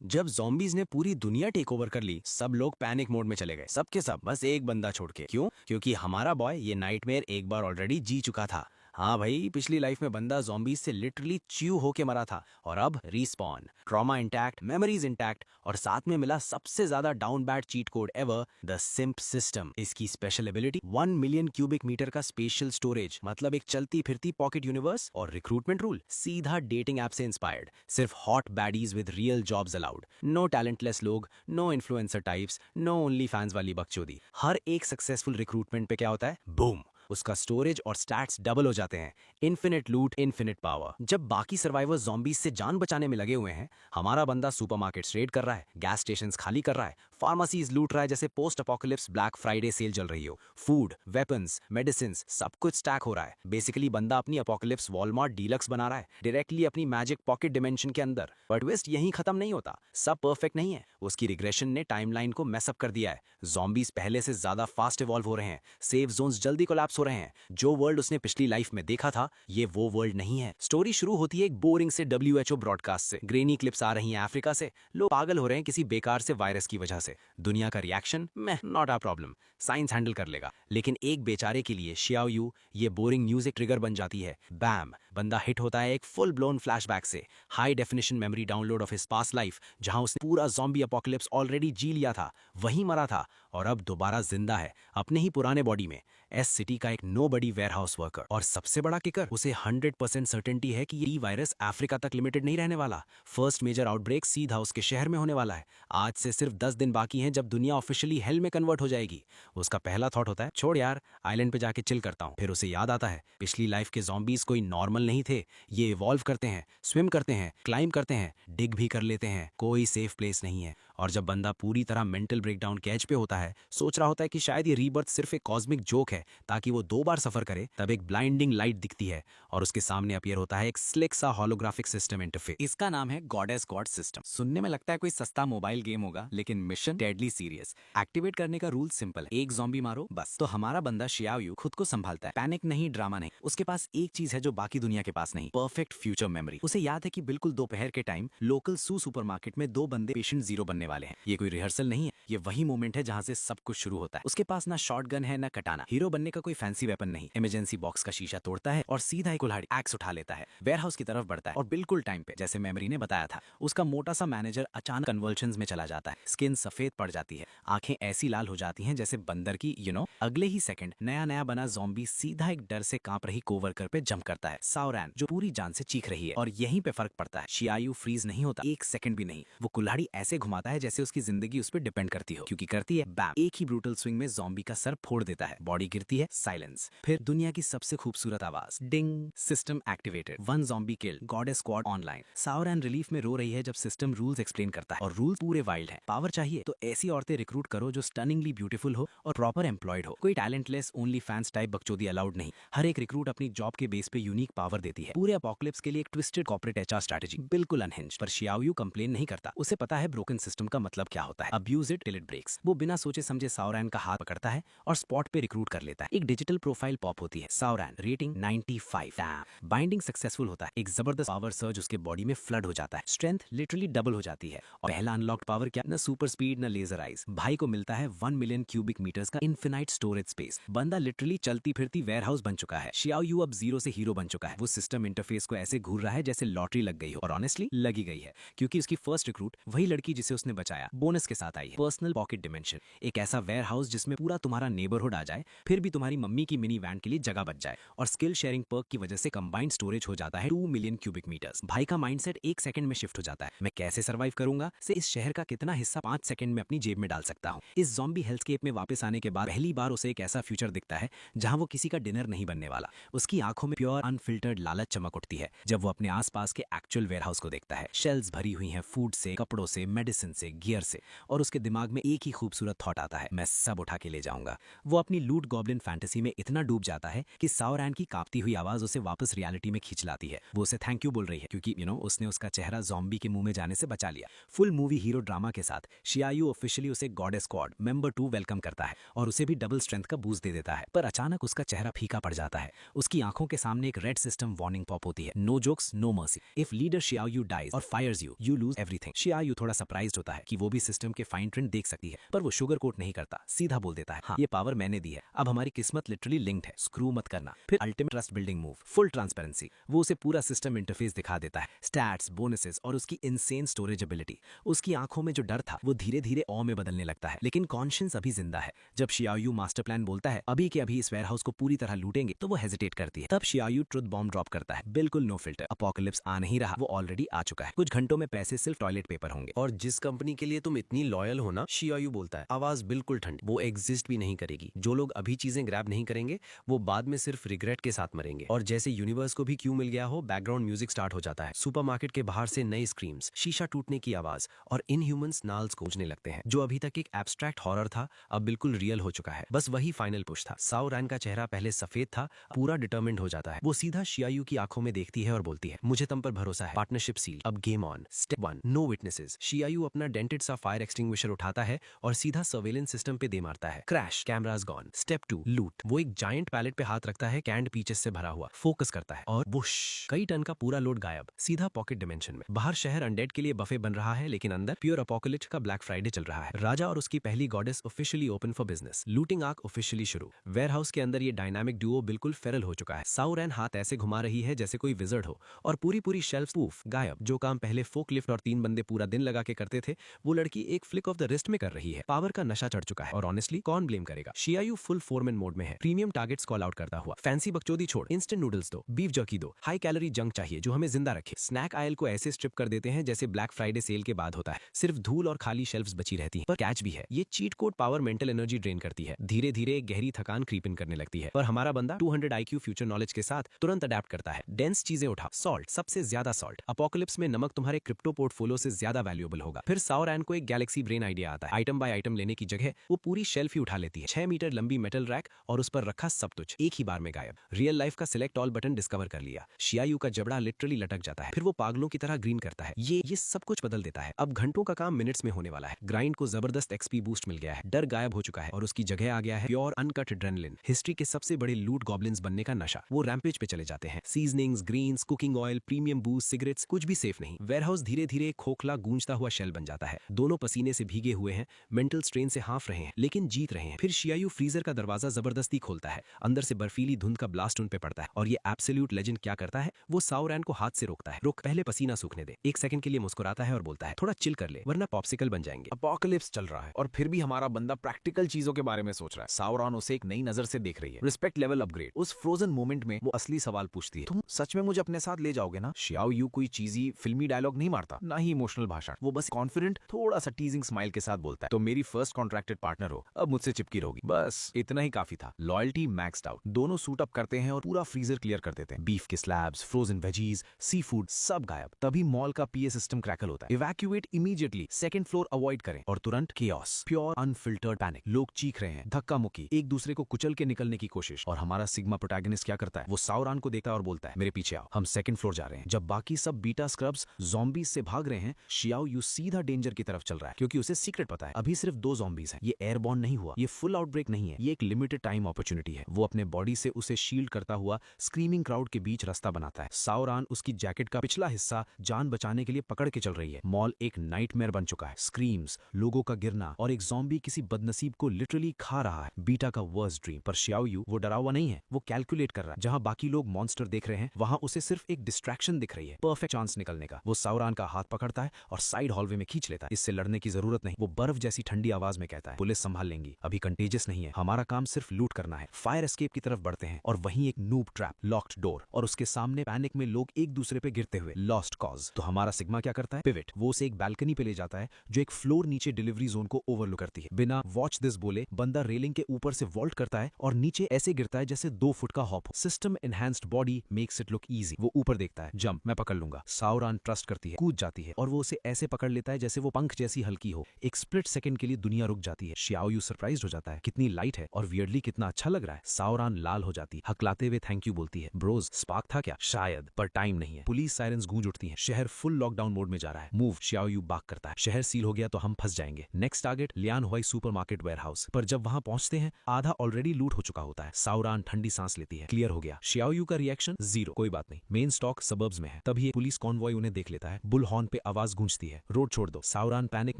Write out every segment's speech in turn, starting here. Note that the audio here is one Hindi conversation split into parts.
जब zombies ने पूरी दुनिया टेक ओवर कर ली, सब लोग पैनिक मोड में चले गए। सब के सब, बस एक बंदा छोड़ के। क्यों? क्योंकि हमारा बॉय ये नाइटमेयर एक बार ऑलरेडी जी चुका था। हाँ भाई, पिछली लाइफ में बंदा zombies से लिटरली च्यू होके मरा था और अब respawn, trauma intact, memories intact और साथ में मिला सबसे ज्यादा down bad cheat code ever, the simp system. इसकी special ability 1 million cubic metre का स्पेशल स्टोरेज, मतलब एक चलती फिरती पॉकेट यूनिवर्स। और रिक्रूटमेंट रूल सीधा डेटिंग ऐप से इंस्पायर्ड। सिर्फ hot baddies with real jobs allowed. No talentless लोग, no influencer types, no OnlyFans वाली बकचोदी। हर एक सक्सेसफुल रिक्रूटमेंट पे क्या होता है? बूम, उसका स्टोरेज और स्टैट्स डबल हो जाते हैं। इन्फिनिट लूट, इन्फिनिट पावर। जब बाकी सर्वाइवर्स zombies से जान बचाने में लगे हुए हैं, हमारा बंदा सुपरमार्केट्स रेड कर रहा है, गैस स्टेशंस खाली कर रहा है, फार्मेसीज लूट रहा है जैसे post apocalypse black Friday sale चल रही हो। फूड, वेपन्स, मेडिसिन सब कुछ स्टैक हो रहा है। बेसिकली बंदा अपनी अपोकलिप्स वॉलमार्ट डीलक्स बना रहा है, डायरेक्टली अपनी मैजिक पॉकेट डिमेंशन के अंदर। बट ट्विस्ट यहीं खत्म नहीं होता। सब परफेक्ट नहीं है। उसकी रिग्रेशन ने टाइमलाइन को मैसअप कर दिया है। zombies पहले से ज्यादा फास्ट इवॉल्व हो रहे हैं, सेफ जोन्स जल्दी कोलैप्स हो रहे हैं। जो वर्ल्ड उसने पिछली लाइफ में देखा था, ये वो वर्ल्ड नहीं है। स्टोरी शुरू होती है एक बोरिंग से WHO ब्रॉडकास्ट से। ग्रेनी क्लिप्स आ रही हैं अफ्रीका से। लोग पागल हो रहे हैं किसी बेकार से वायरस की वजह से। दुनिया का रिएक्शन, मैं not a problem, science handle कर लेगा। लेकिन एक बेचारे के लिए शियाओ यू ये बोरिंग न्यूज एक ट्रिगर बन जाती है। बैम, बंदा हिट होता है एक फुल ब्लोन फ्लैशबैक से। High definition memory download of his past life, जहां उसने पूरा ज़ॉम्बी अपोकलिप्स ऑलरेडी जी लिया था, वहीं मरा था और अब दोबारा जिंदा है अपने ही पुराने बॉडी में। एस सिटी का एक nobody warehouse worker. और सबसे बड़ा किकर, उसे 100% सर्टेनिटी है कि ये वायरस अफ्रीका तक लिमिटेड नहीं रहने वाला। फर्स्ट मेजर आउटब्रेक सीधा उसके शहर में होने वाला है। आज से सिर्फ 10 दिन बाकी हैं जब दुनिया ऑफिशियली हेल में कन्वर्ट हो जाएगी। उसका पहला थॉट होता है, छोड़ यार, आइलैंड पे जाके चिल करता हूँ। फिर उसे याद आता है, पिछली लाइफ के zombies कोई नॉर्मल नहीं थे। ये इवॉल्व करते हैं, स्विम करते हैं, क्लाइंब करते हैं, डिग भी कर लेते हैं। कोई सेफ प्लेस नहीं है। और जब बंदा पूरी तरह मेंटल ब्रेकडाउन कैच पे होता है, सोच रहा होता है कि शायद ये रीबर्थ सिर्फ एक कॉस्मिक जोक है ताकि वो 2 बार सफर करे, तब एक ब्लाइंडिंग लाइट दिखती है और उसके सामने अपीयर होता है एक स्लिक सा होलोग्राफिक सिस्टम इंटरफेस। इसका नाम है गॉडेस गॉड सिस्टम। सुनने में लगता है कोई सस्ता मोबाइल गेम होगा, लेकिन मिशन डेडली सीरियस। एक्टिवेट करने का रूल सिंपल है, एक ज़ॉम्बी मारो बस। तो हमारा बंदा शियाओ खुद को संभालता है। पैनिक नहीं, ड्रामा नहीं। उसके पास एक चीज है जो बाकी दुनिया के पास नहीं, परफेक्ट फ्यूचर मेमोरी। उसे याद है कि बिल्कुल दोपहर के टाइम लोकल सुपरमार्केट में 2 बंदे पेशेंट जीरो बनने वाले हैं। ये कोई रिहर्सल नहीं है, ये वही मोमेंट है जहाँ से सब कुछ शुरू होता है। उसके पास ना शॉटगन है ना कटाना। हीरो बनने का कोई फैंसी वेपन नहीं। इमरजेंसी बॉक्स का शीशा तोड़ता है और सीधा एक कुल्हाड़ी एक्स उठा लेता है, वेयरहाउस की तरफ बढ़ता है और बिल्कुल टाइम पे, जैसे मेमोरी ने बताया था। उसका मोटा सा मैनेजर अचानक कन्वल्शंस में चला जाता है। स्किन सफेद पड़ जाती है, आंखें ऐसी लाल हो जाती हैं जैसे बंदर की। अगले ही सेकंड नया नया बना ज़ॉम्बी सीधा एक डर से कांप रही कोवर्कर पे जंप करता है, साओरैन, जो पूरी जान से चीख रही है। और यहीं पे फर्क पड़ता है, शियाओ फ्रीज नहीं होता एक सेकंड भी नहीं। वो कुल्हाड़ी ऐसे घुमाता है जैसे उसकी जिंदगी उस पर डिपेंड करती हो, क्योंकि करती है बैम, एक ही ब्रूटल स्विंग में ज़ॉम्बी का सर फोड़ देता है, बॉडी गिरती है, साइलेंस। फिर दुनिया की सबसे खूबसूरत आवाज, ding, system activated, 1 zombie killed, goddess squad online. Saoran relief में रो रही है जब सिस्टम रूल्स एक्सप्लेन करता है, और रूल्स पूरे वाइल्ड है। पावर चाहिए तो ऐसी औरतें रिक्रूट करो जो स्टनिंगली ब्यूटीफुल हो और प्रॉपर एम्प्लॉयड हो। कोई टैलेंटलेस ओनली फैंस टाइप बकचोदी अलाउड नहीं। हर एक रिक्रूट अपनी जॉब के बेस पे यूनिक पावर देती है। पूरे अपोकलिप्स के लिए एक ट्विस्टेड कॉर्पोरेट एचआर स्ट्रेटजी, बिल्कुल अनहिंज्ड। पर शियाओ कंप्लेन नहीं करता। उसे पता है ब्रोकन सिस्टम का मतलब क्या होता है, abuse it till it breaks. वो बिना सोचे समझे साओरैन का हाथ पकड़ता है और स्पॉट पे रिक्रूट कर लेता है। एक डिजिटल प्रोफाइल पॉप होती है, साओरैन, रेटिंग 95। बाइंडिंग सक्सेसफुल होता है। एक जबरदस्त पावर सर्ज उसके बॉडी में फ्लड हो जाता है, स्ट्रेंथ लिटरली डबल हो जाती है। और पहला अनलॉक्ड पावर क्या, न सुपर स्पीड न लेजर आइज। भाई को मिलता है 1 मिलियन क्यूबिक मीटर्स का इन्फिनाइट स्टोरेज स्पेस। बंदा लिटरली चलती फिरती वेयरहाउस बन चुका है। शियाओ अब जीरो से हीरो बन चुका है। वो सिस्टम इंटरफेस को ऐसे घूर रहा है जैसे लॉटरी लग गई हो, और ऑनेस्टली लगी गई है, क्योंकि उसकी फर्स्ट रिक्रूट वही लड़की जिसे उसने बचाया बोनस के साथ आई है। पर्सनल पॉकेट डिमेंशन, एक ऐसा वेयरहाउस जिसमें पूरा तुम्हारा नेबरहुड आ जाए, फिर भी तुम्हारी मम्मी की मिनी वैन के लिए जगह बच जाए। और स्किल शेयरिंग पर्क की वजह से कंबाइंड स्टोरेज हो जाता है 2 मिलियन क्यूबिक मीटर्स। भाई का माइंडसेट एक सेकंड में शिफ्ट हो जाता है, मैं कैसे सर्वाइव करूंगा से इस शहर का कितना हिस्सा 5 सेकंड में अपनी जेब में डाल सकता हूँ। इस ज़ॉम्बी हेल्थस्केप में वापस आने के बाद पहली बार उसे एक ऐसा फ्यूचर दिखता है जहां वो किसी का डिनर नहीं बनने वाला। उसकी आंखों में प्योर अनफिल्टर्ड लालच चमक उठती है जब वो अपने आसपास के एक्चुअल वेयरहाउस को देखता है। शेल्व्स भरी हुई हैं फूड से, कपड़ों से, मेडिसिन से, गियर से, और उसके दिमाग में एक ही खूबसूरत थॉट आता है, मैं सब उठा के ले जाऊंगा। वो अपनी लूट गॉब्लिन गॉब्लिन फैंटेसी में इतना डूब जाता है कि साओरैन की कांपती हुई आवाज उसे वापस रियलिटी में खींच लाती है। वो उसे थैंक यू बोल रही है क्योंकि उसने उसका चेहरा ज़ॉम्बी के मुंह में जाने से बचा लिया। फुल मूवी हीरो ड्रामा के साथ शियायू ऑफिशियली उसे गॉडेस स्क्वाड मेंबर 2 वेलकम करता है और उसे भी डबल स्ट्रेंथ का बूस्ट दे देता है। पर अचानक उसका चेहरा फीका पड़ जाता है। उसकी आंखों के सामने एक रेड सिस्टम वार्निंग पॉप होती है, no jokes no mercy, if leader Xiaoyu dies और fires you you lose everything. Xiaoyu थोड़ा सरप्राइज्ड होता है कि वो भी सिस्टम के फाइन प्रिंट देख सकती है, पर वो शुगर कोट नहीं करता, सीधा बोल देता है हाँ, ये पावर मैंने दी है, अब हमारी किस्मत लिटरली लिंक्ड है, स्क्रू मत करना। फिर ultimate trust building move, full transparency, वो उसे पूरा सिस्टम इंटरफेस दिखा देता है, स्टैट्स, बोनसेस और उसकी इनसेन स्टोरेज एबिलिटी। उसकी आंखों में जो डर था वो धीरे धीरे ऑ में बदलने लगता है, लेकिन कॉन्शियंस अभी जिंदा है। जब शियायू मास्टर प्लान बोलता है अभी के अभी इस वेयरहाउस को पूरी तरह लूटेंगे, तो वो हेजिटेट करती है। तब शियायू ट्रुथ बॉम्ब ड्रॉप करता है, बिल्कुल नो फिल्टर, अपोकलिप्स आ नहीं रहा, वो ऑलरेडी आ चुका है, कुछ घंटों में पैसे सिर्फ टॉयलेट पेपर होंगे। और जिस कंपनी के लिए तुम इतनी लॉयल हो ना, शियायू बोलता है, आवाज बिल्कुल ठंडी, वो एग्जिस्ट भी नहीं करेगी। जो लोग अभी चीजें ग्रैब नहीं करेंगे वो बाद में सिर्फ रिग्रेट के साथ मरेंगे। और जैसे यूनिवर्स को भी क्यों मिल गया हो, बैकग्राउंड म्यूजिक स्टार्ट हो जाता है। सुपरमार्केट के बाहर से नए स्क्रीम्स, शीशा टूटने की आवाज और इनह्यूमन्स नाल्स गूंजने लगते हैं। जो अभी तक एक एब्स्ट्रैक्ट हॉरर था अब बिल्कुल रियल हो चुका है। बस वही फाइनल पुश था। साओरैन का चेहरा पहले सफेद था, पूरा डिटर्मिन्ड हो जाता है। वो सीधा शियायू की आंखों में देखती है और बोलती है, मुझे तुम पर भरोसा है, पार्टनरशिप सील, अब game on. Step 1, no witnesses. Xiaoyu अपना डेंटेड सा फायर एक्सटिंग्विशर उठाता है और सीधा सर्वेलेंस सिस्टम पे दे मारता है। Crash, cameras gone. स्टेप 2, लूट। वो एक जायंट पैलेट पे हाथ रखता है, कैंड पीचेस से भरा हुआ, फोकस करता है और वुश, कई टन का पूरा लोड गायब, सीधा पॉकेट डिमेंशन में। बाहर शहर अनडेड के लिए बफे बन रहा है, लेकिन अंदर प्योर अपोकलिप्स का ब्लैक फ्राइडे चल रहा है। राजा और उसकी पहली goddess officially open for business, looting arc officially शुरू। वेयरहाउस के अंदर ये डायनामिक डुओ बिल्कुल फेरल हो चुका है। साओरैन हाथ ऐसे घुमा रही है जैसे कोई विजर्ड हो और पूरी शेल्फ पूफ गायब। जो काम पहले फोक लिफ्ट और 3 बंदे पूरा दिन लगा के करते थे, वो लड़की एक फ्लिक ऑफ द रिस्ट में कर रही है। पावर का नशा चढ़ चुका है और ऑनेस्टली कौन ब्लेम करेगा। शियायू फुल फोरमैन मोड में है, प्रीमियम टारगेट्स कॉल आउट करता हुआ, फैंसी बकचोदी छोड़, इंस्टेंट नूडल्स दो, बीफ जर्की दो, हाई कैलोरी जंक चाहिए जो हमें जिंदा रखे। स्नैक आयल को ऐसे स्ट्रिप कर देते हैं जैसे ब्लैक फ्राइडे सेल के बाद होता है, सिर्फ धूल और खाली शेल्फ्स बची रहती हैं। पर कैच भी है, ये cheat code power mental energy drain करती है, धीरे धीरे गहरी थकान क्रीप इन करने लगती है। पर हमारा बंदा 200 IQ फ्यूचर नॉलेज के साथ तुरंत अडेप्ट करता है। डेंस चीजें उठा, सॉल्ट, सबसे ज्यादा सॉल्ट, अपोकलिप्स में नमक तुम्हारे क्रिप्टो पोर्टफोलियो से ज्यादा वैल्यूएबल होगा। फिर साओरैन को एक गैलेक्सी ब्रेन आइडिया आता है, आइटम बाय आइटम लेने की जगह वो पूरी शेल्फ ही उठा लेती है। 6 मीटर लंबी मेटल रैक और उस पर रखा सब कुछ एक ही बार में गायब। रियल लाइफ का सिलेक्ट ऑल बटन डिस्कवर कर लिया। शियायू का जबड़ा लिटरली लटक जाता है, फिर वो पागलों की तरह ग्रीन करता है। ये सब कुछ बदल देता है। अब घंटों का काम मिनट्स में होने वाला है। ग्राइंड को जबरदस्त एक्सपी बूस्ट मिल गया है, डर गायब हो चुका है और उसकी जगह आ गया है प्योर अनकट एड्रेनलिन। हिस्ट्री के सबसे बड़े लूट गॉब्लिन्स बनने का नशा। वो रैम्पेज पे चले जाते हैं। Seasonings, greens, cooking oil, premium booze, cigarettes, कुछ भी सेफ नहीं। वेयरहाउस धीरे धीरे खोखला गूंजता हुआ शेल बन जाता है। दोनों पसीने से भीगे हुए हैं, मेंटल स्ट्रेन से हाफ रहे हैं, लेकिन जीत रहे हैं। फिर शियायू फ्रीजर का दरवाजा जबरदस्ती खोलता है, अंदर से बर्फीली धुंध का ब्लास्ट उन पे पड़ता है और ये एब्सोल्यूट लेजेंड क्या करता है, वो साओरैन को हाथ से रोकता है। रुक, पहले पसीना सूखने दे। 1 सेकंड के लिए मुस्कुराता है और बोलता है, थोड़ा चिल कर ले वरना पॉप्सिकल बन जाएंगे। अपोकलिप्स चल रहा है और फिर भी हमारा बंदा प्रैक्टिकल चीजों के बारे में सोच रहा है। साओरैन उसे एक नई नजर से देख रही है, रिस्पेक्ट लेवल अपग्रेड। उस फ्रोजन मोमेंट में वो असली सवाल पूछती है, तुम सच में मुझे अपने साथ ले जाओगे ना? शियाओयू कोई चीजी फिल्मी डायलॉग नहीं मारता, ना ही इमोशनल भाषण। वो बस कॉन्फिडेंट, थोड़ा सा टीजिंग स्माइल के साथ बोलता है, तो मेरी फर्स्ट कॉन्ट्रैक्टेड पार्टनर हो, अब मुझसे चिपकी रहोगी। बस इतना ही काफी था। Loyalty maxed out. दोनों सूट अप करते हैं और पूरा फ्रीजर क्लियर कर देते हैं। बीफ के slabs, frozen veggies, sea food सब गायब। तभी मॉल का पीए सिस्टम क्रैकल होता है। Evacuate immediately, second floor avoid करें और तुरंत केओस, प्योर अनफिल्टर्ड पैनिक। लोग चीख रहे हैं, धक्का मुक्की, एक दूसरे को कुचल के निकलने की कोशिश। और हमारा सिग्मा प्रोटैगनिस्ट क्या करता है, वो साओरैन को देखता है और बोलता है, मेरे पीछे आओ, हम सेकंड फ्लोर जा रहे हैं। जब बाकी सब बीटा स्क्रब्स ज़ॉम्बीज से भाग रहे हैं, शियाओयू सीधा डेंजर की तरफ चल रहा है, क्योंकि उसे सीक्रेट पता है अभी सिर्फ 2 ज़ॉम्बीज हैं। ये एयरबॉर्न नहीं हुआ, ये फुल आउटब्रेक नहीं है, ये एक लिमिटेड टाइम अपॉर्चुनिटी है। वो अपने बॉडी से उसे शील्ड करता हुआ स्क्रीमिंग क्राउड के बीच रास्ता बनाता है। साओरैन उसकी जैकेट का पिछला हिस्सा जान बचाने के लिए पकड़ के चल रही है। मॉल एक नाइटमेयर बन चुका है। स्क्रीम्स, लोगों का गिरना और एक ज़ॉम्बी किसी बदनसीब को लिटरली खा रहा है। बीटा का वर्स्ट ड्रीम। पर शियाओयू वो डरा हुआ नहीं है, वो कैलकुलेट कर रहा है। जहां बाकी लोग मॉन्स्टर देख रहे हैं, वहां उसे सिर्फ एक डिस्ट्रैक्शन दिख रही है, परफेक्ट चांस निकलने का। वो साओरैन का हाथ पकड़ता है और साइड हॉलवे में खींच लेता है। इससे लड़ने की जरूरत नहीं, वो बर्फ जैसी ठंडी आवाज में कहता है, पुलिस संभाल लेंगी, अभी कंटेजियस नहीं है, हमारा काम सिर्फ लूट करना है। फायर एस्केप की तरफ बढ़ते हैं और वहीं एक नूब ट्रैप, लॉक्ड डोर और उसके सामने पैनिक में लोग एक दूसरे पे गिरते हुए, लॉस्ट कॉज। तो हमारा सिग्मा क्या करता है, पिविट। वो उसे एक बैल्कनी पे ले जाता है जो एक फ्लोर नीचे डिलीवरी जोन को ओवरलुक करती है। बिना वॉच दिस बोले बंदा रेलिंग के ऊपर से वॉल्ट करता है और नीचे ऐसे गिरता है जैसे 2 फुट का hop. System enhanced body makes it look easy. वो ऊपर देखता है, जंप, मैं पकड़ लूंगा। साओरैन ट्रस्ट करती है, कूद जाती है और वो उसे ऐसे पकड़ लेता है जैसे वो पंख जैसी हल्की हो। एक स्प्लिट सेकंड के लिए दुनिया रुक जाती है। शियाओयू सरप्राइज्ड हो जाता है, कितनी लाइट है, और वियर्डली कितना अच्छा लग रहा है। सावरान लाल हो जाती, हकलाते हुए थैंक यू बोलती है। ब्रोज स्पार्क था क्या? शायद, पर टाइम नहीं है। पुलिस सायरन्स गूंज उठती हैं। शहर फुल लॉकडाउन मोड में जा रहा है। मूव, शियाओ यू बाक करता है। शहर सील हो गया तो हम फंस जाएंगे। नेक्स्ट टारगेट लियान हुआई सुपरमार्केट वेयरहाउस। पर जब वहां पहुंचते हैं आधा ऑलरेडी लूट हो चुका होता है। सावरान ठंडी सांस लेती है, क्लियर हो गया। शियाओ यू का रिएक्शन जीरो, कोई बात नहीं, मेन स्टॉक सबर्ब्स में है। तभी एक पुलिस कॉन्वॉय उन्हें देख लेता है। बुल हॉर्न पे आवाज गूंजती है, रोड छोड़ दो। सावरान पैनिक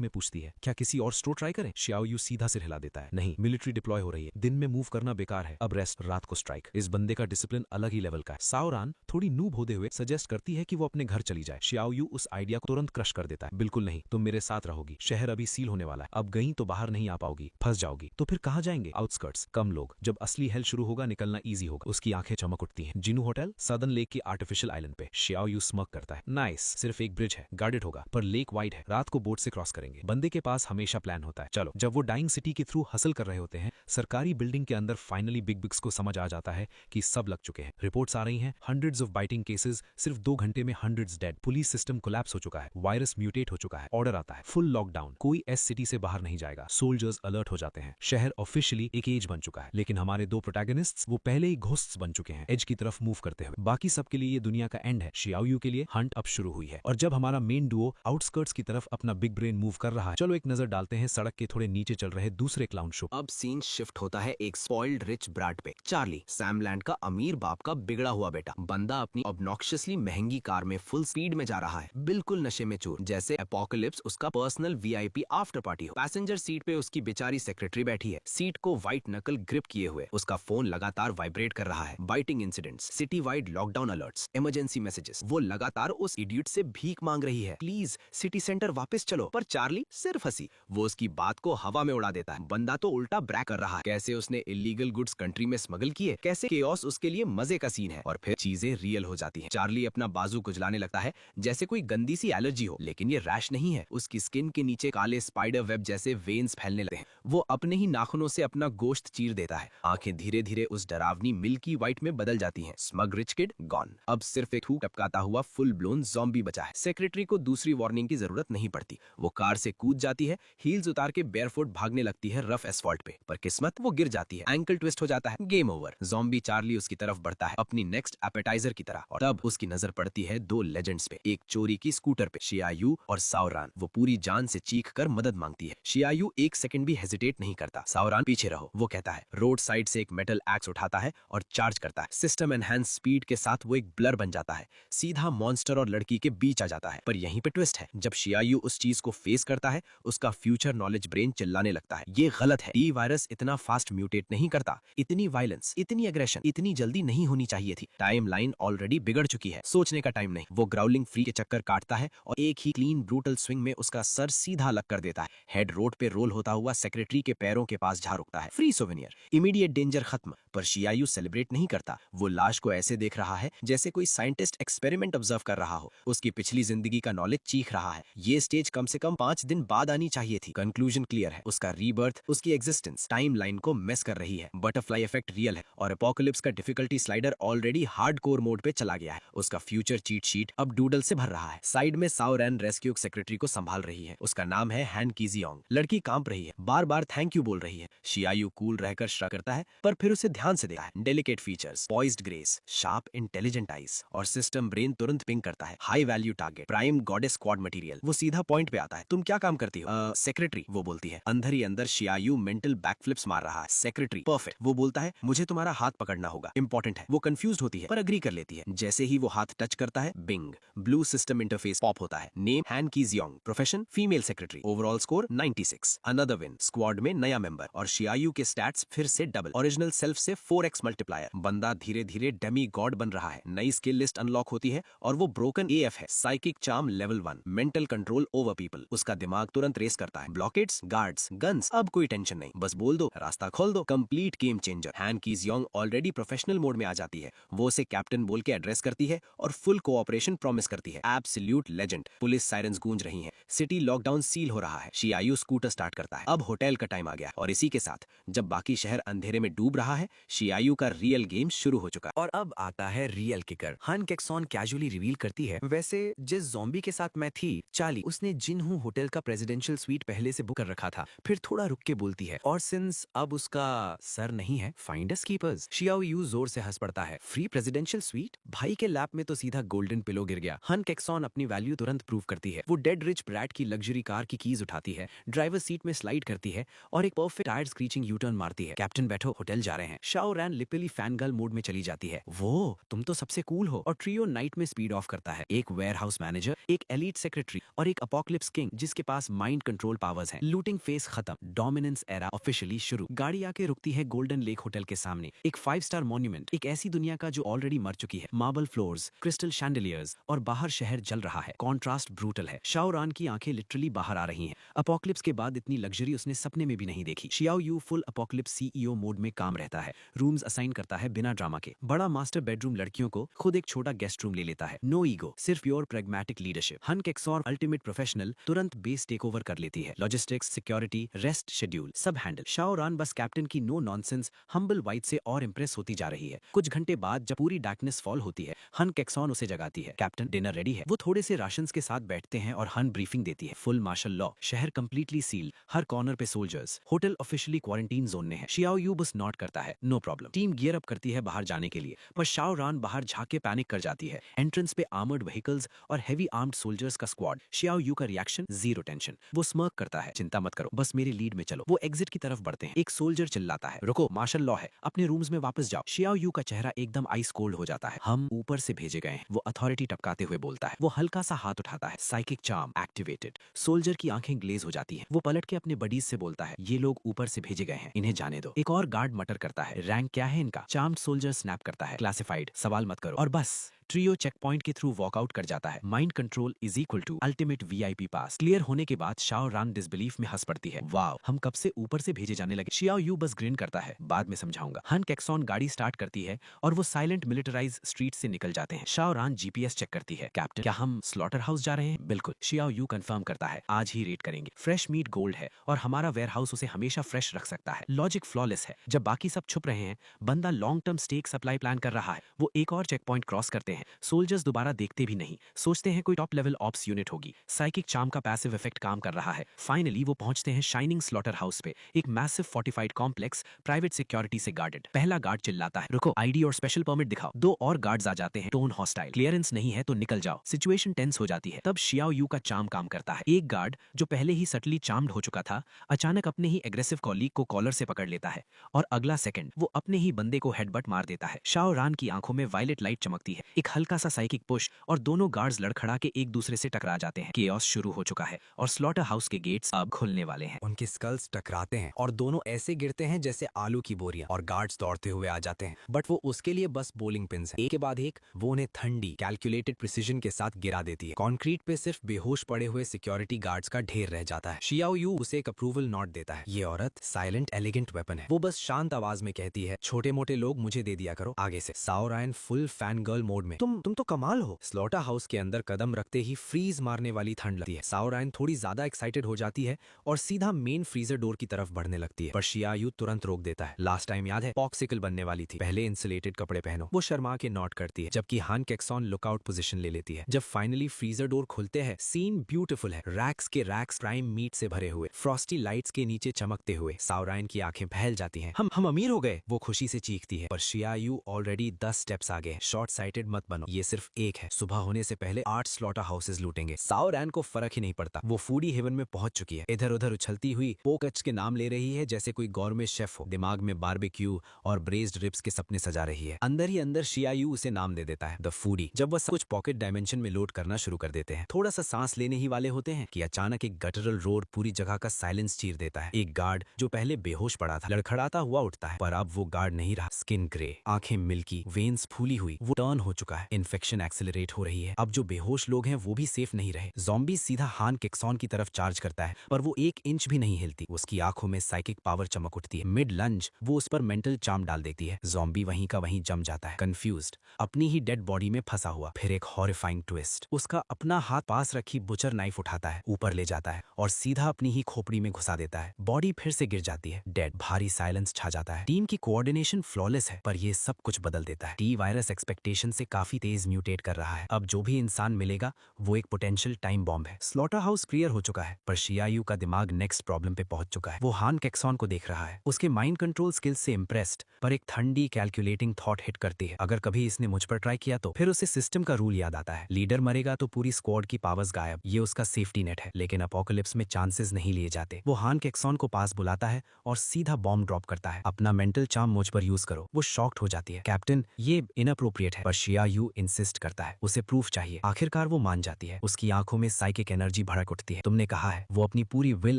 में पूछती है, क्या किसी और स्टोर ट्राई करें? शियाओ यू सीधा सिर हिला देता है, नहीं, मिलिट्री डिप्लॉय हो रही है, दिन में मूव करना बेकार है, अब रेस्ट, रात को स्ट्राइक। इस बंदे का डिसिप्लिन अलग ही लेवल का है। सावरान थोड़ी नूब होते हुए सजेस्ट करती है कि वो अपने घर चली जाए। शियाओ यू उस आइडिया को तुरंत क्रश कर देता है, बिल्कुल नहीं, तुम मेरे साथ रहोगी, शहर अभी सील होने वाला है, अब गई तो बाहर नहीं आ पाओगी, फंस जाओगी। तो फिर कहाँ जाएंगे? आउटस्कर्ट्स, कम लोग, जब असली हेल शुरू होगा निकलना ईजी होगा। उसकी आंखें चमक उठती हैं। जिनू होटल सदर्न लेक की आर्टिफिशियल आइलैंड पे। शियाओ यू स्मक करता है, नाइस, सिर्फ एक ब्रिज है, गार्डेड होगा, पर लेक वाइड है, रात को बोट से क्रॉस करेंगे। बंदे के पास हमेशा प्लान होता है। चलो, जब वो डाइंग सिटी के थ्रू हसल कर रहे होते हैं, सरकारी बिल्डिंग के अंदर फाइनली बिग बिग्स को समझ आ जाता है कि सब लग चुके हैं। रिपोर्ट्स आ रही हैं, हंड्रेड्स ऑफ बाइटिंग केसेस, सिर्फ 2 घंटे में hundreds dead, police system collapse हो चुका है, वायरस म्यूटेट हो चुका है, ऑर्डर आता है फुल लॉकडाउन, कोई एस सिटी से बाहर नहीं जाएगा। सोल्जर्स अलर्ट हो जाते हैं, शहर ऑफिशियली एक एज बन चुका है। लेकिन हमारे 2 प्रोटैगनिस्ट्स वो पहले ही घोस्ट्स बन चुके हैं, एज की तरफ मूव करते हुए। बाकी सबके लिए ये दुनिया का एंड है। शियाओ यू के लिए हंट अब शुरू हुई है। और जब हमारा मेन डुओ आउटस्कर्ट्स की तरफ अपना बिग ब्रेन मूव कर रहा है, चलो एक नजर डालते हैं सड़क के थोड़े नीचे चल रहे दूसरे क्लाउन शो। अब सीन शिफ्ट होता है एक स्पॉइल्ड रिच ब्राट पे। चार्ली, सैमलैंड का अमीर बाप का बिगड़ा हुआ बेटा। बंदा अपनी ऑब्नॉक्शियसली महंगी कार में फुल स्पीड में जा रहा है, बिल्कुल नशे में चूर, जैसे एपोकलिप्स उसका पर्सनल वीआईपी आफ्टर पार्टी हो। पैसेंजर सीट पे उसकी बेचारी सेक्रेटरी बैठी है, सीट को व्हाइट नकल ग्रिप किए हुए। उसका फोन लगातार वाइब्रेट कर रहा है। Biting incidents, city wide lockdown alerts, emergency messages. वो लगातार उस इडियट से भीख मांग रही है, प्लीज सिटी सेंटर वापस चलो। पर चार्ली सिर्फ हंसी, वो उसकी बात को हवा में उड़ा देता है। बंदा तो उल्टा ब्रैक कर रहा है, कैसे उसने इलीगल गुड्स कंट्री में स्मगल किए, कैसे केओस उसके लिए मजे का सीन है। और फिर चीजें रियल हो जाती हैं। चार्ली अपना बाजू कुचलाने लगता है जैसे कोई गंदी सी एलर्जी हो, लेकिन ये रैश नहीं है। उसकी स्किन के नीचे काले स्पाइडर वेब जैसे वेन्स फैलने लगते हैं। वो अपने ही नाखूनों से अपना गोश्त चीर देता है। आंखें धीरे धीरे उस डरावनी मिल्की व्हाइट में बदल जाती हैं। स्मग रिच किड गॉन, अब सिर्फ एक थूक टपकाता हुआ फुल ब्लोन ज़ॉम्बी बचा है। सेक्रेटरी को दूसरी वार्निंग की जरूरत नहीं पड़ती, वो कार से कूद जाती है, हील्स उतार के बेयरफुट भागने लगती है रफ एस्फॉल्ट पे। पर किस्मत, वो गिर जाती है, एंकल ट्विस्ट हो जाता है, गेम ओवर। ज़ॉम्बी चार्ली उसकी तरफ बढ़ता है अपनी नेक्स्ट एपेटाइजर की तरह। और तब उसकी नजर पड़ती है 2 लेजेंड्स पे, एक चोरी की स्कूटर पे, शियायू और सावरान। वो पूरी जान से चीख कर मदद मांगती है। शियायू एक सेकंड भी हेजिटेट नहीं करता, सावरान पीछे रहो, वो कहता है। रोड साइड से एक मेटल एक्स उठाता है और चार्ज करता है। सिस्टम एनहांस स्पीड के साथ वो एक ब्लर बन जाता है, सीधा मॉन्स्टर और लड़की के बीच आ जाता है। पर यहीं पे ट्विस्ट है, जब शियायू उस चीज को फेस करता है, उसका फ्यूचर नॉलेज ब्रेन चिल्लाने लगता है, ये गलत है, टी वायरस इतना फास्ट म्यूटेट नहीं करता, इतनी वायलेंस, इतनी एग्रेशन इतनी जल्दी नहीं होनी चाहिए थी, टाइम लाइन ऑलरेडी बिगड़ चुकी है, सोचने का टाइम नहीं। वो ग्राउलिंग फ्री के चक्कर काटता है और एक ही क्लीन ब्रूटल स्विंग में उसका सर सीधा अलग कर देता है। हेड रोड पे रोल होता हुआ सेक्रेटरी के पैरों के पास जा रुकता है। फ्री सोवेनियर, इमीडिएट डेंजर खत्म। पर शियायू सेलिब्रेट नहीं करता, वो लाश को ऐसे देख रहा है जैसे कोई साइंटिस्ट एक्सपेरिमेंट ऑब्जर्व कर रहा हो, उसकी पिछली जिंदगी का नॉलेज चीख रहा है। ये स्टेज कम से कम 5 दिन बाद आनी चाहिए थी। कंक्लूजन क्लियर है, उसका रीबर्थ, उसकी एग्जिस्टेंस टाइम लाइन को मेस कर रही है। बटरफ्लाई इफेक्ट रियल है और एपोकलिप्स का difficulty slider already hardcore mode पे चला गया है। उसका फ्यूचर चीट शीट अब डूडल से भर रहा है। साइड में सावरैन रेस्क्यू सेक्रेटरी को संभाल रही है, उसका नाम है हैन कीजियोंग। लड़की कांप रही है, बार बार थैंक यू बोल रही है। शियायू कूल रहकर श्रग करता है, पर फिर उसे ध्यान से देखता है। Delicate features, poised grace, sharp intelligent eyes और सिस्टम ब्रेन तुरंत पिंग करता है। High value target, prime goddess squad material. वो सीधा पॉइंट पे आता है, तुम क्या काम करती हो? सेक्रेटरी, वो बोलती है। अंदर ही अंदर शियायू मेंटल बैकफ्लिप्स मार रहा है। सेक्रेटरी, परफेक्ट, वो बोलता है, मुझे तुम्हारा हाथ पकड़ना होगा, इंपॉर्टेंट है। वो कंफ्यूज होती है पर अग्री कर लेती है। जैसे ही वो हाथ टच करता है, bing, blue system interface pop होता है। Name Han Kijeong, profession female secretary, overall score 96, another win, squad में नया मेंबर। और शियायू के स्टैट्स फिर से डबल, ओरिजिनल सेल्फ से 4x मल्टीप्लायर। बंदा धीरे धीरे डेमी गॉड बन रहा है। नई स्किल लिस्ट अनलॉक होती है और वो ब्रोकन एएफ है। Psychic charm level 1, mental control over people. उसका दिमाग तुरंत रेस करता है। ब्लॉकेट्स, गार्ड्स, गन्स, अब कोई टेंशन नहीं, बस बोल दो, रास्ता खोल दो। Complete game changer. Han Kijeong already professional mode में आ जाती है। वो उसे कैप्टन बोल के एड्रेस करती है और फुल कोऑपरेशन प्रॉमिस करती है। Absolute legend. पुलिस सायरन्स गूंज रही हैं। सिटी लॉकडाउन सील हो रहा है। शियायू स्कूटर स्टार्ट करता है। अब होटल का टाइम आ गया और इसी के साथ जब बाकी शहर अंधेरे में डूब रहा है, शियायू का रियल गेम शुरू हो चुका है। और अब आता है रियल किकर। हन केक्सॉन कैजुअली रिवील करती है, वैसे जिस ज़ॉम्बी के साथ मैं थी, चार्ली, उसने जिनहू होटल का प्रेसिडेंशियल स्वीट पहले से बुक कर रखा था। फिर थोड़ा रुक के बोलती है, और सिंस अब उसका सर नहीं है, फाइंडर्स कीपर्स। शियाओ यू जोर से हंस पड़ता है। Free presidential suite? भाई के लैप में तो सीधा गोल्डन पिलो गिर गया। हन केक्सॉन अपनी वैल्यू तुरंत प्रूव करती है। वो डेड रिच ब्रैट की लग्जरी कार की कीज उठाती है, ड्राइवर सीट में स्लाइड करती है और एक perfect tyre screeching U turn मारती है। कैप्टन बैठो, होटल जा रहे हैं। शाओ रैन लिपरली फैन गर्ल मोड में चली जाती है। वो तुम तो सबसे कूल हो। और ट्रियो नाइट में स्पीड ऑफ करता है। एक वेयरहाउस मैनेजर, एक एलीट सेक्रेटरी और एक अपोकलिप्स किंग जिसके पास माइंड कंट्रोल पावर्स हैं। लूटिंग फेस खत्म, डोमिनेंस एरा ऑफिशियली शुरू। गाड़ी आके रुकती है गोल्डन लेक होटल के सामने। एक 5 स्टार मॉन्यूमेंट, एक ऐसी दुनिया का जो ऑलरेडी मर चुकी है। मार्बल फ्लोर्स, क्रिस्टल शैंडलियर्स और बाहर शहर जल रहा है। कॉन्ट्रास्ट ब्रूटल है। शाओ रान की आंखें लिटरली बाहर आ रही हैं। अपोकलिप्स के बाद इतनी लग्जरी उसने सपने में भी नहीं देखी। Xiao you full apocalypse CEO mode में काम रहता है। रूम्स असाइन करता है बिना ड्रामा के। बड़ा मास्टर बेडरूम लड़कियों को, खुद एक छोटा गेस्ट रूम ले लेता है। नो ईगो, सिर्फ प्योर प्रैग्मेटिक लीडरशिप। हन केक्सॉर अल्टीमेट प्रोफेशनल तुरंत बेस टेक ओवर कर लेती है। लॉजिस्टिक्स, सिक्योरिटी, रेस्ट शेड्यूल सब हैंडल। शाओ रान बस कैप्टन की नो नॉनसेंस हम्बल वाइट से और इंप्रेस होती जा रही है। कुछ घंटे बाद जब पूरी डार्कनेस फॉल होती है, हन केक्सॉन उसे जगाती है। कैप्टन, डिनर रेडी है। वो थोड़े से राशंस के साथ बैठते हैं और हन ब्रीफिंग देती है। फुल मार्शल लॉ, शहर कंप्लीटली सील, हर कॉर्नर पे soldiers, hotel officially quarantine zone में है। शियाओ यू बस नॉट करता है, no problem. Team gear up करती है बाहर जाने के लिए, पर शाओ रान बाहर झाके पैनिक कर जाती है। एंट्रेंस पे आर्मर्ड व्हीकल्स और हेवी आर्म्ड सोल्जर्स का स्क्वाड। शियाओ यू का रिएक्शन जीरो टेंशन। वो स्मर्क करता है, चिंता मत करो, बस मेरी लीड में चलो। वो एग्जिट की तरफ बढ़ते हैं। एक सोल्जर चिल्लाता है, रुको, मार्शल लॉ है, अपने रूम्स में वापस जाओ। शियाओ यू का चेहरा एकदम आइस कोल्ड हो जाता है। हम ऊपर से भेजे गए हैं, वो अथॉरिटी टपकाते हुए बोलता है। वो हल्का सा हाथ उठाता है। Psychic charm activated. सोल्जर की आंखें ग्लेज हो जाती हैं। वो पलट के अपने बडीज से बोलता है, ये लोग ऊपर से भेजे गए हैं, इन्हें जाने दो। एक और गार्ड मटर करता है, रैंक क्या है इनका? चार्म्ड सोल्जर स्नैप करता है, क्लासिफाइड, सवाल मत करो। और बस ट्रियो चेक पॉइंट के थ्रू वॉकआउट कर जाता है। Mind control is equal to ultimate VIP pass. Clear होने के बाद शाओ रान डिसबिलीफ में हंस पड़ती है। वाओ, हम कब से ऊपर से भेजे जाने लगे। शियाओ यू बस ग्रिन करता है, बाद में समझाऊंगा। हन केक्सॉन गाड़ी स्टार्ट करती है और वो साइलेंट मिलिटराइज स्ट्रीट से निकल जाते हैं। शाओ रान जीपीएस चेक करती है। कैप्टन, क्या हम स्लॉटर हाउस जा रहे हैं? बिल्कुल। शियाओ यू कंफर्म करता है, आज ही रेड करेंगे। फ्रेश मीट गोल्ड है और हमारा वेयर हाउस उसे हमेशा फ्रेश रख सकता है। लॉजिक फ्लॉलेस है। जब बाकी सब छुप रहे हैं, बंदा long term steak supply plan कर रहा है। वो एक और चेक पॉइंट क्रॉस करते हैं। सोल्जर्स दोबारा देखते भी नहीं, सोचते हैं कोई टॉप लेवल ऑप्स यूनिट होगी। साइकिक चार्म का पैसिव इफेक्ट काम कर रहा है। फाइनली वो पहुंचते हैं शाइनिंग स्लॉटर हाउस पे, एक massive fortified complex, private security से गार्डेड। पहला गार्ड चिल्लाता है, रुको, आईडी और स्पेशल परमिट दिखाओ। दो और गार्ड्स आ जाते हैं, टोन हॉस्टाइल, क्लियरेंस नहीं है तो निकल जाओ। सिचुएशन टेंस हो जाती है। तब शियाओ यू का चार्म काम करता है। एक गार्ड जो पहले ही सटली चार्म्ड हो चुका था, अचानक अपने ही एग्रेसिव कॉलीग को कॉलर से पकड़ लेता है और अगला सेकंड वो अपने ही बंदे को हेडबट मार देता है। शाओ रान की आंखों में वायलेट लाइट चमकती है। एक हल्का सा साइकिक पुश और दोनों गार्ड्स लड़खड़ा के एक दूसरे से टकरा जाते हैं। केओस शुरू हो चुका है और स्लॉटर हाउस के गेट्स अब खुलने वाले हैं। उनके स्कल्स टकराते हैं और दोनों ऐसे गिरते हैं जैसे आलू की बोरियां, और गार्ड्स दौड़ते हुए आ जाते हैं, बट वो उसके लिए बस बोलिंग पिन्स हैं। एक के बाद एक वो उन्हें ठंडी कैलकुलेटेड प्रिसीजन के साथ गिरा देती है। कंक्रीट पे सिर्फ बेहोश पड़े हुए सिक्योरिटी गार्ड्स का ढेर रह जाता है। शियाओ यू उसे एक अप्रूवल नोट देता है। ये औरत साइलेंट एलिगेंट वेपन है। वो बस शांत आवाज में कहती है, छोटे मोटे लोग मुझे दे दिया करो आगे से। Sao Ryan full fan girl mode में, तुम तो कमाल हो। स्लॉटर हाउस के अंदर कदम रखते ही फ्रीज मारने वाली ठंड लगती है। साओ रायन थोड़ी ज्यादा एक्साइटेड हो जाती है और सीधा मेन फ्रीजर डोर की तरफ बढ़ने लगती है, पर शियाओ तुरंत रोक देता है। लास्ट टाइम याद है, पॉक्सिकल बनने वाली थी, पहले इंसुलेटेड कपड़े पहनो। वो शर्मा के नॉट करती है, जबकि हान केक्सॉन लुकआउट पोजीशन ले लेती है। जब फाइनली फ्रीजर डोर खुलते हैं, सीन ब्यूटीफुल है। रैक्स के रैक्स प्राइम मीट से भरे हुए, फ्रॉस्टी लाइट्स के नीचे चमकते हुए। साओ रायन की आंखें फैल जाती हैं। हम अमीर हो गए, वो खुशी से चीखती है, पर शियाओ ऑलरेडी 10 स्टेप्स आगे। शॉर्ट साइटेड मत बनो, ये सिर्फ एक है। सुबह होने से पहले 8 स्लॉटर हाउसेस लूटेंगे। साओ रैन को फर्क ही नहीं पड़ता, वो फूडी हेवन में पहुंच चुकी है। इधर उधर उछलती हुई पोकच के नाम ले रही है जैसे कोई गौरमेट शेफ हो। दिमाग में बारबेक्यू और ब्रेस्ड रिब्स के सपने सजा रही है। अंदर ही अंदर शियाओ उसे नाम दे देता है, द फूडी। जब वह सब कुछ पॉकेट डायमेंशन में लोड करना शुरू कर देते हैं, थोड़ा सा सांस लेने ही वाले होते हैं कि अचानक एक गटरल रोर पूरी जगह का साइलेंस चीर देता है। एक गार्ड जो पहले बेहोश पड़ा था लड़खड़ाता हुआ उठता है, पर अब वो गार्ड नहीं रहा। स्किन ग्रे, आंखें मिल्की, वेन्स फूली हुई, वो टर्न हो चुका है। इन्फेक्शन एक्सेलरेट हो रही है। अब जो बेहोश लोग हैं वो भी सेफ नहीं रहे। ज़ॉम्बी सीधा हान केक्सॉन की तरफ चार्ज करता है, पर वो 1 इंच भी नहीं हिलती। उसकी आंखों में साइकिक पावर चमक उठती है। मिड लंज वो उस पर मेंटल चार्म डाल देती है। ज़ॉम्बी वहीं का वहीं जम जाता है, कंफ्यूज्ड, अपनी ही डेड बॉडी में फंसा हुआ। फिर एक हॉरिफाइंग ट्विस्ट, उसका अपना हाथ पास रखी बुचर नाइफ उठाता है, ऊपर ले जाता है और सीधा अपनी ही खोपड़ी में घुसा देता है। बॉडी फिर से गिर जाती है, डेड। भारी साइलेंस छा जाता है। टीम की कोऑर्डिनेशन फ्लॉलेस है, पर ये सब कुछ बदल देता है। टी वायरस एक्सपेक्टेशन से काफी तेज म्यूटेट कर रहा है। अब जो भी इंसान मिलेगा वो एक पोटेंशियल टाइम बॉम्ब है। स्लॉटर हाउस क्लियर हो चुका है, पर शियाओ का दिमाग नेक्स्ट प्रॉब्लम पे पहुंच चुका है। वो हान केक्सॉन को देख देख रहा है। उसके माइंड कंट्रोल स्किल्स से इम्प्रेस्ड, पर एक ठंडी कैलकुलेटिंग थॉट हिट करती है। अगर कभी इसने मुझ पर ट्राई किया तो फिर उसे सिस्टम का रूल याद आता है, लीडर मरेगा तो पूरी स्क्वाड की पावर्स गायब। ये उसका सेफ्टी नेट है। लेकिन अपोकलिप्स में चांसेस नहीं लिए जाते। वो हान केक्सॉन को पास बुलाता है और सीधा बॉम्ब ड्रॉप करता है। अपना मेंटल चार्म मुझ पर यूज करो। वो शॉक्ड हो जाती है। कैप्टन, ये इनअप्रोप्रिएट है। पर शिया यू इंसिस्ट करता है, उसे प्रूफ चाहिए। आखिरकार वो मान जाती है। उसकी आंखों में साइकिक एनर्जी भड़क उठती है। तुमने कहा है। वो अपनी पूरी विल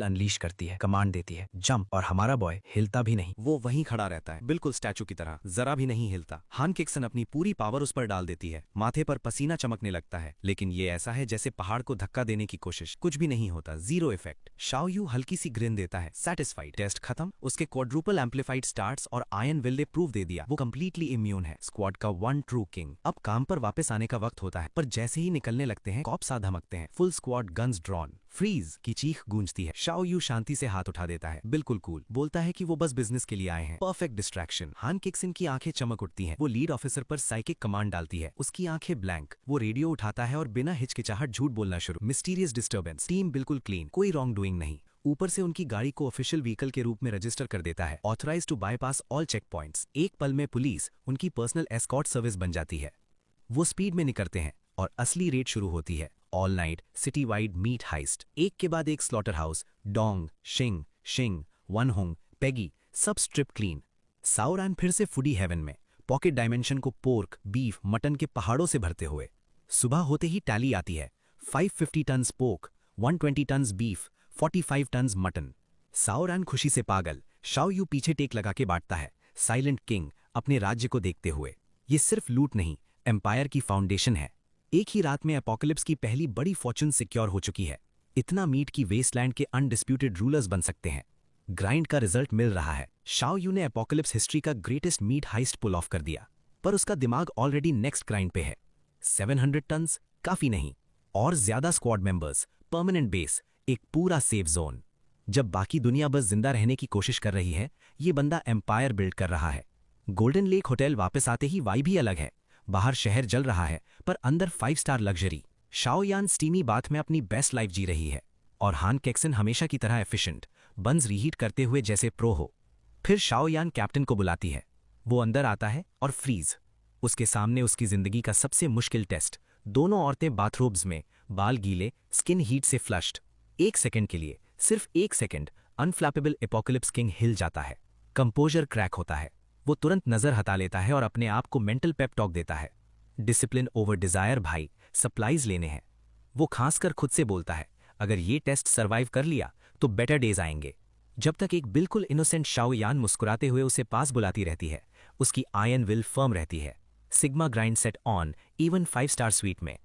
अनलीश करती है, कमांड देती है, जंप, और हमारा बॉय हिलता भी नहीं। वो वहीं खड़ा रहता है, बिल्कुल स्टैचू की तरह, जरा भी नहीं हिलता। हान किक्सन अपनी पूरी पावर उस पर डाल देती है। माथे पर पसीना चमकने लगता है, लेकिन ये ऐसा है जैसे पहाड़ को धक्का देने की कोशिश। कुछ भी नहीं होता, जीरो इफेक्ट। शाओ यू हल्की सी ग्रिन देता है, सैटिस्फाइड। टेस्ट खत्म। उसके क्वाड्रुपल एम्पलीफाइड स्टार्ट्स और आयन विल ने प्रूव दे दिया, वो कंप्लीटली इम्यून है। स्क्वाड का वन ट्रू किंग। अब काम पर वापस आने का वक्त होता है, पर जैसे ही निकलने लगते हैं कॉप्स धमकते हैं। Full squad guns drawn. Freeze की चीख गूंजती है। शाओ यू शांति से हाथ उठा देता है, बिल्कुल कूल। बोलता है कि वो बस बिजनेस के लिए आए हैं। Perfect distraction. हान किक्सन की आंखें चमक उठती हैं। वो लीड ऑफिसर पर साइकिक कमांड डालती है। उसकी आंखें ब्लैंक। वो रेडियो उठाता है और बिना हिचकिचाहट झूठ बोलना शुरू। Mysterious disturbance. टीम बिल्कुल क्लीन, कोई रॉन्ग डूइंग नहीं। ऊपर से उनकी गाड़ी को ऑफिशियल व्हीकल के रूप में रजिस्टर कर देता है, authorise to bypass all check points. एक पल में पुलिस उनकी पर्सनल एस्कॉर्ट सर्विस बन जाती है। वो स्पीड में निकलते हैं और असली रेड शुरू होती है। All night city wide meat heist. एक के बाद एक स्लॉटर हाउस, डोंग, शिंग, शिंग, वन होंग, पेगी, सब स्ट्रिप क्लीन। साओरान फिर से फूडी हेवन में, पॉकेट डायमेंशन को पोर्क, बीफ, मटन के पहाड़ों से भरते हुए। सुबह होते ही टैली आती है, 550 tons pork, 120 tons beef, 45 tons mutton. Saoran खुशी से पागल। शाओ यू पीछे टेक लगा के बांटता है, साइलेंट किंग, अपने राज्य को देखते हुए। ये सिर्फ लूट नहीं, एम्पायर की फाउंडेशन है। एक ही रात में एपोकलिप्स की पहली बड़ी फॉर्चून सिक्योर हो चुकी है। इतना मीट की वेस्टलैंड के अनडिस्प्यूटेड रूलर्स बन सकते हैं। ग्राइंड का रिजल्ट मिल रहा है। शाओ यू ने एपोकलिप्स हिस्ट्री का greatest meat heist pull off कर दिया, पर उसका दिमाग ऑलरेडी नेक्स्ट ग्राइंड पे है। 700 टन्स काफी नहीं, और ज्यादा स्क्वाड मेंबर्स, परमानेंट बेस, एक पूरा सेफ जोन। जब बाकी दुनिया बस जिंदा रहने की कोशिश कर रही है, ये बंदा एम्पायर बिल्ड कर रहा है। गोल्डन लेक होटल वापस आते ही वाइब ही अलग है। बाहर शहर जल रहा है, पर अंदर 5 स्टार लग्जरी। शाओ यान स्टीमी बाथ में अपनी बेस्ट लाइफ जी रही है, और हान केक्सन हमेशा की तरह एफिशिएंट, बंस रीहीट करते हुए जैसे प्रो हो। फिर शाओ यान कैप्टन को बुलाती है। वो अंदर आता है और फ्रीज। उसके सामने उसकी जिंदगी का सबसे मुश्किल टेस्ट। दोनों औरतें बाथरोब्स में, बाल गीले, स्किन हीट से फ्लश्ड। 1 सेकंड के लिए, सिर्फ 1 सेकंड, अनफ्लैपेबल एपोकलिप्स किंग हिल जाता है। कंपोजर क्रैक होता है। वो तुरंत नजर हटा लेता है और अपने आप को मेंटल पेप टॉक देता है। डिसिप्लिन ओवर डिजायर भाई, सप्लाईज लेने हैं। वो खांसकर खुद से बोलता है, अगर ये टेस्ट सरवाइव कर लिया तो बेटर डेज आएंगे। जब तक एक बिल्कुल इनोसेंट शाओ यान मुस्कुराते हुए उसे पास बुलाती रहती है, उसकी आयन विल फर्म रहती है। Sigma grind set on, even 5 star sweet में।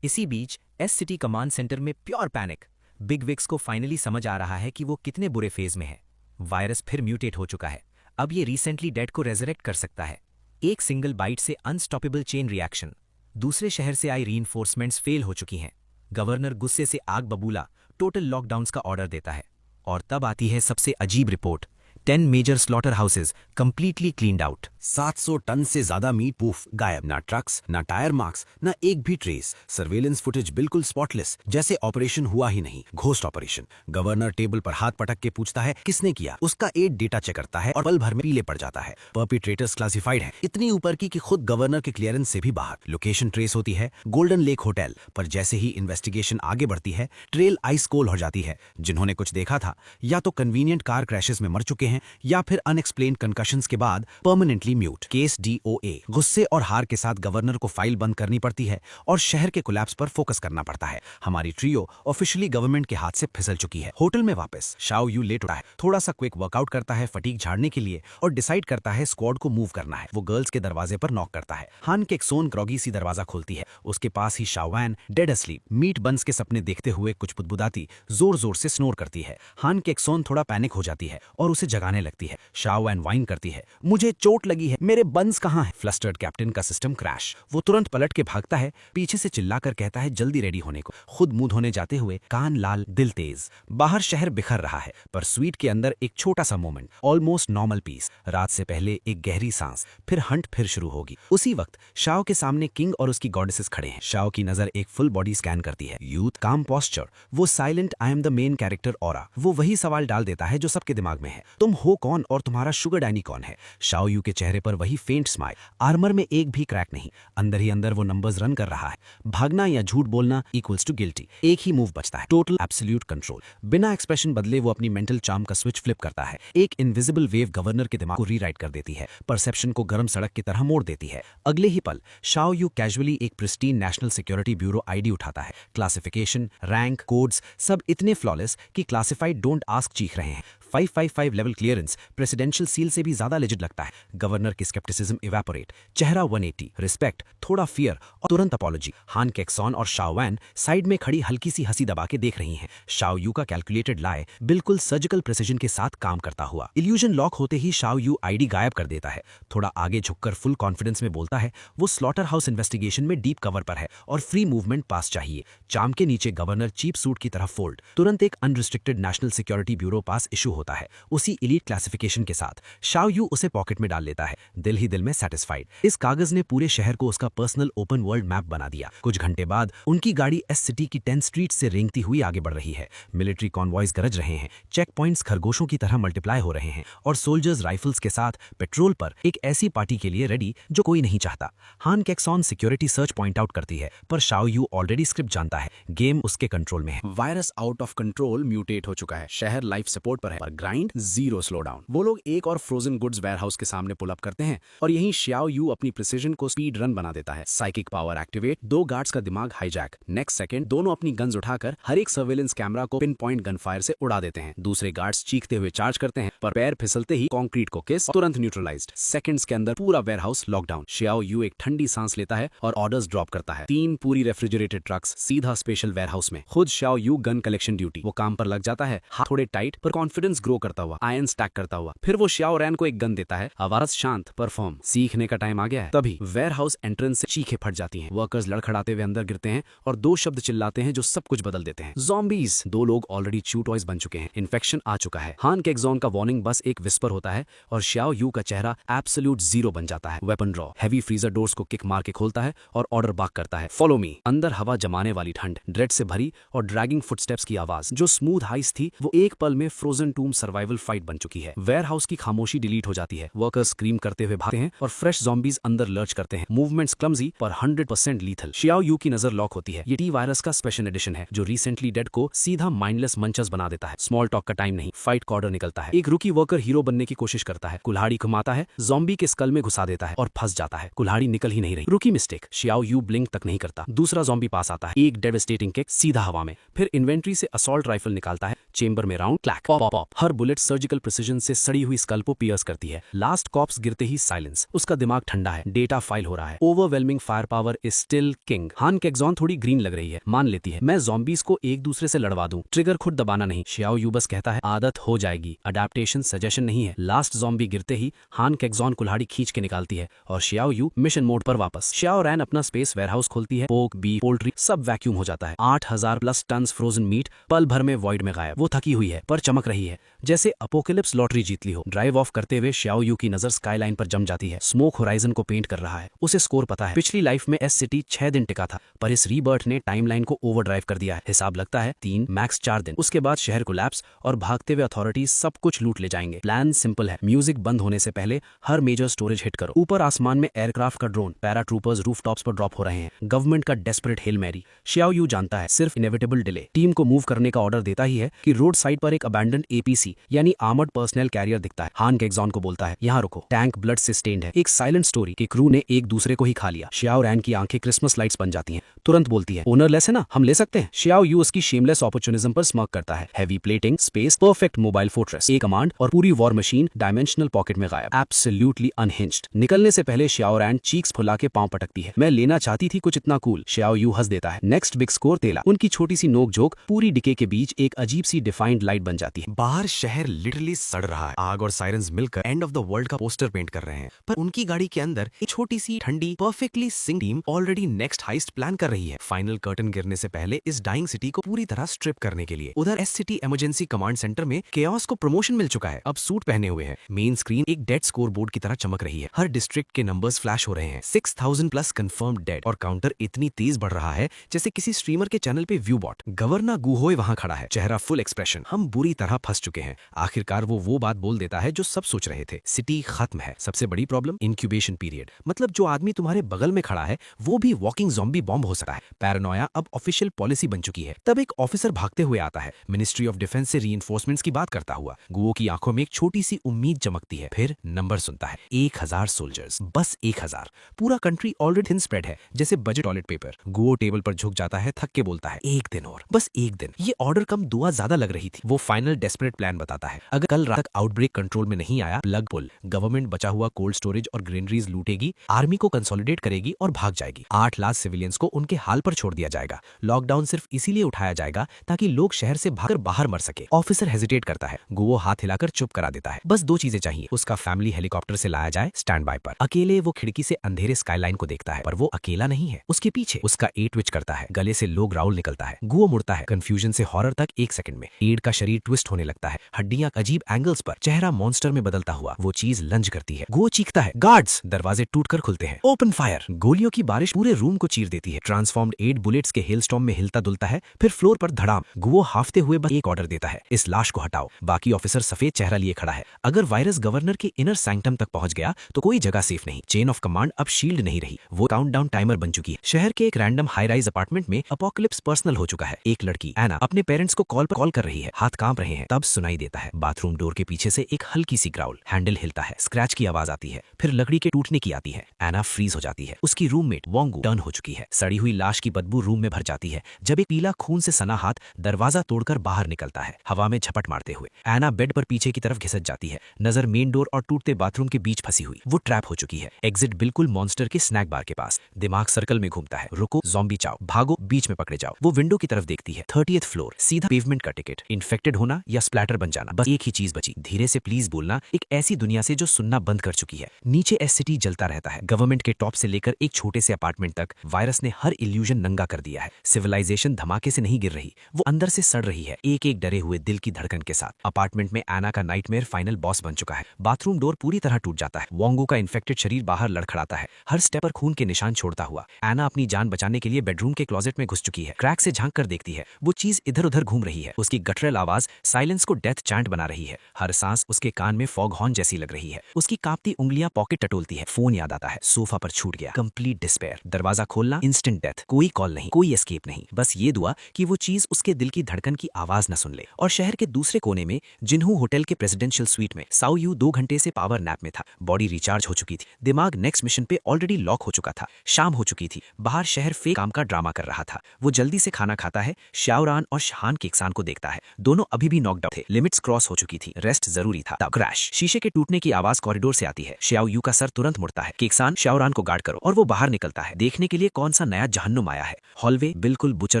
इसी बीच एस सिटी कमांड सेंटर में प्योर पैनिक। बिग विक्स को फाइनली समझ आ रहा है कि वो कितने बुरे फेज में है। वायरस फिर म्यूटेट हो चुका है। अब ये रिसेंटली डेड को रेजरेक्ट कर सकता है। एक सिंगल बाइट से अनस्टॉपेबल चेन रिएक्शन। दूसरे शहर से आई रीइंफोर्समेंट्स फेल हो चुकी हैं। गवर्नर गुस्से से आग बबूला टोटल लॉकडाउन्स का ऑर्डर देता है। और तब आती है सबसे अजीब report. 10 major slaughter houses completely cleaned out. 700 ton से ज्यादा मीट पूफ गायब। ना ट्रक्स, ना टायर मार्क्स, ना एक भी ट्रेस। सर्वेलेंस फुटेज बिल्कुल स्पॉटलेस, जैसे ऑपरेशन हुआ ही नहीं। Ghost operation. गवर्नर टेबल पर हाथ पटक के पूछता है किसने किया। उसका एड डेटा चेक करता है और पल भर में पीले पड़ जाता है। परपिट्रेटर्स क्लासिफाइड है, इतनी ऊपर की कि खुद गवर्नर के क्लियरेंस से भी बाहर। लोकेशन ट्रेस होती है गोल्डन लेक होटल, पर जैसे ही इन्वेस्टिगेशन आगे बढ़ती है, ट्रेल आइस कोल हो जाती है। जिन्होंने कुछ देखा था या तो कन्वीनियंट कार क्रैशेस में मर चुके हैं या फिर अनएक्सप्लेन्ड कंकशंस के बाद परमानेंटली म्यूट। Case DOA। गुस्से और हार के साथ गवर्नर को फाइल बंद करनी पड़ती है और शहर के कोलैप्स पर फोकस करना पड़ता है। हमारी ट्रियो ऑफिशियली गवर्नमेंट के हाथ से फिसल चुकी है। होटल में वापस शाओ यू लेट उठा है, थोड़ा सा क्विक वर्कआउट करता है फटीग झाड़ने के लिए और डिसाइड करता है स्क्वाड को मूव करना है। वो गर्ल्स के दरवाजे पर नॉक करता है। हान केक्सोन ग्रॉगी सी दरवाजा खोलती है। उसके पास ही शाओवान डेड अस्लीप, मीट बंस के सपने देखते हुए कुछ बुदबुदाती जोर जोर से स्नोर करती है। हान केक्सोन थोड़ा पैनिक हो जाती है और उसे जगाने लगती है। शाओवान वाइन करती है, मुझे चोट लगी है, मेरे बंस कहाँ है। फ्लस्टर्ड कैप्टन का सिस्टम क्रैश। वो तुरंत पलट के भागता है, पीछे से चिल्लाकर कहता है जल्दी रेडी होने को। खुद मुंह धोने जाते हुए कान लाल दिल तेज। बाहर शहर बिखर रहा है, पर स्वीट के अंदर एक छोटा सा मोमेंट, ऑलमोस्ट नॉर्मल पीस। रात से पहले एक गहरी सांस, फिर हंट फिर शुरू होगी। उसी वक्त शाओ के सामने किंग और उसकी गॉडेसेस खड़े हैं। शाओ की नजर एक फुल बॉडी स्कैन करती है। यूथ, काम पोस्चर, वो silent I am the main character aura. वो वही सवाल डाल देता है जो सबके दिमाग में है, तुम तुम हो कौन और तुम्हारा शुगर डैडी कौन है? शाओ यू के चेहरे पर वही फेंट स्माइल, आर्मर में एक भी क्रैक नहीं, अंदर ही अंदर वो नंबर्स रन कर रहा है। भागना या झूठ बोलना इक्वल्स टू गिल्टी, एक ही मूव बचता है, टोटल एब्सोल्यूट कंट्रोल। बिना एक्सप्रेशन बदले वो अपनी मेंटल चार्म का स्विच फ्लिप करता है। एक इनविजिबल वेव गवर्नर के दिमाग को रीराइट कर देती है, परसेप्शन को गर्म सड़क की तरह मोड़ देती है। अगले ही पल शाओ यू कैजुअली एक pristine national security bureau ID उठाता है। क्लासिफिकेशन, रैंक, कोड्स सब इतने फ्लॉलेस कि क्लासिफाइड डोंट आस्क चीख रहे हैं। 555 लेवल क्लियरेंस प्रेसिडेंशियल सील से भी ज्यादा लेजिट लगता है। गवर्नर की स्केप्टिसिज्म इवेपोरेट, चेहरा 180, रिस्पेक्ट, थोड़ा फियर और तुरंत अपॉलॉजी। हान केक्सॉन और शाओ वैन साइड में खड़ी हल्की सी हंसी दबा के देख रही हैं। शाओ यू का कैलकुलेटेड लाई बिल्कुल सर्जिकल प्रिसिजन के साथ काम करता हुआ। इल्यूजन लॉक होते ही शाओ यू आईडी गायब कर देता है। थोड़ा आगे झुककर फुल कॉन्फिडेंस में बोलता है वो स्लॉटर हाउस इन्वेस्टिगेशन में डीप कवर पर है और फ्री मूवमेंट पास चाहिए। चाम के नीचे गवर्नर चीप सूट की तरह फोल्ड, तुरंत एक unrestricted national security bureau pass issue होता है उसी एलीट क्लासिफिकेशन के साथ। शाओ यू उसे पॉकेट में डाल लेता है, दिल ही दिल में सेटिस्फाइड। इस कागज ने पूरे शहर को उसका पर्सनल ओपन वर्ल्ड मैप बना दिया। कुछ घंटे बाद उनकी गाड़ी एस सिटी की 10 स्ट्रीट से रेंगती हुई आगे बढ़ रही है। मिलिट्री कॉन्वॉयज गरज रहे हैं, चेक पॉइंट्स खरगोशों की तरह मल्टीप्लाई हो रहे हैं और सोल्जर्स राइफल्स के साथ पेट्रोल पर एक ऐसी पार्टी के लिए रेडी जो कोई नहीं चाहता। हान केक्सॉन सिक्योरिटी सर्च पॉइंट आउट करती है, पर शाओ यू ऑलरेडी स्क्रिप्ट जानता है, गेम उसके कंट्रोल में है। Virus out of control mutate हो चुका है, शहर लाइफ सपोर्ट पर है, पर ग्राइंड जीरो स्लो डाउन। वो लोग एक और फ्रोजन गुड्स वेयरहाउस के सामने पुल अप करते हैं और यहीं शाओ यू अपनी प्रिसिजन को स्पीड रन बना देता है। साइकिक पावर एक्टिवेट, 2 गार्ड्स का दिमाग हाईजैक। नेक्स्ट सेकंड दोनों अपनी गन्स उठाकर हर एक सर्वेलेंस कैमरा को पिन पॉइंट गन फायर से उड़ा देते हैं। दूसरे गार्ड्स चीखते हुए चार्ज करते हैं, पर पैर फिसलते ही कंक्रीट को किस, तुरंत न्यूट्रलाइज्ड। सेकंड्स के अंदर पूरा वेयरहाउस लॉकडाउन। शाओ यू एक ठंडी सांस लेता है और ऑर्डर्स ड्रॉप करता है। 3 पूरी रेफ्रिजरेटेड ट्रक्स सीधा स्पेशल वेयरहाउस में। खुद Shao you gonna collection duty. वो काम पर लग जाता है, हाथ थोड़े टाइट पर कॉन्फिडेंस ग्रो करता हुआ, आयन स्टैक करता हुआ। फिर वो शाओ रैन को एक गन देता है, आवाज शांत पर फर्म। सीखने का टाइम आ गया है। तभी वेयरहाउस एंट्रेंस से चीखें फट जाती हैं। वर्कर्स लड़खड़ाते हुए अंदर गिरते हैं और 2 शब्द चिल्लाते हैं जो सब कुछ बदल देते हैं। ज़ॉम्बीज। 2 लोग ऑलरेडी च्यू टॉयज बन चुके हैं, इन्फेक्शन आ चुका है। हान केक्सॉन का वार्निंग बस एक विस्पर होता है और शाओ यू का चेहरा एब्सोल्यूट जीरो बन जाता है। Weapon draw, heavy freezer doors को किक मार के खोलता है और ऑर्डर बाक करता है, फॉलो मी। अंदर हवा जमाने वाली ठंड, ड्रेड से भरी और ड्रैगिंग फुटस्टेप्स की आवाज। जो स्मूथ आइस थी वो एक पल में फ्रोजन टूम सर्वाइवल फाइट बन चुकी है। वेयरहाउस की खामोशी डिलीट हो जाती है। वर्कर्स स्क्रीम करते हुए भागते हैं और फ्रेश ज़ॉम्बीज अंदर लर्च करते हैं। मूवमेंट्स क्लमजी पर 100% लीथल। शाओ यू की नजर लॉक होती है। ये टी वायरस का स्पेशल एडिशन है जो रिसेंटली डेड को सीधा माइंडलेस मंचर्स बना देता है। स्मॉल टॉक का टाइम नहीं, फाइट का ऑर्डर निकलता है। एक रुकी वर्कर हीरो बनने की कोशिश करता है, कुल्हाड़ी घुमाता है, ज़ॉम्बी के स्कल में घुसा देता है और फंस जाता है। कुल्हाड़ी निकल ही नहीं रही। रुकी मिस्टेक। शाओ यू ब्लिंक तक नहीं करता। दूसरा ज़ॉम्बी पास आता है, एक डेवास्टेटिंग किक सीधा हवा में। फिर इन्वेंट्री से असॉल्ट राइफल निकालता है, चेंबर में राउंड, क्लैक, पॉप पॉप। हर बुलेट सर्जिकल प्रिसिजन से सड़ी हुई स्कल को पियर्स करती है। लास्ट कॉप्स गिरते ही साइलेंस। उसका दिमाग ठंडा है, डेटा फाइल हो रहा है। Overwhelming fire power is still king. हान केक्सॉन थोड़ी ग्रीन लग रही है, मान लेती है मैं ज़ॉम्बीज को एक दूसरे से लड़वा दूं, ट्रिगर खुद दबाना नहीं। शाओ यू बस कहता है आदत हो जाएगी, अडेप्टेशन सजेशन नहीं है। लास्ट ज़ॉम्बी गिरते ही हान केक्सॉन कुल्हाड़ी खींच के निकालती है और शाओ यू मिशन मोड पर वापस। शाओ रैन अपना स्पेस वेयरहाउस खोलती है, पोक, बीफ, पोल्ट्री सब वैक्यूम हो जाता है। 8000+ टन फ्रोजन मीट पल भर में वॉइड में गायब। वो थकी हुई है पर चमक रही है जैसे अपोकेलिप्स लॉटरी जीत ली हो। ड्राइव ऑफ करते हुए शाओ यू की नजर स्काईलाइन पर जम जाती है। स्मोक होराइजन को पेंट कर रहा है। उसे स्कोर पता है, पिछली लाइफ में एस सिटी 6 दिन टिका था, पर इस रीबर्थ ने टाइमलाइन को ओवरड्राइव कर दिया है। हिसाब लगता है 3 मैक्स 4 दिन। उसके बाद शहर कोलैप्स और भागते हुए अथॉरिटीज सब कुछ लूट ले जाएंगे। प्लान सिंपल है, म्यूजिक बंद होने से पहले हर मेजर स्टोरेज हिट करो। ऊपर आसमान में एयरक्राफ्ट का ड्रोन, पैराट्रूपर्स रूफटॉप्स पर ड्रॉप हो रहे हैं। गवर्नमेंट का desperate hail Mary. Xiao Yu जानता है सिर्फ इनेविटेबल डिले। टीम को मूव करने का ऑर्डर देता ही है कि रोड साइड पर एक अबैंडन एपीसी यानी आर्मर्ड पर्सनल कैरियर दिखता है। हान केक्सॉन को बोलता है यहाँ रुको, टैंक ब्लड से स्टेन्ड है। एक साइलेंट स्टोरी कि क्रू ने एक दूसरे को ही खा लिया। शाओ रैन की आंखें क्रिसमस लाइट्स बन जाती हैं, तुरंत बोलती है ओनरलेस है ना, हम ले सकते हैं। शाओ यू उसकी शेमलेस अपॉर्चुनिज्म पर स्मर्क करता है। Heavy plating, space, perfect mobile fortress, एक कमांड और पूरी वॉर मशीन डायमेंशनल पॉकेट में गायब। Absolutely unhinged. निकलने से पहले शाओ रैन चीक्स फुला के पांव पटकती है। मैं लेना चाहती थी कुछ इतना कूल। शाओ यू हंस देता है। नेक्स्ट बिग स्कोर तेला। उनकी छोटी सी नोक जोक पूरी डिके के बीच एक अजीब सी डिफाइंड लाइट बन जाती है। बाहर शहर लिटरली सड़ रहा है। आग और सायरन्स मिलकर एंड ऑफ द वर्ल्ड का पोस्टर पेंट कर रहे हैं, पर उनकी गाड़ी के अंदर एक छोटी सी ठंडी perfectly sync team already next heist plan कर रही है। फाइनल कर्टन गिरने से पहले इस डाइंग सिटी को पूरी तरह स्ट्रिप करने के लिए। उधर S city emergency command centre में केओस को प्रमोशन मिल चुका है, अब सूट पहने हुए हैं। मेन स्क्रीन एक डेड स्कोर बोर्ड की तरह चमक रही है। हर डिस्ट्रिक्ट के नंबर्स फ्लैश हो रहे हैं। 6000+ कंफर्म्ड डेड और काउंटर इतनी तेज बढ़ रहा है जैसे किसी स्ट्रीमर के चैनल पे व्यू बॉट। गवर्नर गुहोय वहां खड़ा है, चेहरा फुल एक्सप्रेशन। हम बुरी तरह फंस चुके हैं। आखिरकार बार वो बात बोल देता है जो सब सोच रहे थे, सिटी खत्म है। सबसे बड़ी प्रॉब्लम इंक्यूबेशन पीरियड, मतलब जो आदमी तुम्हारे बगल में खड़ा है वो भी वॉकिंग ज़ॉम्बी बॉम्ब हो सकता है। पैरानोया अब ऑफिशियल पॉलिसी बन चुकी है। तब एक ऑफिसर भागते हुए आता है, मिनिस्ट्री ऑफ डिफेंस से रीइंफोर्समेंट्स की बात करता हुआ। गुओ की आंखों में एक छोटी सी उम्मीद चमकती है। फिर नंबर सुनता है, 1000 सोल्जर्स, बस 1000। पूरा कंट्री ऑलरेडी थिन स्प्रेड है, जैसे budget toilet paper. Guo table पर झुक जाता है, थक के बोलता है, एक दिन और, बस एक दिन। ये ऑर्डर कम, दुआ ज्यादा लग रही थी। वो फाइनल डेस्परेट प्लान बताता है, अगर कल रात तक आउटब्रेक कंट्रोल में नहीं आया, प्लग पुल, गवर्नमेंट बचा हुआ कोल्ड स्टोरेज और ग्रेनरीज लूटेगी, आर्मी को कंसोलिडेट करेगी और भाग जाएगी। 8 लाख सिविलियंस को उनके हाल पर छोड़ दिया जाएगा। लॉकडाउन सिर्फ इसीलिए उठाया जाएगा ताकि लोग शहर से भागकर बाहर मर सके। ऑफिसर हेजिटेट करता है, गुओ हाथ हिलाकर चुप करा देता है। बस 2 चीजें चाहिए, उसका फैमिली हेलीकॉप्टर से लाया जाए स्टैंड बाय पर। अकेले वो खिड़की से अंधेरे स्काईलाइन को देखता है, पर वो अकेला नहीं है। उसके पीछे उसका एड ट्विच करता है, गले से लो ग्राउल निकलता है। गुओ मुड़ता है, कंफ्यूजन से हॉरर तक 1 सेकंड में। एड का शरीर ट्विस्ट होने लगता है, हड्डियां अजीब एंगल्स पर, चेहरा मॉन्स्टर में बदलता हुआ। वो चीज लंज करती है। गुओ चीखता है, गार्ड्स! दरवाजे टूटकर खुलते हैं, ओपन फायर! गोलियों की बारिश पूरे रूम को चीर देती है। ट्रांसफॉर्म्ड एड बुलेट्स के हेलस्टॉर्म में हिलता डुलता है, फिर फ्लोर पर धड़ाम। गुओ हाफते हुए बस एक ऑर्डर देता है, इस लाश को हटाओ। बाकी ऑफिसर सफेद चेहरा लिए खड़ा है। अगर वायरस गवर्नर के इनर सैंक्टम तक पहुंच गया तो कोई जगह सेफ नहीं। चेन ऑफ कमांड अब शील्ड नहीं रही, वो काउंटडाउन टाइमर बन चुकी है। शहर के एक रैंडम हाई राइज अपार्टमेंट में अपोकलिप्स पर्सनल हो चुका है। एक लड़की एना अपने पेरेंट्स को कॉल कर रही है, हाथ कांप रहे हैं। तब सुनाई देता है बाथरूम डोर के पीछे से एक हल्की सी ग्राउल, हैंडल हिलता है, स्क्रैच की आवाज आती है, फिर लकड़ी के टूटने की आती है। एना फ्रीज हो जाती है। उसकी रूममेट वोंगू टर्न हो चुकी है। सड़ी हुई लाश की बदबू रूम में भर जाती है जब एक पीला खून से सना हाथ दरवाजा तोड़कर बाहर निकलता है, हवा में झपट मारते हुए। एना बेड पर पीछे की तरफ घिसट जाती है, नजर मेन डोर और टूटते बाथरूम के बीच फंसी हुई। वो ट्रैप हो चुकी है। एग्जिट बिल्कुल मॉन्स्टर के स्नैक बार के पास। दिमाग सर्कल में घूमता है, रुको ज़ॉम्बी चाओ, भागो, बीच में पकड़े जाओ। वो विंडो की तरफ देखती है, 30th फ्लोर, सीधा पेवमेंट का टिकट। इन्फेक्टेड होना या स्प्लैटर बन जाना, बस एक ही चीज बची, धीरे से प्लीज बोलना, एक ऐसी दुनिया से जो सुनना बंद कर चुकी है। नीचे सिटी जलता रहता है। गवर्नमेंट के टॉप से लेकर एक छोटे से अपार्टमेंट तक वायरस ने हर इल्यूजन नंगा कर दिया है। सिविलाइजेशन धमाके से नहीं गिर रही, वो अंदर से सड़ रही है, एक एक डरे हुए दिल की धड़कन के साथ। अपार्टमेंट में एना का नाइटमेयर फाइनल बॉस बन चुका है। बाथरूम डोर पूरी तरह टूट जाता है। वोंगू का इन्फेक्टेड शरीर बाहर लड़खड़ाता है, हर स्टेप पर खून के निशान छोड़ता हुआ। एना अपनी जान बचाने के लिए बेडरूम के क्लोजेट में घुस चुकी है। क्रैक से झांक कर देखती है, वो चीज इधर उधर घूम रही है। उसकी गटरल आवाज साइलेंस को डेथ चैंट बना रही है। हर सांस उसके कान में फॉग हॉर्न जैसी लग रही है। उसकी कांपती उंगलियां पॉकेट टटोलती है। फोन याद आता है, सोफा पर छूट गया। Complete despair. दरवाजा खोलना, इंस्टेंट डेथ। कोई कॉल नहीं, कोई एस्केप नहीं, बस ये दुआ कि वो चीज उसके दिल की धड़कन की आवाज न सुन ले। और शहर के दूसरे कोने में जिन्हू होटल के प्रेसिडेंशियल स्वीट में साओ यू 2 घंटे से पावर नैप में था। बॉडी रिचार्ज हो चुकी थी, दिमाग नेक्स्ट मिशन पे ऑलरेडी लॉक हो चुका था। शाम हो चुकी थी, बाहर शहर फेक काम का ड्रामा कर रहा था। वो जल्दी से खाना खाता है, शाओरान और शहान केक्सान को देखता है। दोनों अभी भी नॉकड थे, लिमिट्स क्रॉस हो चुकी थी, रेस्ट जरूरी था। तब क्रैश, शीशे के टूटने की आवाज कॉरिडोर से आती है। श्याओ यू का सर तुरंत मुड़ता है। केक्सान, शाओरान को गार्ड करो, और वो बाहर निकलता है, देखने के लिए कौन सा नया जहन्नुम आया है। हॉलवे बिल्कुल butcher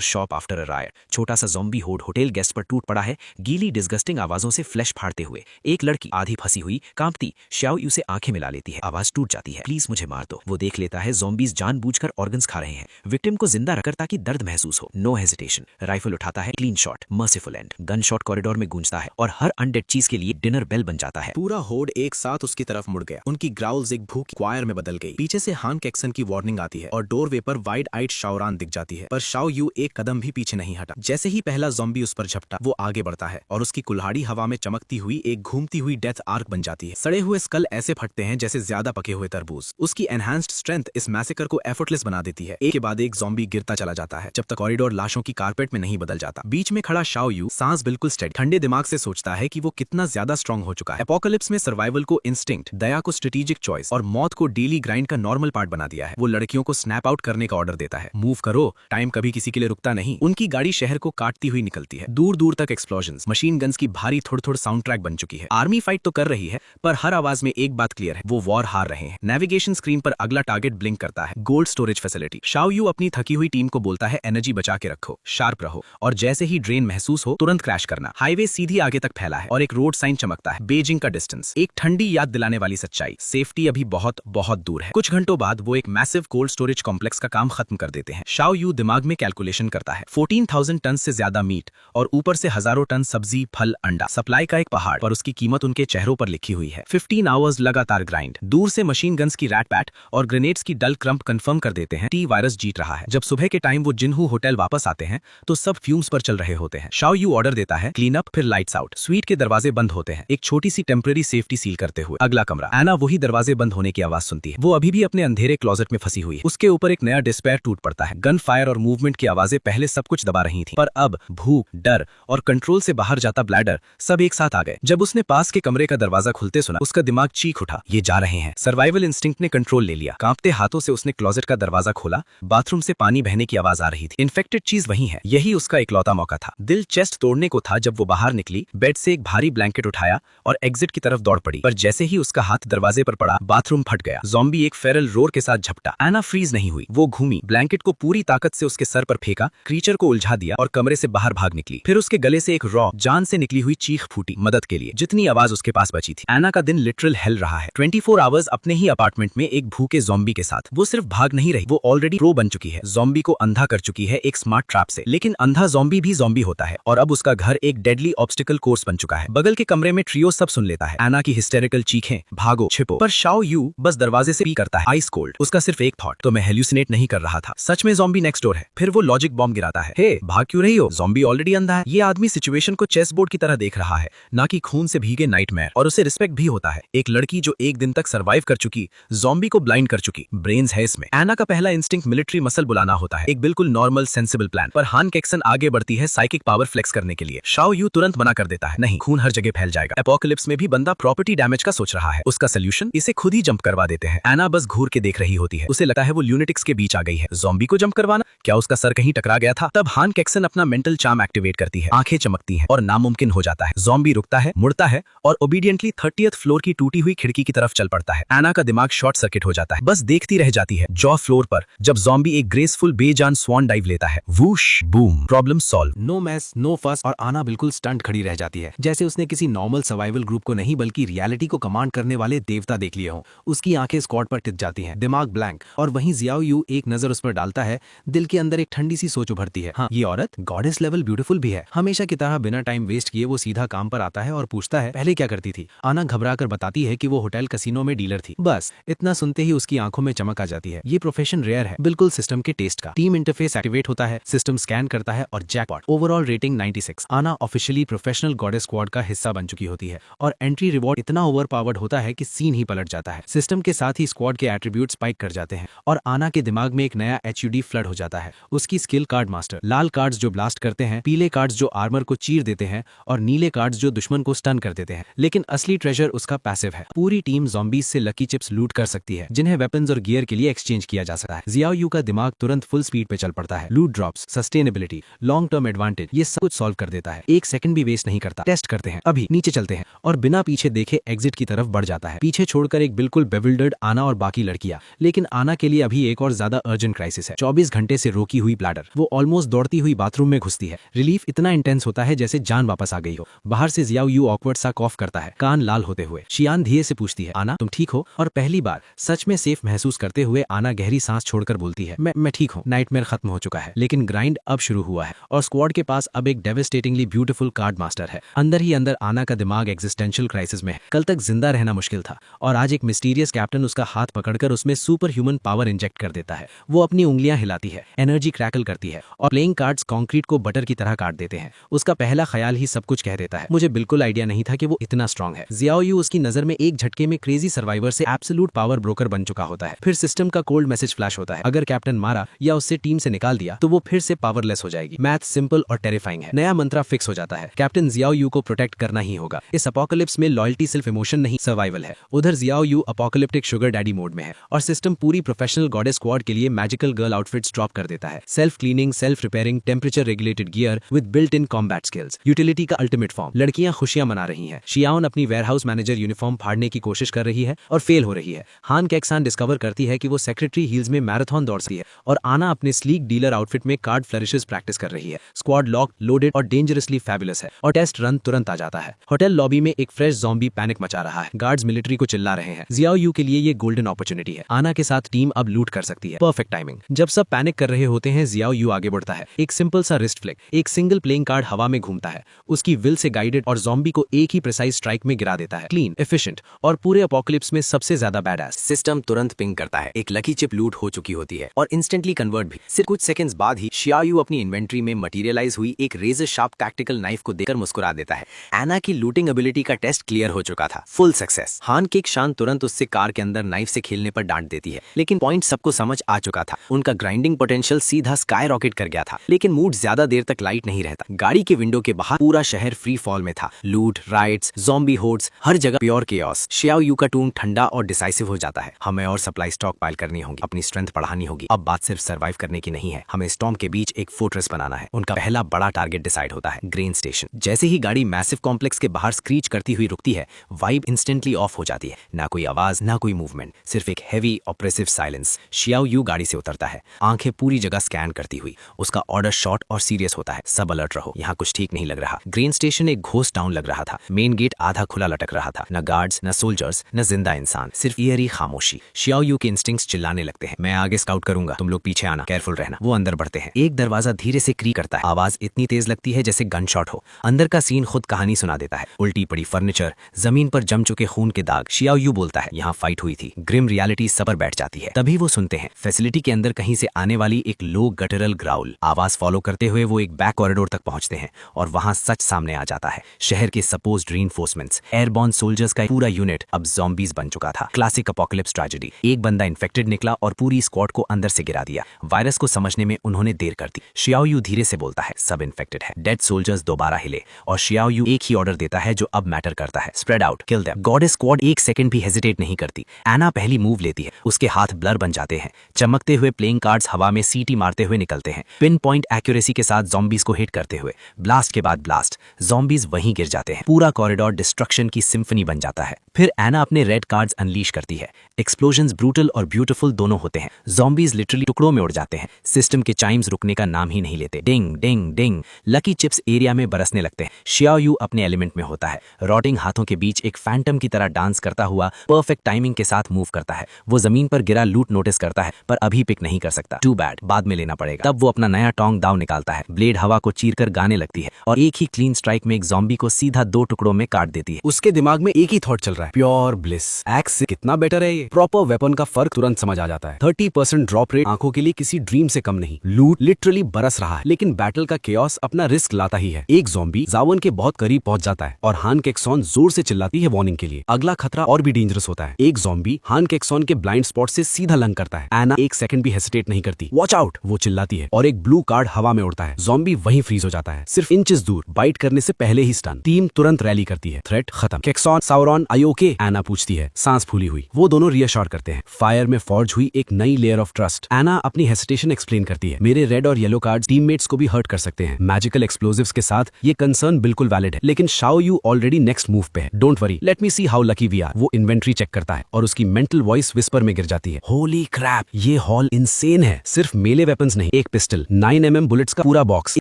shop after a riot. छोटा सा ज़ॉम्बी होड होटल गेस्ट पर टूट पड़ा है, गीली डिस्गस्टिंग आवाजों से फ्लैश फाड़ते हुए। एक लड़की आधी फंसी हुई कांपती श्याओ यू से आंखें मिला लेती है, आवाज टूट जाती है, प्लीज मुझे मार दो। वो देख लेता है ज़ॉम्बीज जानबूझकर ऑर्गन्स खा रहे हैं, विक्टिम को जिंदा रखकर ताकि दर्द महसूस हो। नो हेजिटेशन, राइफल उठाता है, clean shot, merciful and. Gun shot corridor में गूंजता है और हर अनडेड चीज के लिए डिनर बेल बन जाता है। पूरा होड एक साथ उसकी तरफ मुड़ गया। उनकी ग्राउल्स एक भूख क्वायर में बदल गई। पीछे से हान कैक्सन की वार्निंग आती है और डोरवे पर वाइड आइड शाओरान दिख जाती है, पर शाओ यू एक कदम भी पीछे नहीं हटा। जैसे ही पहला ज़ॉम्बी उस पर झपटा, वो आगे बढ़ता है और उसकी कुल्हाड़ी हवा में चमकती हुई एक घूमती हुई डेथ आर्क बन जाती है। सड़े हुए स्कल ऐसे फटते हैं जैसे ज्यादा पके हुए तरबूज। उसकी एनहांस्ड स्ट्रेंथ इस मैसेकर को एफर्टलेस बना देती है। एक के बाद एक ज़ॉम्बी गिरता चला जाता है जब तक कॉरिडोर लाशों की कारपेट में नहीं बदल जाता। बीच में खड़ा शाओ यू सांस बिल्कुल स्टेडी, ठंडे दिमाग से सोचता है कि वो कितना ज्यादा स्ट्रांग हो चुका है। एपोकलिप्स में सर्वाइवल को इंस्टिंक्ट, दया को स्ट्रेटेजिक चॉइस और मौत को डेली ग्राइंड का नॉर्मल पार्ट बना दिया है। वो लड़कियों को स्नैप आउट करने का ऑर्डर देता है, मूव करो, टाइम कभी किसी के लिए रुकता नहीं। उनकी गाड़ी शहर को काटती हुई निकलती है, दूर दूर तक एक्सप्लोजन्स, मशीन गन्स की भारी थोड़ साउंड ट्रैक बन चुकी है। आर्मी फाइट तो कर रही है, पर हर आवाज में एक बात क्लियर है, वो वॉर हार रहे हैं। नेविगेशन स्क्रीन पर अगला टारगेट ब्लिंक करता है, gold storage facility. Shao Yu अपनी थकी हुई टीम को बोलता है, एनर्जी बचा के रखो, शार्प रहो, और जैसे ही ड्रेन महसूस हो तुरंत क्रैश करना। हाईवे सीधी आगे तक फैला है और एक रोड साइन चमकता है, बेजिंग का डिस्टेंस। एक ठंडी याद दिलाने वाली सच्चाई, सेफ्टी अभी बहुत बहुत दूर है। कुछ घंटों बाद वो एक मैसिव कोल्ड स्टोरेज कॉम्प्लेक्स का काम खत्म कर देते हैं। शाओ यू दिमाग में कैलकुलेशन करता है, 14,000 टन से ज्यादा मीट और ऊपर से हजारों टन सब्जी, फल, अंडा, सप्लाई का एक पहाड़, पर उसकी कीमत उनके चेहरों पर लिखी हुई है। 15 आवर्स लगातार ग्राइंड। दूर से मशीन गन्स की रैट पैट और ग्रेनेड्स की डल क्रम्प कंफर्म कर देते हैं टी वायरस जीत रहा है। जब सुबह के टाइम वो जिन्हू होटल वापस आते हैं तो सब फ्यूम्स पर चल रहे होते हैं। शाओ यू ऑर्डर देता है, क्लीन अप फिर लाइट्स आउट। स्वीट के दरवाजे बंद होते हैं, एक छोटी सी टेम्पररी सेफ्टी सील करते हुए। अगला कमरा। एना वही दरवाजे बंद होने की आवाज सुनती है। वो अभी भी अपने अंधेरे क्लोजेट में फंसी हुई है। उसके ऊपर एक नया डिस्पेयर टूट पड़ता है। गन फायर और मूवमेंट की आवाजें पहले सब कुछ दबा रही थी, पर अब भूख, डर और कंट्रोल से बाहर जाता ब्लैडर सब एक साथ आ गए। जब उसने पास के कमरे का दरवाजा खुलते सुना, उसका दिमाग चीख उठा। ये जा रहे हैं। सर्वाइवल इंस्टिंक्ट ने कंट्रोल ले लिया। कांपते हाथों से उसने क्लोजेट का दरवाजा खोला। बाथरूम से पानी बहने की आवाज आ रही थी। इन्फेक्टेड चीज वही है। यही उसका इकलौता मौका था। दिल चेस्ट तोड़ने को था जब वो बाहर निकली, बेड से एक भारी ब्लैंकेट उठाया और एग्जिट की तरफ दौड़ पड़ी। पर जैसे ही उसका हाथ दरवाजे पर पड़ा, बाथरूम फट गया। ज़ॉम्बी एक फेरल रोर के साथ झपटा। एना फ्रीज नहीं हुई। वो घूमी, ब्लैंकेट को पूरी ताकत से उसके सर पर फेंका, क्रीचर को उलझा दिया और कमरे से बाहर भाग निकली। फिर उसके गले से एक रॉ, जान से निकली हुई चीख फूटी, मदद के लिए, जितनी आवाज उसके पास बची थी। एना का दिन लिटरल हेल रहा है। 24 आवर्स अपने ही अपार्टमेंट में एक भूखे ज़ॉम्बी के साथ। वो सिर्फ भाग नहीं रही, वो ऑलरेडी प्रो बन चुकी है। ज़ॉम्बी को अंधा कर चुकी है एक स्मार्ट ट्रैप से। लेकिन अंधा ज़ॉम्बी भी ज़ॉम्बी होता है और अब उसका घर एक डेडली ऑब्स्टिकल कोर्स बन चुका है। बगल के कमरे में ट्रियो सब सुन लेता है। एना की हिस्टेरिकल चीखें, भागो, छिपो। पर शाओ यू बस दरवाजे से भी करता है, आइस कोल्ड। उसका सिर्फ एक थॉट, तो मैं हेल्यूसिनेट नहीं कर रहा था, सच में ज़ॉम्बी नेक्स्ट डोर है। फिर वो लॉजिक बॉम्ब गिराता है। हे, भाग क्यों रही हो? ज़ॉम्बी ऑलरेडी अंधा है। ये आदमी सिचुएशन को चेस बोर्ड की तरह देख रहा है, ना कि खून से भीगे नाइटमेयर। और उसे रिस्पेक्ट भी होता है। एक लड़की जो एक दिन तक सर्वाइव कर चुकी, ज़ॉम्बी को ब्लाइंड कर चुकी। ब्रेन्स है इसमें। एना का पहला इंस्टिंक्ट मिलिट्री मसल बुलाना होता है, एक बिल्कुल नॉर्मल सेंसिबल प्लान। पर हान कैक्सन आगे बढ़ती है साइकिक पावर फ्लेक्स करने के लिए। शाओ यू तुरंत मना कर देता है, नहीं, खून हर जगह फैल जाएगा। एपोकलिप्स में भी बंदा प्रॉपर्टी डैमेज का सोच रहा है। उसका सोल्यूशन, इसे खुद ही जंप करवा देते हैं। एना बस घूर के देख रही होती है। उसे लगता है वो ल्यूनेटिक्स के बीच आ गई है। ज़ॉम्बी को जंप करवाना, क्या उसका सर कहीं टकरा गया था? तब हान कैक्सन अपना मेंटल चार्म एक्टिवेट करती है। आंखें चमकती हैं और नामुमकिन हो जाता है। ज़ॉम्बी रुकता है, मुड़ता है और ओबीडियंटली 30th फ्लोर की टूटी हुई खिड़की की तरफ चल पड़ता है। एना का दिमाग शॉर्ट सर्किट हो जाता है, बस देखती रह जाती है। जॉ फ्लोर पर जब ज़ॉम्बी एक ग्रेसफुल बेजान स्वान डाइव लेता है, whoosh, boom, problem solve. No mess, no fuss, और आना बिल्कुल स्टंट खड़ी रह जाती है, जैसे उसने किसी नॉर्मल सर्वाइवल ग्रुप को नहीं बल्कि रियलिटी को कमांड करने वाले देवता देख लिए हों। उसकी आंखें स्क्वाड पर टिक जाती हैं, दिमाग ब्लैंक। और वहीं जियाओ यू एक नजर उस पर डालता है, दिल के अंदर एक ठंडी सी सोच उभरती है। हाँ, ये औरत गॉडेस लेवल ब्यूटीफुल भी है। हमेशा की तरह बिना टाइम वेस्ट किए वो सीधा काम पर आता है और पूछता है, पहले क्या करती थी? आना घबरा कर बताती है कि वो होटल कसिनो में डीलर थी। बस इतना सुनते ही उसकी आंखों में चमक आ जाती है। ये प्रोफेशन रेयर है, बिल्कुल सिस्टम के टेस्ट का। टीम इंटरफेस एक्टिवेट होता है, सिस्टम स्कैन करता है और जैकपॉट। Overall rating 96। आना ऑफिशियली प्रोफेशनल गॉडेस स्क्वाड का हिस्सा बन चुकी होती है और एंट्री रिवॉर्ड इतना ओवर पावर्ड होता है कि सीन ही पलट जाता है। सिस्टम के साथ ही स्क्वाड के एट्रीब्यूट स्पाइक कर जाते हैं और आना के दिमाग में एक नया HUD फ्लड हो जाता है। उसकी स्किल कार्ड मास्टर, लाल कार्ड्स जो ब्लास्ट करते हैं, पीले कार्ड्स जो आर्मर को चीर देते हैं और नीले कार्ड्स जो दुश्मन को स्टन कर देते हैं। लेकिन असली ट्रेजर उसका पैसिव है। पूरी टीम ज़ॉम्बीज से लकी चिप्स लूट कर सकती है, जिन्हें वेपन्स और गियर के लिए एक्सचेंज किया जा सकता है। जियाओ यू का दिमाग तुरंत फुल स्पीड पे चल पड़ता है। लूट drops, sustainability, long term advantage, ये सब कुछ सॉल्व कर देता है। एक सेकंड भी वेस्ट नहीं करता। टेस्ट करते हैं, अभी नीचे चलते हैं, और बिना पीछे देखे एग्जिट की तरफ बढ़ जाता है, पीछे छोड़कर एक बिल्कुल बेविल्डर्ड आना और बाकी लड़कियां। लेकिन आना के लिए अभी एक और ज्यादा अर्जेंट क्राइसिस है। 24 घंटे से रोकी हुई ब्लैडर। वो ऑलमोस्ट दौड़ती हुई बाथरूम में घुसती है। रिलीफ इतना इंटेंस होता है जैसे जान वापस आ गई हो। बाहर से जियाओ यू ऑकवर्ड सा कॉफ करता है, कान लाल होते हुए। शियान धीरे से पूछती है, आना तुम ठीक हो? और पहली बार सच में सेफ महसूस करते हुए आना गहरी सांस छोड़कर बोलती है, मैं ठीक हूँ, नाइटमेयर खत्म हो चुका है। लेकिन ग्राइंड अब शुरू हुआ है और स्क्वाड के पास अब एक डेवेस्टेटिंगली ब्यूटीफुल कार्ड मास्टर है। अंदर ही अंदर आना का दिमाग एग्जिस्टेंशियल क्राइसिस में है। कल तक जिंदा रहना मुश्किल था और आज एक मिस्टीरियस कैप्टन उसका हाथ पकड़कर उसमें सुपर ह्यूमन पावर इंजेक्ट कर देता है। वो अपनी उंगलियां हिलाती है, एनर्जी क्रैकल करती है और प्लेइंग कार्ड्स कंक्रीट को बटर की तरह काट देते हैं। उसका पहला ख्याल ही सब कुछ कह देता है। मुझे बिल्कुल आइडिया नहीं था कि वो इतना स्ट्रांग है। जियाओ यू उसकी नजर में एक झटके में क्रेजी सर्वाइवर से एब्सोल्यूट पावर ब्रोकर बन चुका होता है। फिर सिस्टम का कोल्ड मैसेज फ्लैश होता है, अगर कैप्टन मारा या उससे टीम से निकाल दिया तो वो फिर से पावरलेस हो जाएगी। मैथ सिंपल और टेरिफाइंग है। नया मंत्रा फिक्स हो जाता है, कैप्टन जियाओ यू को प्रोटेक्ट करना ही होगा। इस अपोकलिप्स में लॉयल्टी सिर्फ इमोशन नहीं, सर्वाइवल है। उधर Xiao Yu apocalyptic sugar daddy mode में है और सिस्टम पूरी प्रोफेशनल गॉडेस स्क्वाड के लिए मैजिकल गर्ल आउटफिट्स ड्रॉप कर देता है। Self cleaning, self repairing, temperature regulated gear with built in combat skills, utility का अल्टीमेट फॉर्म। लड़कियां खुशियां मना रही हैं। शियाओन अपनी वेयरहाउस मैनेजर यूनिफॉर्म फाड़ने की कोशिश कर रही है और फेल हो रही है। हान कैक्सान डिस्कवर करती है कि वो सेक्रेटरी हील्स में मैराथन दौड़ सकती है और आना अपने स्लीक डीलर आउटफिट में कार्ड फ्लरिशेस प्रैक्टिस कर रही है। स्क्वाड लॉक, लोडेड और डेंजरसली फैबुलस है और टेस्ट रन तुरंत आ जाता है। होटल लॉबी में एक फ्रेश ज़ॉम्बी पैनिक मचा रहा है। गार्ड्स मिलिट्री को चिल्ला रहे हैं। जियाओ यू के लिए ये गोल्डन अपॉर्चुनिटी है। आना के साथ टीम अब लूट कर सकती है। Perfect timing. जब सब पैनिक कर रहे होते हैं, जियाओ यू आगे बढ़ता है। एक सिंपल सा रिस्ट फ्लिक, एक सिंगल प्लेइंग कार्ड हवा में घूमता है, उसकी विल से गाइडेड और ज़ॉम्बी को एक ही प्रिसाइज स्ट्राइक में गिरा देता है। क्लीन, एफिशिएंट और पूरे अपोकलिप्स में सबसे ज्यादा बैडएस। सिस्टम तुरंत पिंग करता है, एक लकी चिप लूट हो चुकी होती है और इंस्टेंटली कन्वर्ट भी। सिर्फ कुछ सेकंड्स बाद ही शियाओ यू अपनी इन्वेंट्री में मटेरियलाइज हुई एक रेजर शार्प टैक्टिकल नाइफ को देखकर मुस्कुरा देता है। एना की लूटिंग एबिलिटी का टेस्ट क्लियर हो चुका था, फुल सक्सेस। हान केक शान तुरंत उससे कार के अंदर नाइफ से खेलने पर डांट देती है, लेकिन पॉइंट सबको समझ आ चुका था। उनका ग्राइंडिंग पोटेंशियल सीधा स्काई रॉकेट कर गया था, लेकिन मूड ज्यादा देर तक लाइट नहीं रहता। गाड़ी के विंडो के बाहर पूरा शहर फ्री फॉल में था। लूट, राइट्स, ज़ॉम्बी होर्ड्स, हर जगह प्योर केओस। शियाओ यू का टून ठंडा और डिसाइसिव हो जाता है। हमें और सप्लाई स्टॉक पाइल करनी होगी, अपनी स्ट्रेंथ बढ़ानी होगी। अब बात सिर्फ सर्वाइव करने की नहीं है, हमें स्टॉर्म के बीच एक फोर्ट्रेस बनाना है। उनका पहला बड़ा टारगेट डिसाइड होता है, ग्रेन स्टेशन। जैसे ही गाड़ी मैसिव कॉम्प्लेक्स के बाहर स्क्रीच करती हुई रुकती है, वाइब इंस्टेंटली ऑफ हो जाती है। ना कोई आवाज, ना कोई मूवमेंट, सिर्फ एक heavy oppressive silence. Xiao you गाड़ी से उतरता है, आंखें पूरी जगह स्कैन करती हुई। उसका ऑर्डर शॉर्ट और सीरियस होता है, सब अलर्ट रहो, यहाँ कुछ ठीक नहीं लग रहा। ग्रेन स्टेशन एक घोस्ट टाउन लग रहा था। मेन गेट आधा खुला लटक रहा था, न गार्ड्स, न सोल्जर्स, न जिंदा इंसान, सिर्फ ईयरी खामोशी। शियाओ यू के इंस्टिंक्ट्स चिल्लाने लगते हैं, मैं आगे स्काउट करूंगा, तुम लोग पीछे आना, केयरफुल रहना। वो अंदर बढ़ते हैं। एक दरवाजा धीरे से क्रीक करता है, आवाज इतनी तेज लगती है जैसे गन शॉट हो। अंदर का सीन खुद कहानी सुना देता है। उल्टी पड़ी फर्नीचर, जमीन पर जम चुके खून के दाग। शियाओ यू बोलता है, यहाँ फाइट हुई थी। ग्रिम रियलिटी सबर बैठ जाती है। तभी वो सुनते हैं फैसिलिटी के अंदर कहीं से आने वाली एक लो गटरल ग्राउल। आवाज फॉलो करते हुए वो एक बैक कॉरिडोर तक पहुंचते हैं और वहां सच सामने आ जाता है। शहर के सपोज्ड रीइंफोर्समेंट्स, एयरबॉर्न सोल्जर्स का पूरा यूनिट अब ज़ॉम्बीज बन चुका था। Classic apocalypse tragedy. एक बंदा इन्फेक्टेड निकला और पूरी स्क्वाड को अंदर से गिरा दिया। वायरस को समझने में उन्होंने देर कर दी। शियाओ यू धीरे से बोलता है, सब इन्फेक्टेड है। डेड सोल्जर्स दोबारा हिले और शियाओ यू एक ही ऑर्डर देता है जो अब मैटर करता है, spread out, kill them. Goddess squad एक सेकंड भी हेजिटेट नहीं करती। एना पहली मूव लेती है, उसके हाथ ब्लर बन जाते हैं। चमकते हुए प्लेइंग कार्ड्स हवा में सीटी मारते हुए निकलते हैं, पिन पॉइंट एक्यूरेसी के साथ ज़ॉम्बीज को हिट करते हुए। ब्लास्ट के बाद ब्लास्ट, ज़ॉम्बीज वहीं गिर जाते हैं। पूरा कॉरिडोर डिस्ट्रक्शन की सिम्फनी बन जाता है। फिर एना अपने रेड कार्ड्स अनलीश करती है। एक्सप्लोजन्स ब्रूटल और ब्यूटीफुल दोनों होते हैं। ज़ॉम्बीज लिटरली टुकड़ों में उड़ जाते हैं। सिस्टम के चाइम्स रुकने का नाम ही नहीं लेते। डिंग डिंग डिंग, लकी चिप्स एरिया में बरसने लगते हैं। शियाओ यू अपने एलिमेंट में होता है, रॉटिंग हाथों के बीच एक फैंटम की तरह डांस करता हुआ परफेक्ट टाइमिंग के साथ मूव करता है। वो जमीन पर गिरा लूट नोटिस करता है, पर अभी पिक नहीं कर सकता। टू बैड, बाद में लेना पड़ेगा। तब वो अपना नया टोंग दाव निकालता है। ब्लेड हवा को चीरकर गाने लगती है और एक ही क्लीन स्ट्राइक में एक ज़ॉम्बी को सीधा 2 टुकड़ों में काट देती है। उसके दिमाग में एक ही थॉट चल रहा है, प्योर ब्लिस। एक्स से कितना बेटर है ये। प्रॉपर वेपन का फर्क तुरंत समझ आ जाता है। 30% ड्रॉप रेट आंखों के लिए किसी ड्रीम से कम नहीं। लूट लिटरली बरस रहा है, लेकिन बैटल का केओस अपना रिस्क लाता ही है। एक ज़ॉम्बी जावन के बहुत करीब पहुंच जाता है और हान केक्सॉन जोर से चिल्लाती है वार्निंग के लिए। अगला खतरा और भी डेंजरस होता है। एक ज़ॉम्बी हान केक्सॉन के ब्लाइंड स्पॉट से सीधा लंग करता है। एना एक सेकंड भी हेसिटेट नहीं करती, वॉच आउट वो चिल्लाती है और एक ब्लू कार्ड हवा में उड़ता है। ज़ॉम्बी वहीं फ्रीज हो जाता है, सिर्फ इंचेस दूर, बाइट करने से पहले ही स्टन। टीम तुरंत रैली करती है, थ्रेट खत्म। केक्सॉन, साउरॉन, आई ओके? एना पूछती है, सांस फूली हुई। वो दोनों रियश्योर करते हैं। फायर में फॉर्ज हुई एक नई लेयर ऑफ ट्रस्ट। एना अपनी हेसिटेशन एक्सप्लेन करती है, मेरे रेड और येलो कार्ड्स टीममेट्स को भी हर्ट कर सकते हैं। मैजिकल एक्सप्लोजिव्स के साथ ये कंसर्न बिल्कुल वैलिड है, लेकिन Xiao Yu already next move पे है। Don't worry, let me see how lucky we are. वो इन्वेंट्री चेक करता है और उसकी मेंटल वॉइस विस्पर में गिर जाती है, होली क्रैप, ये हॉल इंसेन है। सिर्फ मेले वेपन्स नहीं, एक पिस्टल, 9mm बुलेट्स का पूरा बॉक्स,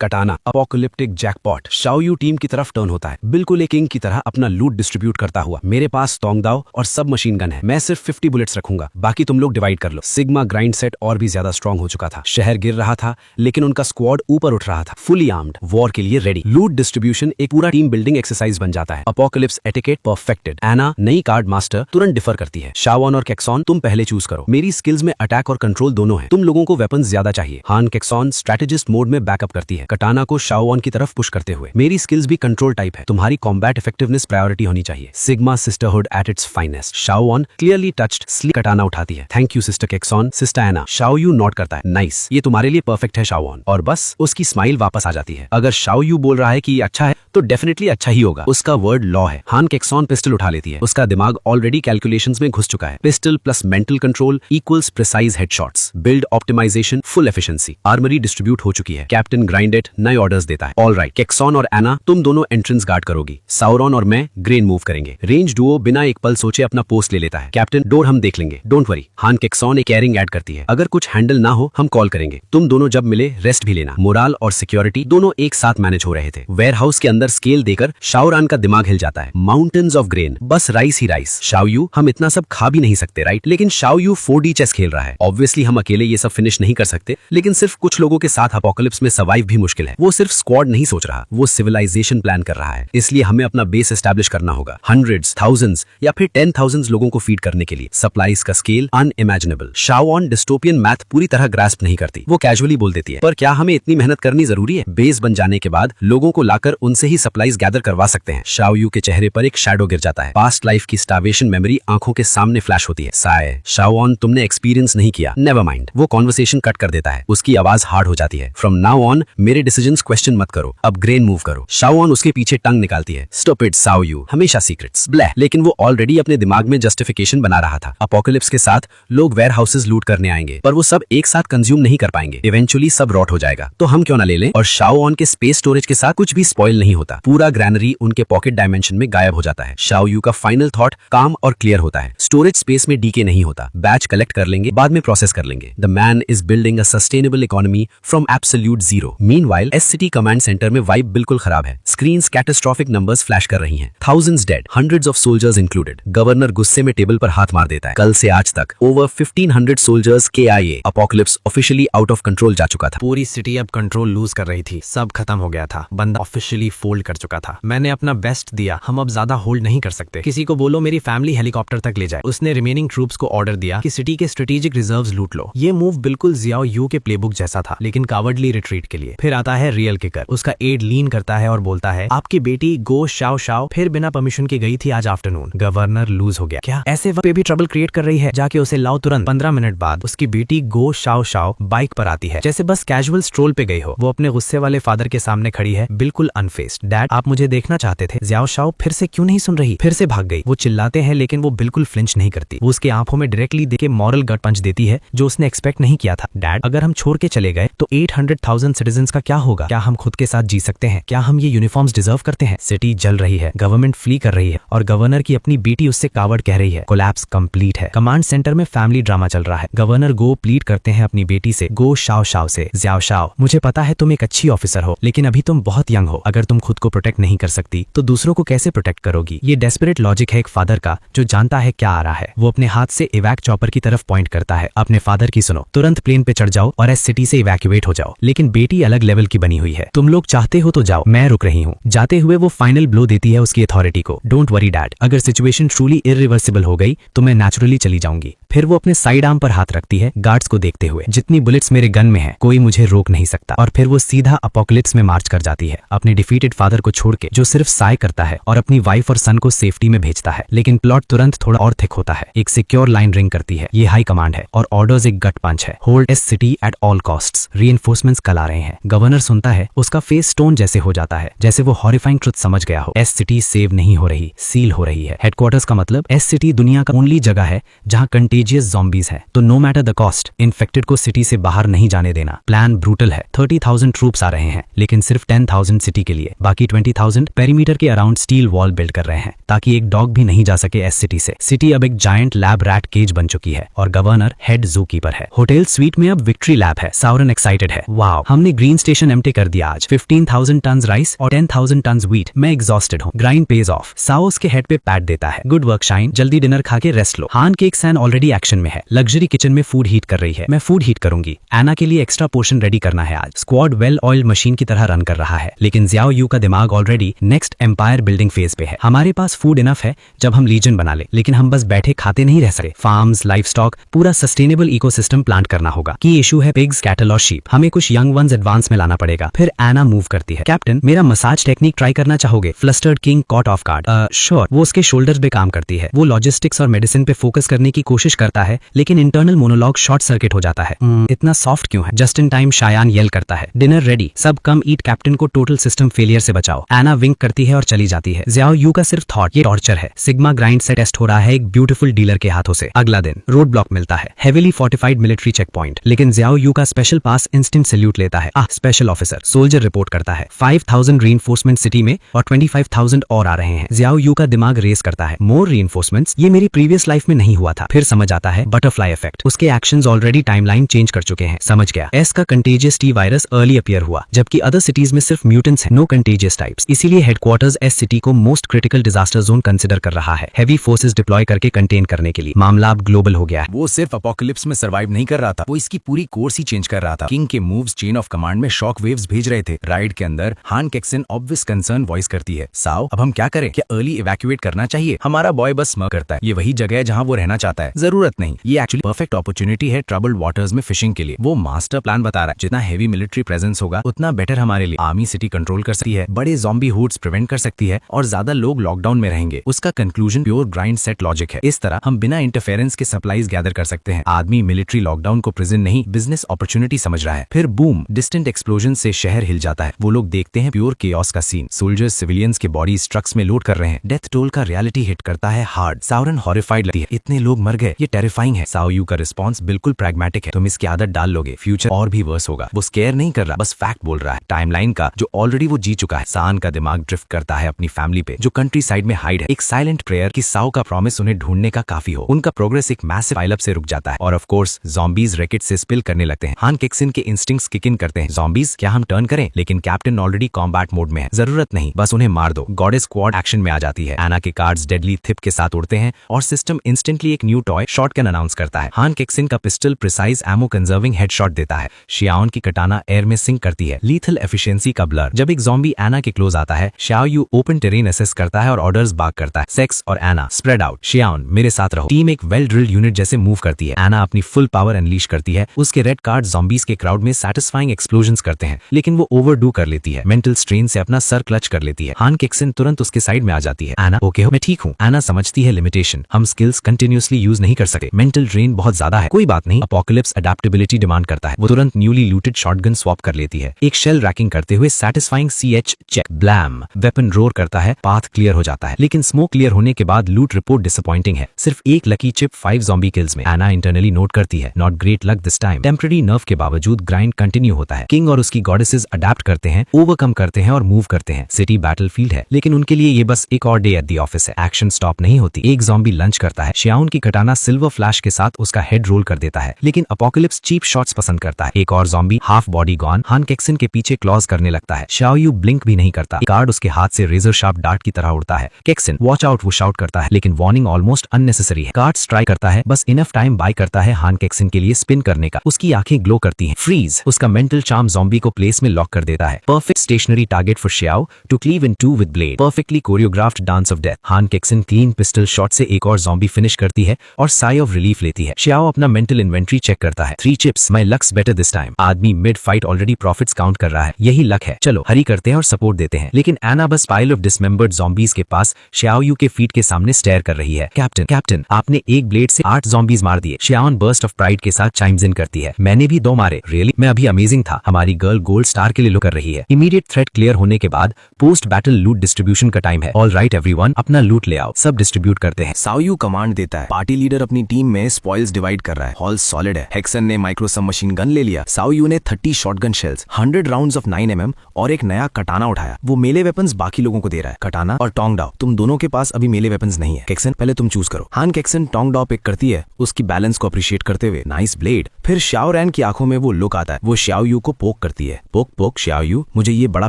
कटाना, apocalyptic jackpot. Shao Yu team की तरफ टर्न होता है, बिल्कुल एक किंग की तरह अपना लूट डिस्ट्रीब्यूट करता हुआ। मेरे पास तोंगदाव और सब मशीन गन है, मैं सिर्फ 50 बुलेट्स रखूंगा, बाकी तुम लोग डिवाइड कर लो। सिग्मा ग्राइंड सेट और भी ज्यादा स्ट्रॉन्ग हो चुका था। शहर गिर रहा था, लेकिन उनका स्क्वाड ऊपर उठ रहा था, फुली आर्म्ड, वॉर के लिए रेडी। लूट डिस्ट्रीब्यूशन एक पूरा टीम बिल्डिंग एक्सरसाइज बन जाता है। Apocalypse etiquette perfected. एना, नई कार्ड मास्टर, तुरंत डिफर करती है, शाओन और केक्सॉन तुम पहले चूज करो। मेरी स्किल्स में अटैक और कंट्रोल दोनों है, तुम लोगों को वेपन्स ज्यादा चाहिए। हान केक्सॉन स्ट्रेटेजिस्ट मोड में बैकअप करती है, कटाना को शाओन की तरफ पुश करते हुए। मेरी स्किल्स भी कंट्रोल टाइप है, तुम्हारी कॉम्बैट इफेक्टिवनेस प्रायोरिटी होनी चाहिए। Sigma sisterhood at its finest. Shaon clearly touched, slick katana उठाती है, thank you sister Kexon. Sister Anna, Xiaoyu nod करता है, नाइस, ये तुम्हारे लिए परफेक्ट है शाओन। और बस उसकी स्माइल वापस आ जाती है। अगर शाओ यू बोल रहा है कि ये अच्छा है तो डेफिनेटली अच्छा ही होगा, उसका वर्ड लॉ है। हान केक्सॉन पिस्टल उठा लेती है, उसका दिमाग ऑलरेडी कैलकुलेशंस में घुस चुका है। Pistol plus mental control equals precise headshots, build optimisation, full efficiency. Armoury distribute हो चुकी है, कैप्टन ग्राइंडेट नए ऑर्डर्स देता है। ऑल राइट, केक्सॉन और एना तुम दोनों एंट्रेंस गार्ड करोगी, साउरॉन और मैं ग्रेन मूव करेंगे। रेंज डुओ बिना एक पल सोचे अपना पोस्ट ले लेता है, कैप्टन डोर हम देख लेंगे, डोंट वरी। हान केक्सॉन एक केयरिंग ऐड करती है, अगर कुछ हैंडल ना हो हम कॉल करेंगे, तुम दोनों जब मिले रेस्ट भी लेना। मोराल और सिक्योरिटी दोनों एक साथ मैनेज हो रहे थे। वेयरहाउस के अंदर स्केल देकर शाओरान का दिमाग हिल जाता है, माउंटेन्स ऑफ ग्रेन, बस राइस ही राइस। शाओ यू, हम इतना सब खा भी नहीं सकते राइट? लेकिन शाओ यू 4D चेस खेल रहा है, ऑब्वियसली हम अकेले ये सब फिनिश नहीं कर सकते, लेकिन सिर्फ कुछ लोगों के साथ अपोकलिप्स में सर्वाइव भी मुश्किल है। वो सिर्फ स्क्वाड नहीं सोच रहा, वो सिविलाइजेशन प्लान कर रहा है। इसलिए हमें अपना बेस एस्टैब्लिश करना होगा, हंड्रेड्स, थाउजेंड्स या फिर 10,000 लोगों को फीड करने के लिए। सप्लाईज का स्केल अनइमेजिनेबल। शाओन डिस्टोपियन मैथ पूरी तरह ग्रास्प नहीं करती, वो कैजुअली बोल देती है, पर क्या हमें इतनी मेहनत करनी जरूरी है? बेस बन जाने के बाद लोगों को लाकर उनसे ही सप्लाई सप्लाईज गैदर करवा सकते हैं। शाओ यू के चेहरे पर एक शैडो गिर जाता है। पास्ट लाइफ की स्टार्वेशन मेमोरी आंखों के सामने फ्लैश होती है। साय, शाओन तुमने एक्सपीरियंस नहीं किया। Never mind. वो कॉन्वर्सेशन कट कर देता है। उसकी आवाज हार्ड हो जाती है। फ्रॉम नाउ ऑन मेरे डिसीजंस क्वेश्चन मत करो, अब ग्रेन मूव करो। शाओन उसके पीछे टंग निकालती है। स्टॉप इट साओ यू, हमेशा सीक्रेट्स ब्लह। लेकिन वो ऑलरेडी अपने दिमाग में जस्टिफिकेशन बना रहा था। अपोकलिप्स के साथ लोग वेयर हाउसेज लूट करने आएंगे, पर वो सब एक साथ कंज्यूम नहीं कर पाएंगे। इवेंचुअली सब रॉट हो जाएगा, तो हम क्यों ना ले लें। और शाओ ऑन के स्पेस स्टोरेज के साथ कुछ भी स्पॉइल नहीं होता। पूरा ग्रैनरी उनके पॉकेट डायमेंशन में गायब हो जाता है। शाओ यू का फाइनल थॉट काम और क्लियर होता है। स्टोरेज स्पेस में डीके नहीं होता। बैच कलेक्ट कर लेंगे, बाद में प्रोसेस कर लेंगे। The man is building a sustainable economy from absolute zero. Meanwhile SCT command centre में वाइब बिल्कुल खराब है। स्क्रीन्स कैटास्ट्रोफिक नंबर्स फ्लैश कर रही हैं। Thousands dead, hundreds of soldiers included. Governor गुस्से में टेबल पर हाथ मार देता है। कल से आज तक over 1500 soldiers KIA। Apocalypse officially out of control जा चुका था। पूरी सिटी अब कंट्रोल लूज कर रही थी। सब खत्म हो गया था। बंदा ऑफिशियली फोल्ड कर चुका था। मैंने अपना बेस्ट दिया, हम अब ज्यादा होल्ड नहीं कर सकते। किसी को बोलो मेरी फैमिली हेलीकॉप्टर तक ले जाए। उसने रिमेनिंग ट्रूप्स को ऑर्डर दिया कि सिटी के स्ट्रेटेजिक रिजर्व्स लूट लो। ये मूव बिल्कुल जियाओ यू के प्लेबुक जैसा था, लेकिन कावर्डली रिट्रीट के लिए। फिर आता है रियल किकर। उसका एड लीन करता है और बोलता है आपकी बेटी गो शाओ शाओ फिर बिना परमिशन के गई थी आज आफ्टरनून। गवर्नर लूज हो गया। क्या ऐसे वक्त पे भी ट्रबल क्रिएट कर रही है? जाके उसे लाओ तुरंत। 15 मिनट बाद उसकी बेटी गो शाओ शाओ बाइक पर आती है, जैसे बस कैजुअल स्ट्रोल पे गई हो। वो अपने गुस्से वाले फादर के सामने खड़ी है, बिल्कुल अनफेस्ड। डैड आप मुझे देखना चाहते थे। जियाओ शाओ फिर से क्यों नहीं सुन रही? फिर से भाग गई। वो चिल्लाते हैं लेकिन वो बिल्कुल फ्लिंच नहीं करती। वो उसके आंखों में डायरेक्टली देके मॉरल गट पंच देती है जो उसने एक्सपेक्ट नहीं किया था। डैड अगर हम छोड़ के चले गए तो 800,000 सिटीजंस का क्या होगा? क्या हम खुद के साथ जी सकते हैं? क्या हम ये यूनिफॉर्म्स डिजर्व करते हैं? सिटी जल रही है, गवर्नमेंट फ्ली कर रही है और गवर्नर की अपनी बेटी उससे कावर्ड कह रही है। कोलैप्स कंप्लीट है। कमांड सेंटर में फैमिली ड्रामा चल रहा है। गवर्नर गो प्लीड करते हैं अपनी बेटी से, गो शाओ शाओ से, जियाओ शाओ मुझे पता है तुम एक अच्छी ऑफिसर हो, लेकिन अभी तुम बहुत यंग हो। अगर तुम खुद को प्रोटेक्ट नहीं कर सकती तो दूसरों को कैसे प्रोटेक्ट करोगी? ये डेस्परेट लॉजिक है एक फादर का जो जानता है क्या आ रहा है। वो अपने हाथ से इवैक चॉपर की तरफ पॉइंट करता है। अपने फादर की सुनो, तुरंत प्लेन पे चढ़ जाओ और इस सिटी से इवैक्यूएट हो जाओ। लेकिन बेटी अलग लेवल की बनी हुई है। तुम लोग चाहते हो तो जाओ, मैं रुक रही हूँ। जाते हुए वो फाइनल ब्लो देती है उसकी अथॉरिटी को। डोंट वरी डैड, अगर सिचुएशन ट्रूली इरिवर्सिबल हो गई तो मैं नेचुरली चली जाऊंगी। फिर वो अपने साइड आर्म पर हाथ रखती है गार्ड्स को देखते हुए, जितनी बुलेट्स मेरे गन में है कोई मुझे रोक नहीं सकता। और फिर वो सीधा अपोकलिप्स में मार्च कर जाती है, अपने डिफीटेड फादर को छोड़ के जो सिर्फ साय करता है और अपनी वाइफ और सन को सेफ्टी में भेजता है। लेकिन प्लॉट तुरंत थोड़ा और थिक होता है। एक सिक्योर लाइन रिंग करती है। ये हाई कमांड है और ऑर्डर्स एक गट पंच है। Hold S city at all costs. Reinforcements कल आ रहे हैं। गवर्नर सुनता है, उसका फेस स्टोन जैसे हो जाता है, जैसे वो हॉरिफाइंग ट्रुथ समझ गया हो। एस सिटी सेव नहीं हो रही, सील हो रही है। हेडक्वार्टर्स का मतलब एस सिटी दुनिया का ओनली जगह है जहां कंटेजियस ज़ॉम्बीज है, तो no matter the cost infected को सिटी से बाहर नहीं जाने देना। प्लान ब्रूटल है। 30,000 ट्रूप्स आ रहे हैं, लेकिन सिर्फ 10,000 सिटी के लिए। बाकी 20,000 पेरीमीटर के अराउंड स्टील वॉल बिल्ड कर रहे हैं ताकि एक डॉग भी नहीं जा सके एस सिटी से। सिटी अब एक जायंट लैब रैट केज बन चुकी है और गवर्नर हेड जू कीपर है। होटल स्वीट में अब विक्ट्री लैब है। साउरन एक्साइटेड है, वाओ हमने ग्रीन स्टेशन एम्प्टी कर दिया आज। 15,000 टन राइस और 10,000 टन व्हीट। मैं एग्जॉस्टेड हूँ, ग्राइंड पेज ऑफ। साओ उसके हेड पे पैट देता है, गुड वर्क शाइन, जल्दी डिनर खा के रेस्ट लो। हान केक सैन ऑलरेडी एक्शन में है, लग्जरी किचन में फूड हीट कर रही है। मैं फूड हीट करूंगी। एना के लिए एक्स्ट्रा पोर्शन रेडी करना है आज। स्क्वाड वेल ऑयल्ड मशीन की तरह रन कर रहा है, लेकिन जियाओ यू का दिमाग already next empire building phase पे है। हमारे पास फूड इनफ है जब हम लीजन बना ले, लेकिन हम बस बैठे खाते नहीं रह सकते। फार्म्स, लाइफ स्टॉक, पूरा सस्टेनेबल इकोसिस्टम प्लांट करना होगा। की इशू है पिग्स, कैटल और शीप। हमें कुछ यंग वंस एडवांस में लाना पड़ेगा। फिर एना मूव करती है, कैप्टन मेरा मसाज टेक्निक ट्राई करना चाहोगे? Flustered king caught off guard, sure. वो उसके शोल्डर्स पे काम करती है। वो लॉजिस्टिक्स और मेडिसिन पे फोकस करने की कोशिश करता है, लेकिन इंटरनल मोनोलॉग शॉर्ट सर्किट हो जाता है। इतना सॉफ्ट क्यों है? जस्ट इन टाइम शायान येल करता है, डिनर रेडी, सब कम ईट, कैप्टन को टोटल सिस्टम फेलियर से बचाओ। एना विंक करती है और चली जाती है। जियाओ यू का सिर्फ थॉट ये टॉर्चर है। सिग्मा ग्राइंड से टेस्ट हो रहा है एक ब्यूटीफुल डीलर के हाथों से। अगला दिन रोड ब्लॉक मिलता है, heavily fortified military check point, लेकिन जियाओ यू का स्पेशल पास इंस्टेंट सैल्यूट लेता है। स्पेशल ऑफिसर सोल्जर रिपोर्ट करता है 5,000 रीइंफोर्समेंट सिटी में और 25,000 और आ रहे हैं। जियाओ यू का दिमाग रेस करता है, मोर रीइंफोर्समेंट्स, ये मेरी प्रीवियस लाइफ में नहीं हुआ था। फिर समझ आता है बटरफ्लाई इफेक्ट। उसके एक्शंस ऑलरेडी टाइमलाइन चेंज कर चुके हैं। समझ गया, एस का contagious T virus early appear हुआ, जबकि अदर सिटीज में सिर्फ म्यूटेंट्स हैं, नो कंटेजियस टाइप्स। इसीलिए हेडक्वार्टर्स एस सिटी को most critical disaster zone consider कर रहा है, हेवी फोर्सेस डिप्लॉय करके कंटेन करने के लिए। मामला अब ग्लोबल हो गया है। वो सिर्फ अपोकलिप्स में सर्वाइव नहीं कर रहा था, वो इसकी पूरी कोर्स ही चेंज कर रहा था। किंग के मूव्स चेन ऑफ कमांड में शॉक वेव्स भेज रहे थे। राइड के अंदर हान केक्सन ऑब्वियस कंसर्न वॉइस करती है, साओ अब हम क्या करें? क्या अर्ली इवैक्यूएट करना चाहिए? हमारा बॉय बस स्मर करता है, ये वही जगह है जहां वो रहना चाहता है। जरूरत नहीं, ये एक्चुअली परफेक्ट अपॉर्चुनिटी है ट्रबल्ड वाटर्स में फिशिंग के लिए। वो मास्टर प्लान बता रहा है, जितना हेवी मिलिट्री प्रेजेंस होगा उतना बेटर हमारे लिए। आर्मी सिटी कंट्रोल कर सकती है, बड़े बड़े ज़ॉम्बी हुड्स प्रिवेंट कर सकती है और ज्यादा लोग लॉकडाउन में रहेंगे। उसका conclusion pure grind set logic है। इस तरह हम बिना इंटरफेरेंस के सप्लाईज गैदर कर सकते हैं। आदमी मिलिट्री लॉकडाउन को प्रिजन नहीं बिजनेस अपॉर्चुनिटी समझ रहा है। फिर बूम, डिस्टेंट एक्सप्लोजन से शहर हिल जाता है। वो लोग देखते हैं प्योर केओस का सीन। सोल्जर्स सिविलियंस के बॉडीज ट्रक्स में लोड कर रहे हैं। डेथ टोल का रियलिटी हिट करता है हार्ड। साउरन हॉरिफाइड लगती है, इतने लोग मर गए, ये टेरिफाइंग है। साओ यू का रिस्पॉन्स बिल्कुल प्रैग्मेटिक है। तुम इसकी आदत डाल लोगे, फ्यूचर और भी वर्स होगा। वो स्केयर नहीं कर रहा, बस फैक्ट बोल रहा है टाइमलाइन का जो ऑलरेडी वो जी चुका है। सान का दिमाग ड्रिफ्ट करता है अपनी फैमिली पे जो कंट्री साइड में हाइड है। एक साइलेंट प्रेयर कि साओ का प्रॉमिस उन्हें ढूंढने का काफी हो। उनका प्रोग्रेस एक मैसिव पाइलअप से रुक जाता है और ऑफ कोर्स ज़ॉम्बीज रैकेट से स्पिल करने लगते हैं। हान केक्सिन के इंस्टिंक्ट्स किक इन करते हैं। ज़ॉम्बीज क्या हम टर्न करें? लेकिन कैप्टन ऑलरेडी कॉम्बैट मोड में है। जरूरत नहीं, बस उन्हें मार दो। गॉडेस स्क्वाड एक्शन में आ जाती है। एना के कार्ड्स डेडली थिप के साथ उड़ते हैं और सिस्टम इंस्टेंटली एक न्यू टॉय शॉटगन अनाउंस करता है। हान केक्सिन का pistol precise ammo conserving headshot देता है। शियाओन की कटाना एयर में सिंक करती है। लीथल एफिशिएंसी का ब्लर। जब एक ज़ॉम्बी एना के क्लोज आता है, Xiao you open terrain assess करता है और ऑर्डर्स बाग करता है। सेक्स और एना स्प्रेड आउट। शियाओन मेरे साथ रहो। टीम एक वेल ड्रिल्ड यूनिट जैसे मूव करती है। एना अपनी फुल पावर अनलीश करती है। उसके रेड कार्ड ज़ॉम्बीज के क्राउड में सैटिस्फाइंग एक्सप्लोजंस करते हैं, लेकिन वो ओवरडू कर लेती है। मेंटल स्ट्रेन से अपना सर क्लच कर लेती है। हान केक्सिन तुरंत उसके साइड में आ जाती है। एना ओके हो? मैं ठीक हूँ। एना समझती है लिमिटेशन, हम स्किल्स कंटिन्यूअसली यूज नहीं कर सकते। मेंटल ड्रेन बहुत ज्यादा है। कोई बात नहीं, अपोकलिप्स अडेप्टेबिलिटी डिमांड करता है। वो तुरंत न्यूली लूटेड शॉटगन स्वैप कर लेती है। एक शेल रैकिंग करते हुए satisfying CH check. Blam, weapon roar करता है, पाथ क्लियर हो जाता है। लेकिन स्मोक क्लियर होने के बाद लूट रिपोर्ट डिसअपॉइंटिंग है। सिर्फ एक लकी चिप 5 ज़ॉम्बी किल्स में। एना इंटरनली नोट करती है, not great luck this time. Temporary nerve के बावजूद ग्राइंड कंटिन्यू होता है। किंग और उसकी गॉडेसेस अडेप्ट करते हैं, ओवरकम करते हैं और मूव करते हैं। सिटी बैटलफील्ड है, लेकिन उनके लिए ये बस एक और डे एट द ऑफिस है। एक्शन स्टॉप नहीं होती। एक ज़ॉम्बी लंच करता है। शियाओन की कटाना सिल्वर फ्लैश के साथ उसका हेड रोल कर देता है, लेकिन अपोकलिप्स चीप शॉट्स पसंद करता है। एक और ज़ॉम्बी हाफ बॉडी गॉन हान केक्सिन के पीछे क्लॉज करने लगता है। शाओ यू ब्लिंक भी नहीं करता। कार्ड उसके हाथ से रेजर शार्प डार्ट की तरह उड़ता है। केक्सिन वॉच आउट वो शाउट करता है, लेकिन वार्निंग ऑलमोस्ट अननेसेसरी है। कार्ड स्ट्राइक करता है, बस इनफ टाइम बाय करता है हान केक्सिन के लिए स्पिन करने का। उसकी आंखें ग्लो करती हैं। फ्रीज उसका मेंटल चार्म ज़ॉम्बी को प्लेस में लॉक कर देता है। Perfect stationary target for Xiao to cleave in two with blade. Perfectly choreographed dance of death. Han Kexin clean pistol shot से एक और ज़ॉम्बी फिनिश करती है और साई ऑफ रिलीफ लेती है। शियाओ अपना मेंटल इन्वेंट्री चेक करता है। 3 chips, my luck's better this time. आदमी mid fight already profits count कर रहा है। यही लक है, चलो हरी करते हैं और सपोर्ट देते हैं। लेकिन एना बस पाइल ऑफ डिसमेंबर्ड ज़ॉम्बीज के पास शियाओ यू के फीट के सामने स्टेयर कर रही है। कैप्टन आपने एक ब्लेड से 8 ज़ॉम्बीज मार दिए। शियाओन बर्स्ट ऑफ प्राइड के साथ चाइम्स इन करती है, मैंने भी 2 मारे। रियली? मैं अभी अमेजिंग था। हमारी गर्ल गोल्ड स्टार के लिए लुक कर रही है। इमीडिएट थ्रेट क्लियर होने के बाद पोस्ट बैटल लूट डिस्ट्रीब्यूशन का टाइम है। ऑल राइट एवरीवन, अपना लूट ले आओ। सब डिस्ट्रीब्यूट करते हैं। साओ यू कमांड देता है। पार्टी लीडर अपनी टीम में स्पॉइल्स डिवाइड कर रहा है। हॉल सॉलिड है। हेक्सन ने माइक्रो सब मशीन गन ले लिया। साओ यू ने 30 shotgun shells, 100 rounds of 9mm और एक नया कटाना उठाया। वो मेले वेपन्स बाकी लोगों को दे रहा है। कटाना और टोंग डाओ, तुम दोनों के पास अभी मेले वेपन्स नहीं है। केक्सन पहले तुम चूज करो। हान केक्सन टोंग डाओ पिक करती है, उसकी बैलेंस को अप्रिशिएट करते हुए। Nice blade. फिर शाओ रैन की आंखों में वो लुक आता है। वो शाओ यू को पोक करती है। पोक शाओ यू, मुझे ये बड़ा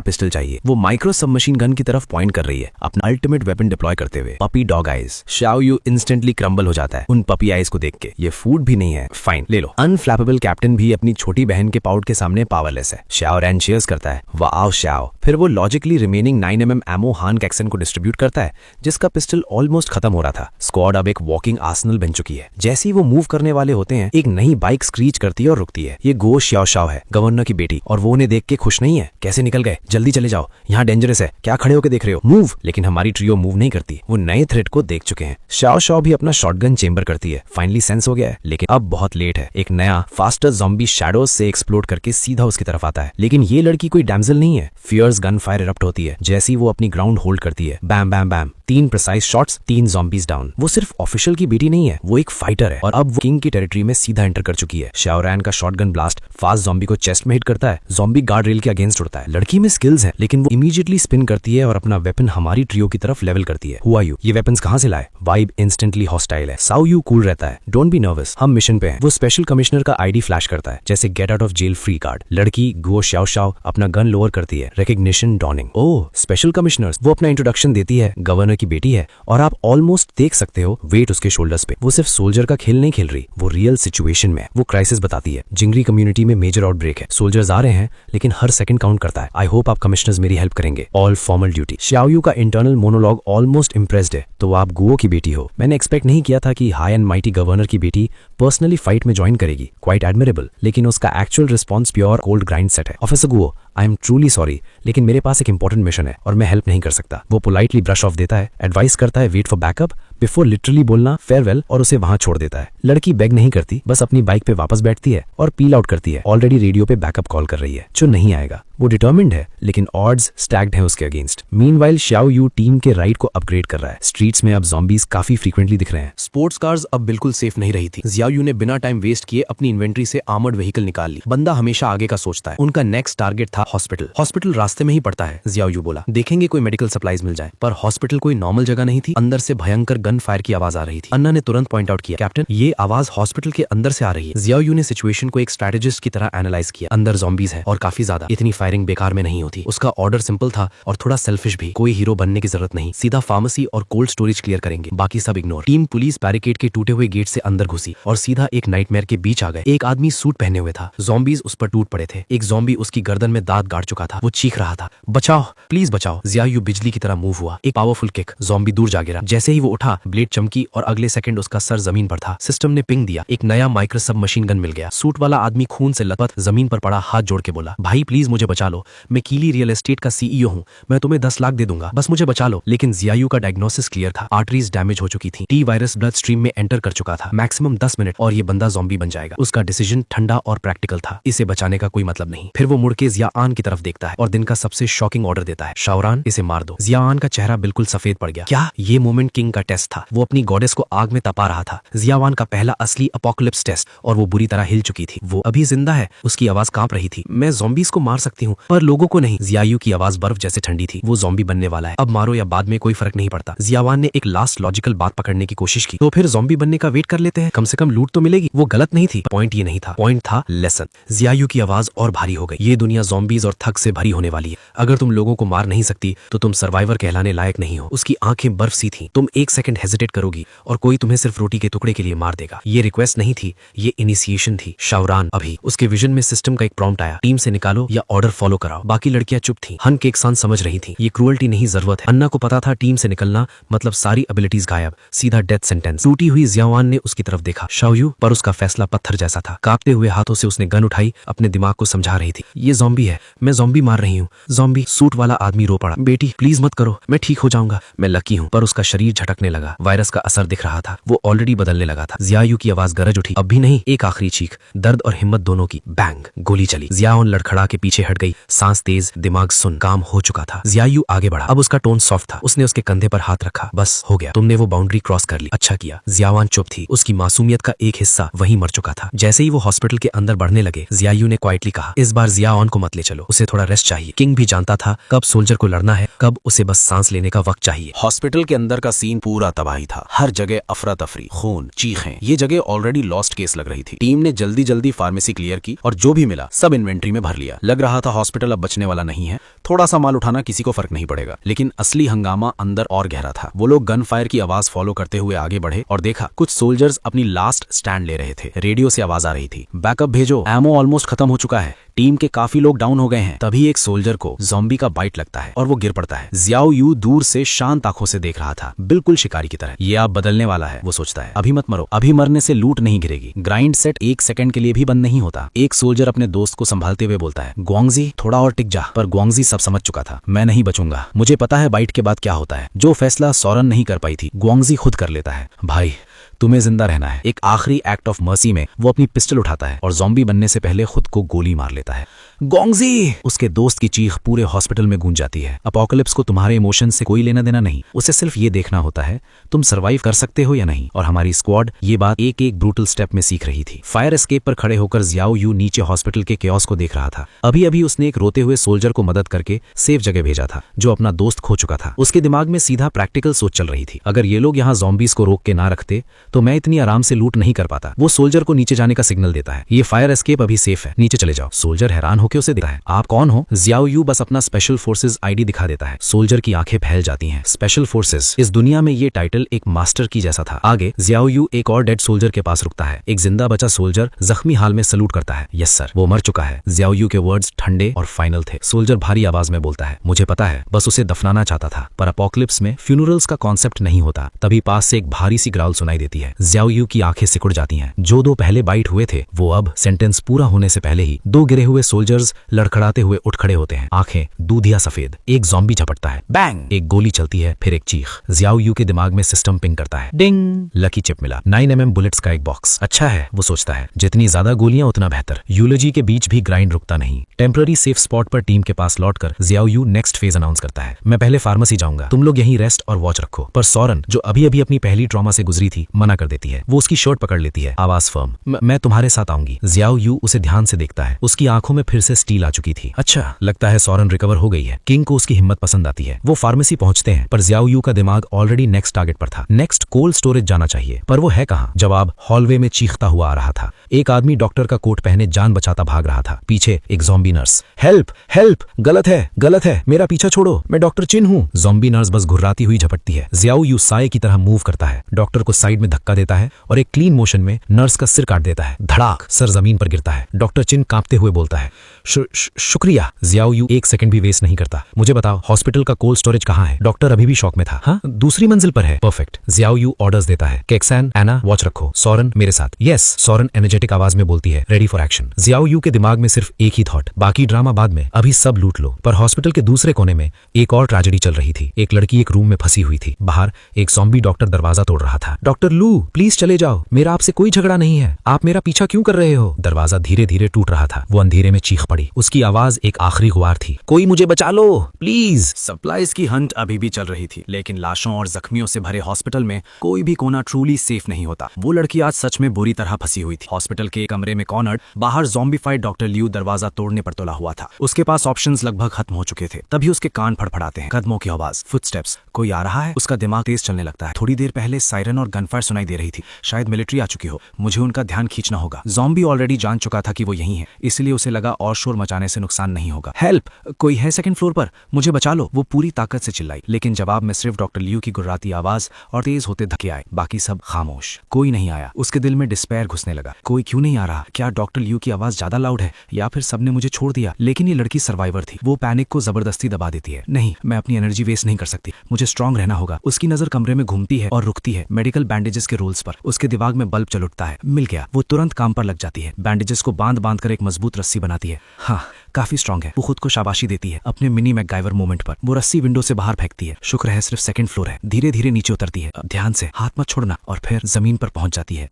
पिस्टल चाहिए। वो माइक्रो सबमशीन गन की तरफ पॉइंट कर रही है, अपना अल्टीमेट वेपन डिप्लॉय करते हुए। Puppy dog eyes. Shao Yu instantly crumble हो जाता है उन पपी आइज को देख के। ये फूड भी नहीं है, फाइन ले लो। अनफ्लैपेबल कैप्टन भी अपनी छोटी बहन के पाउट के सामने पावरलेस है। शाओ रैन चीयर्स करता है, वाओ शाओ। फिर वो लॉजिकली रिमेनिंग 9mm एमो हान केक्सन को डिस्ट्रीब्यूट करता है, जिसका पिस्टल ऑलमोस्ट खत्म हो रहा था। स्क्वाड अब एक वॉकिंग आर्सेनल बन चुकी है। जैसे ही वो मूव करने वाले होते हैं, एक नई बाइक स्क्रीच करती है और रुकती है। ये गो श्याओ शाओ है, गवर्नर की बेटी, और वो उन्हें देख के खुश नहीं है। कैसे निकल गए? जल्दी चले जाओ, यहाँ डेंजरस है। क्या खड़े होकर देख रहे हो? मूव। लेकिन हमारी ट्रियो मूव नहीं करती। वो नए थ्रेट को देख चुके हैं। शाओ शाओ भी अपना शॉटगन चेंबर करती है। फाइनली सेंस हो गया है, लेकिन अब बहुत लेट है। एक नया फास्टर ज़ॉम्बी शैडोज से एक्सप्लोड करके सीधा उसकी तरफ आता है। लेकिन ये लड़की कोई डैमजल नहीं है। फियर्स गन फायर इरप्ट होती है जैसी वो अपनी ग्राउंड होल्ड करती है। बैम बैम बैम, 3 प्रिसाइज शॉट्स, 3 ज़ॉम्बीज डाउन। वो सिर्फ ऑफिशियल की बेटी नहीं है, वो एक फाइटर है और अब वो किंग की टेरिटरी में सीधा एंटर कर चुकी है। शाओ रैन का शॉटगन ब्लास्ट फास्ट ज़ॉम्बी को चेस्ट में हिट करता है। ज़ॉम्बी गार्ड रेल के अगेंस्ट उड़ता है। लड़की में स्किल्स है, लेकिन वो इमीडिएटली स्पिन करती है और अपना वेपन हमारी ट्रियो की तरफ लेवल करती है। हुआ यू, ये वेपन्स कहां से लाए? वाइब इंस्टेंटली हॉस्टाइल है। साओ यू कूल रहता है, डोंट बी नर्वस, हम मिशन पे हैं। वो स्पेशल कमिश्नर का आईडी फ्लैश करता है, जैसे get out of jail free card. लड़की गुओ शाओ शाओ अपना गन लोअर करती है। Recognition dawning. Oh special commissioner. वो अपना इंट्रोडक्शन देती है, गवर्नर की बेटी है और आप ऑलमोस्ट देख सकते हो वेट उसके शोल्डर्स पे। वो सिर्फ सोल्जर का खेल नहीं खेल रही, वो रियल सिचुएशन में। वो क्राइसिस बताती है, जिंगरी कम्युनिटी में मेजर आउटब्रेक है। सोल्जर्स आ रहे हैं, लेकिन हर सेकंड काउंट करता है। आई होप आप कमिश्नर्स मेरी हेल्प करेंगे। All formal duty. Shao Yu का इंटरनल मोनोलॉग ऑलमोस्ट इम्प्रेस्ड है। तो आप गुओ की बेटी हो। मैंने एक्सपेक्ट नहीं किया था कि हाई एंड माइटी गवर्नर की बेटी पर्सनली फाइट में ज्वाइन करेगी। Quite admirable. लेकिन उसका actual response pure cold grind set है। Officer Guo, I am truly sorry, लेकिन मेरे पास एक इंपॉर्टेंट मिशन है और मैं हेल्प नहीं कर सकता। वो पोलाइटली ब्रश ऑफ देता है, एडवाइस करता है wait for backup before literally बोलना फेयरवेल, और उसे वहां छोड़ देता है। लड़की बेग नहीं करती, बस अपनी बाइक पे वापस बैठती है और पील आउट करती है। ऑलरेडी रेडियो पे बैकअप कॉल कर रही है जो नहीं आएगा। वो डिटर्मिन्ड है, लेकिन ऑड्स स्टैक्ड हैं उसके अगेंस्ट। मीनवाइल श्याओ यू टीम के राइड को अपग्रेड कर रहा है। स्ट्रीट्स में अब ज़ॉम्बीज काफी फ्रीक्वेंटली दिख रहे हैं। स्पोर्ट्स कार्स अब बिल्कुल सेफ नहीं रही थी। जियाओ यू ने बिना टाइम वेस्ट किए अपनी इन्वेंट्री से आर्मर्ड व्हीकल निकाल ली। बंदा हमेशा आगे का सोचता है। उनका नेक्स्ट टारगेट था हॉस्पिटल। हॉस्पिटल रास्ते में ही पड़ता है, जियाओ यू बोला। देखेंगे कोई मेडिकल सप्लाईज मिल जाए। पर हॉस्पिटल कोई नॉर्मल जगह नहीं थी। अंदर से भयंकर गन फायर की आवाज आ रही थी। अन्ना ने तुरंत पॉइंट आउट किया, कैप्टन ये आवाज हॉस्पिटल के अंदर से आ रही है। जियाओ यू ने सिचुएशन को एक स्ट्रेटेजिस्ट की तरह एनालाइज किया। अंदर ज़ॉम्बीज है और काफी ज्यादा। इतनी फायरिंग बेकार में नहीं होती। उसका ऑर्डर सिंपल था और थोड़ा सेल्फिश भी। कोई हीरो बनने की जरूरत नहीं, सीधा फार्मेसी और कोल्ड स्टोरेज क्लियर करेंगे, बाकी सब इग्नोर। टीम पुलिस बैरिकेड के टूटे हुए गेट से अंदर घुसी और सीधा एक नाइटमेयर के बीच आ गए। एक आदमी सूट पहने हुए था। ज़ॉम्बीज उस पर टूट पड़े थे। एक ज़ॉम्बी उसकी गर्दन में दांत गाड़ चुका था। वो चीख रहा था, बचाओ प्लीज बचाओ। जियाओ यू बिजली की तरह मूव हुआ। एक पावरफुल किक, ज़ॉम्बी दूर जा गिरा। जैसे ही वो उठा, ब्लेड चमकी और अगले सेकंड उसका सर जमीन पर था। सिस्टम ने पिंग दिया, एक नया माइक्रो सब मशीन गन मिल गया। सूट वाला आदमी खून से लथपथ जमीन पर पड़ा, हाथ जोड़ के बोला, भाई प्लीज मुझे बचा लो, मैं कीली रियल एस्टेट का सीईओ हूँ, मैं तुम्हें 10 लाख दे दूंगा, बस मुझे बचा लो। लेकिन जियायू का डायग्नोसिस क्लियर था। आर्टरीज डैमेज हो चुकी थी। टी वायरस ब्लड स्ट्रीम में एंटर कर चुका था। मैक्सिमम 10 मिनट और ये बंदा ज़ॉम्बी बन जाएगा। उसका डिसीजन ठंडा और प्रैक्टिकल था। इसे बचाने का कोई मतलब नहीं। फिर वो मुड़ के जियाआन की तरफ देखता है और दिन का सबसे शॉकिंग ऑर्डर देता है, शाओरान इसे मार दो। जियाआन का चेहरा बिल्कुल सफेद पड़ गया। क्या ये मोमेंट किंग का टेस्ट था? वो अपनी गॉडेस को आग में तपा रहा था। जियावान का पहला असली अपोकलिप्स टेस्ट, और वो बुरी तरह हिल चुकी थी। वो अभी जिंदा है। उसकी आवाज कांप रही थी, मैं ज़ॉम्बीज को मार सकती हूँ पर लोगों को नहीं। जियायू की आवाज बर्फ जैसे ठंडी थी। वो ज़ॉम्बी बनने वाला है, अब मारो या बाद में कोई फर्क नहीं पड़ता। जियावान ने एक लास्ट लॉजिकल बात पकड़ने की कोशिश की, तो फिर ज़ॉम्बी बनने का वेट कर लेते हैं, कम से कम लूट तो मिलेगी। वो गलत नहीं थी। पॉइंट ये नहीं था, पॉइंट था लेसन। जियायू की आवाज और भारी हो गई। ये दुनिया ज़ॉम्बीज और थग से भरी होने वाली है। अगर तुम लोगों को मार नहीं सकती तो तुम सर्वाइवर कहलाने लायक नहीं हो। उसकी आंखें बर्फ सी थी। तुम एक सेकंड हेजिटेट करोगी और कोई तुम्हें सिर्फ रोटी के टुकड़े के लिए मार देगा। ये रिक्वेस्ट नहीं थी, ये इनिशिएशन थी। शाओरान अभी उसके विजन में सिस्टम का एक प्रॉम्प्ट आया, टीम से निकालो या ऑर्डर फॉलो कराओ। बाकी लड़कियां चुप थी। हन के एक साथ समझ रही थी ये क्रूअल्टी नहीं, जरूरत है। अन्ना को पता था टीम से निकलना मतलब सारी एबिलिटीज गायब, सीधा डेथ सेंटेंस। टूटी हुई जियावान ने उसकी तरफ देखा, शाओयू, पर उसका फैसला पत्थर जैसा था। कांपते हुए हाथों से उसने गन उठाई, अपने दिमाग को समझा रही थी, ये ज़ॉम्बी है, मैं ज़ॉम्बी मार रही हूँ। ज़ॉम्बी। सूट वाला आदमी रो पड़ा, बेटी प्लीज मत करो, मैं ठीक हो जाऊंगा, मैं लकी हूँ। पर उसका शरीर झटकने लगा। वायरस का असर दिख रहा था। वो ऑलरेडी बदलने लगा था। जियायू की आवाज गरज उठी, अब भी नहीं, एक आखिरी चीख, दर्द और हिम्मत दोनों की। बैंग, गोली चली। जियाओन लड़खड़ा के पीछे हट गई, सांस तेज, दिमाग सुन। काम हो चुका था। जियायू आगे बढ़ा। अब उसका टोन सॉफ्ट था। उसने उसके कंधे पर हाथ रखा, बस हो गया, तुमने वो बाउंड्री क्रॉस कर ली, अच्छा किया। जियावान चुप थी। उसकी मासूमियत का एक हिस्सा वहीं मर चुका था। जैसे ही वो हॉस्पिटल के अंदर बढ़ने लगे, जियायू ने क्वाइटली कहा, इस बार जियाओन को मत ले चलो, उसे थोड़ा रेस्ट चाहिए। किंग भी जानता था कब सोल्जर को लड़ना है, कब उसे बस सांस लेने का वक्त चाहिए। हॉस्पिटल के अंदर का सीन पूरा तबाही था। हर जगह अफरा तफरी, खून, चीखें। ये जगह ऑलरेडी लॉस्ट केस लग रही थी। टीम ने जल्दी जल्दी फार्मेसी क्लियर की और जो भी मिला सब इन्वेंट्री में भर लिया। लग रहा था हॉस्पिटल अब बचने वाला नहीं है। थोड़ा सा माल उठाना किसी को फर्क नहीं पड़ेगा। लेकिन असली हंगामा अंदर और गहरा था। वो लोग गन फायर की आवाज फॉलो करते हुए आगे बढ़े और देखा कुछ सोल्जर्स अपनी लास्ट स्टैंड ले रहे थे। रेडियो से आवाज आ रही थी, बैकअप भेजो, एमो ऑलमोस्ट खत्म हो चुका है, टीम के काफी लोग डाउन हो गए हैं। तभी एक सोल्जर को ज़ॉम्बी का बाइट लगता है और वो गिर पड़ता है। जियाओ यू दूर से शांत आंखों से देख रहा था, बिल्कुल शिकारी की तरह। ये आप बदलने वाला है, वो सोचता है। अभी मत मरो, अभी मरने से लूट नहीं गिरेगी। ग्राइंड सेट एक सेकंड के लिए भी बंद नहीं होता। एक सोल्जर अपने दोस्त को संभालते हुए बोलता है, ग्वांगजी थोड़ा और टिक जा। पर ग्वांगजी सब समझ चुका था, मैं नहीं बचूंगा, मुझे पता है बाइट के बाद क्या होता है। जो फैसला सौरन नहीं कर पाई थी, ग्वांगजी खुद कर लेता है। भाई तुम्हें जिंदा रहना है। एक आखिरी एक्ट ऑफ मर्सी में वो अपनी पिस्टल उठाता है और ज़ॉम्बी बनने से पहले खुद को गोली मार लेता है। गोंगजी! उसके दोस्त की चीख पूरे हॉस्पिटल में गूंज जाती है। अपोकलिप्स को तुम्हारे इमोशन से कोई लेना देना नहीं, उसे सिर्फ ये देखना होता है तुम सरवाइव कर सकते हो या नहीं। और हमारी स्क्वाड ये बात एक एक ब्रूटल स्टेप में सीख रही थी। फायर एस्केप पर खड़े होकर जियाओ यू नीचे हॉस्पिटल के केओस को देख रहा था। अभी अभी उसने एक रोते हुए सोल्जर को मदद करके सेफ जगह भेजा था जो अपना दोस्त खो चुका था। उसके दिमाग में सीधा प्रैक्टिकल सोच चल रही थी, अगर ये लोग यहाँ ज़ॉम्बीज को रोक के ना रखते तो मैं इतनी आराम से लूट नहीं कर पाता। वो सोल्जर को नीचे जाने का सिग्नल देता है, ये फायर एस्केप अभी सेफ है, नीचे चले जाओ। सोल्जर हैरान होकर उसे देखता है, आप कौन हो? जियाओ यू बस अपना स्पेशल फोर्सेज आईडी दिखा देता है। सोल्जर की आंखें फैल जाती हैं। स्पेशल फोर्सेज, इस दुनिया में ये टाइटल एक मास्टर की जैसा था। आगे जियाओ यू एक और डेड सोल्जर के पास रुकता है। एक जिंदा बचा सोल्जर जख्मी हाल में सलूट करता है, यस सर, वो मर चुका है। जियाओ यू के वर्ड्स ठंडे और फाइनल थे। सोल्जर भारी आवाज में बोलता है, मुझे पता है, बस उसे दफनाना चाहता था। पर अपोकलिप्स में फ्यूनरल्स का कॉन्सेप्ट नहीं होता। तभी पास से एक भारी सी ग्राउल सुनाई देती है। जियाओ यू की आंखें सिकुड़ जाती हैं। जो दो पहले बाइट हुए थे वो अब सेंटेंस पूरा होने से पहले ही दो गिरे हुए सोल्जर्स सेंसर्स लड़खड़ाते हुए उठ खड़े होते हैं, आंखें दूधिया सफेद। एक ज़ॉम्बी झपटता है, बैंग, एक गोली चलती है, फिर एक चीख। जियाओ यू के दिमाग में सिस्टम पिंग करता है, डिंग, लकी चिप मिला, 9mm बुलेट्स का एक बॉक्स। अच्छा है, वो सोचता है, जितनी ज्यादा गोलियां उतना बेहतर। यूलोजी के बीच भी ग्राइंड रुकता नहीं। टेम्पररी सेफ स्पॉट पर टीम के पास लौटकर Jiao Yu next phase announce करता है, मैं पहले फार्मेसी जाऊंगा, तुम लोग यहीं रेस्ट और वॉच रखो। पर सौरन, जो अभी अभी अपनी पहली ट्रॉमा से गुजरी थी, मना कर देती है। वो उसकी शर्ट पकड़ लेती है, आवाज फर्म, मैं तुम्हारे साथ आऊंगी। जियाओ यू उसे ध्यान से देखता है, उसकी आंखों में फिर से स्टील आ चुकी थी। अच्छा, लगता है सौरन रिकवर हो गई है। किंग को उसकी हिम्मत पसंद आती है। वो फार्मेसी पहुंचते हैं, पर जियाओ यू का दिमाग ऑलरेडी नेक्स्ट टारगेट पर था। नेक्स्ट कोल्ड स्टोरेज जाना चाहिए, पर वो है कहां? जवाब हॉलवे में चीखता हुआ आ रहा था। एक आदमी डॉक्टर का कोट पहने जान बचाता भाग रहा था, पीछे एक ज़ॉम्बी नर्स। हेल्प हेल्प, गलत है, मेरा पीछा छोड़ो, मैं डॉक्टर चिन हूं। ज़ॉम्बी नर्स बस घुर्राती हुई झपटती है। जियाओ यू साए की तरह मूव करता है, डॉक्टर को साइड में धक्का देता है और एक क्लीन मोशन में नर्स का सिर काट देता है। धड़ाक, सर जमीन पर गिरता है। डॉक्टर चिन कांपते हुए बोलता है, शुक्रिया। जियाओ यू एक सेकंड भी वेस्ट नहीं करता, मुझे बताओ हॉस्पिटल का कोल्ड स्टोरेज कहाँ है? डॉक्टर अभी भी शॉक में था। हाँ, दूसरी मंजिल पर है। परफेक्ट। जियाओ यू ऑर्डर्स देता है, केक्सन, एना, वॉच रखो, सौरन मेरे साथ। यस, सौरन एनर्जेटिक आवाज में बोलती है, ready for action. Jiao Yu के दिमाग में सिर्फ एक ही थॉट, बाकी ड्रामा बाद में, अभी सब लूट लो। पर हॉस्पिटल के दूसरे कोने में एक और ट्रेजेडी चल रही थी। एक लड़की एक रूम में फंसी हुई थी। बाहर एक ज़ॉम्बी डॉक्टर दरवाजा तोड़ रहा था। डॉक्टर लू, प्लीज चले जाओ, मेरा आपसे कोई झगड़ा नहीं है, आप मेरा पीछा क्यों कर रहे हो? दरवाजा धीरे धीरे टूट रहा था। वो अंधेरे में चीख पड़ी। उसकी आवाज एक आखिरी गुहार थी, कोई मुझे बचा लो प्लीज। सप्लाईज की हंट अभी भी चल रही थी, लेकिन लाशों और जख्मियों से भरे हॉस्पिटल में कोई भी कोना ट्रूली सेफ नहीं होता। वो लड़की आज सच में बुरी तरह फंसी हुई थी। हॉस्पिटल के कमरे में कॉर्नर्ड, बाहर ज़ॉम्बीफाइड डॉक्टर लियू दरवाजा तोड़ने पर तुला हुआ था। उसके पास ऑप्शंस लगभग खत्म हो चुके थे। तभी उसके कान फड़फड़ाते हैं, कदमों की आवाज, फुटस्टेप्स, कोई आ रहा है। उसका दिमाग तेज चलने लगता है। थोड़ी देर पहले सायरन और गनफायर सुनाई दे रही थी, शायद मिलिट्री आ चुकी हो। मुझे उनका ध्यान खींचना होगा। ज़ॉम्बी ऑलरेडी जान चुका था कि वो यही है, इसलिए उसे लगा और शोर मचाने से नुकसान नहीं होगा। हेल्प, कोई है सेकंड फ्लोर पर, मुझे बचा लो। वो पूरी ताकत से चिल्लाई, लेकिन जवाब में सिर्फ डॉक्टर लियू की गुर्राती आवाज और तेज होते धक्के आए। बाकी सब खामोश, कोई नहीं आया। उसके दिल में डिस्पेयर घुसने लगा, कोई क्यों नहीं आ रहा? क्या डॉक्टर लियू की आवाज ज्यादा लाउड है, या फिर सबने मुझे छोड़ दिया? लेकिन ये लड़की सर्वाइवर थी, वो पैनिक को जबरदस्ती दबा देती है। नहीं, मैं अपनी एनर्जी वेस्ट नहीं कर सकती, मुझे स्ट्रांग रहना होगा। उसकी नजर कमरे में घूमती है और रुकती है मेडिकल बैंडेजेस के रोल्स पर। उसके दिमाग में बल्ब चल उठता है, मिल गया। वो तुरंत काम पर लग जाती है, बैंडेजेस को बांध बांध कर एक मजबूत रस्सी बनाती है। हाँ, काफी स्ट्रांग है। वो खुद को शाबाशी देती है अपने मिनी मैकगाइवर मोमेंट पर। वो रस्सी विंडो से बाहर फेंकती है, शुक्र है सिर्फ सेकंड फ्लोर है। धीरे धीरे नीचे उतरती है, ध्यान से, हाथ मत छोड़ना, और फिर जमीन पर पहुंच जाती है।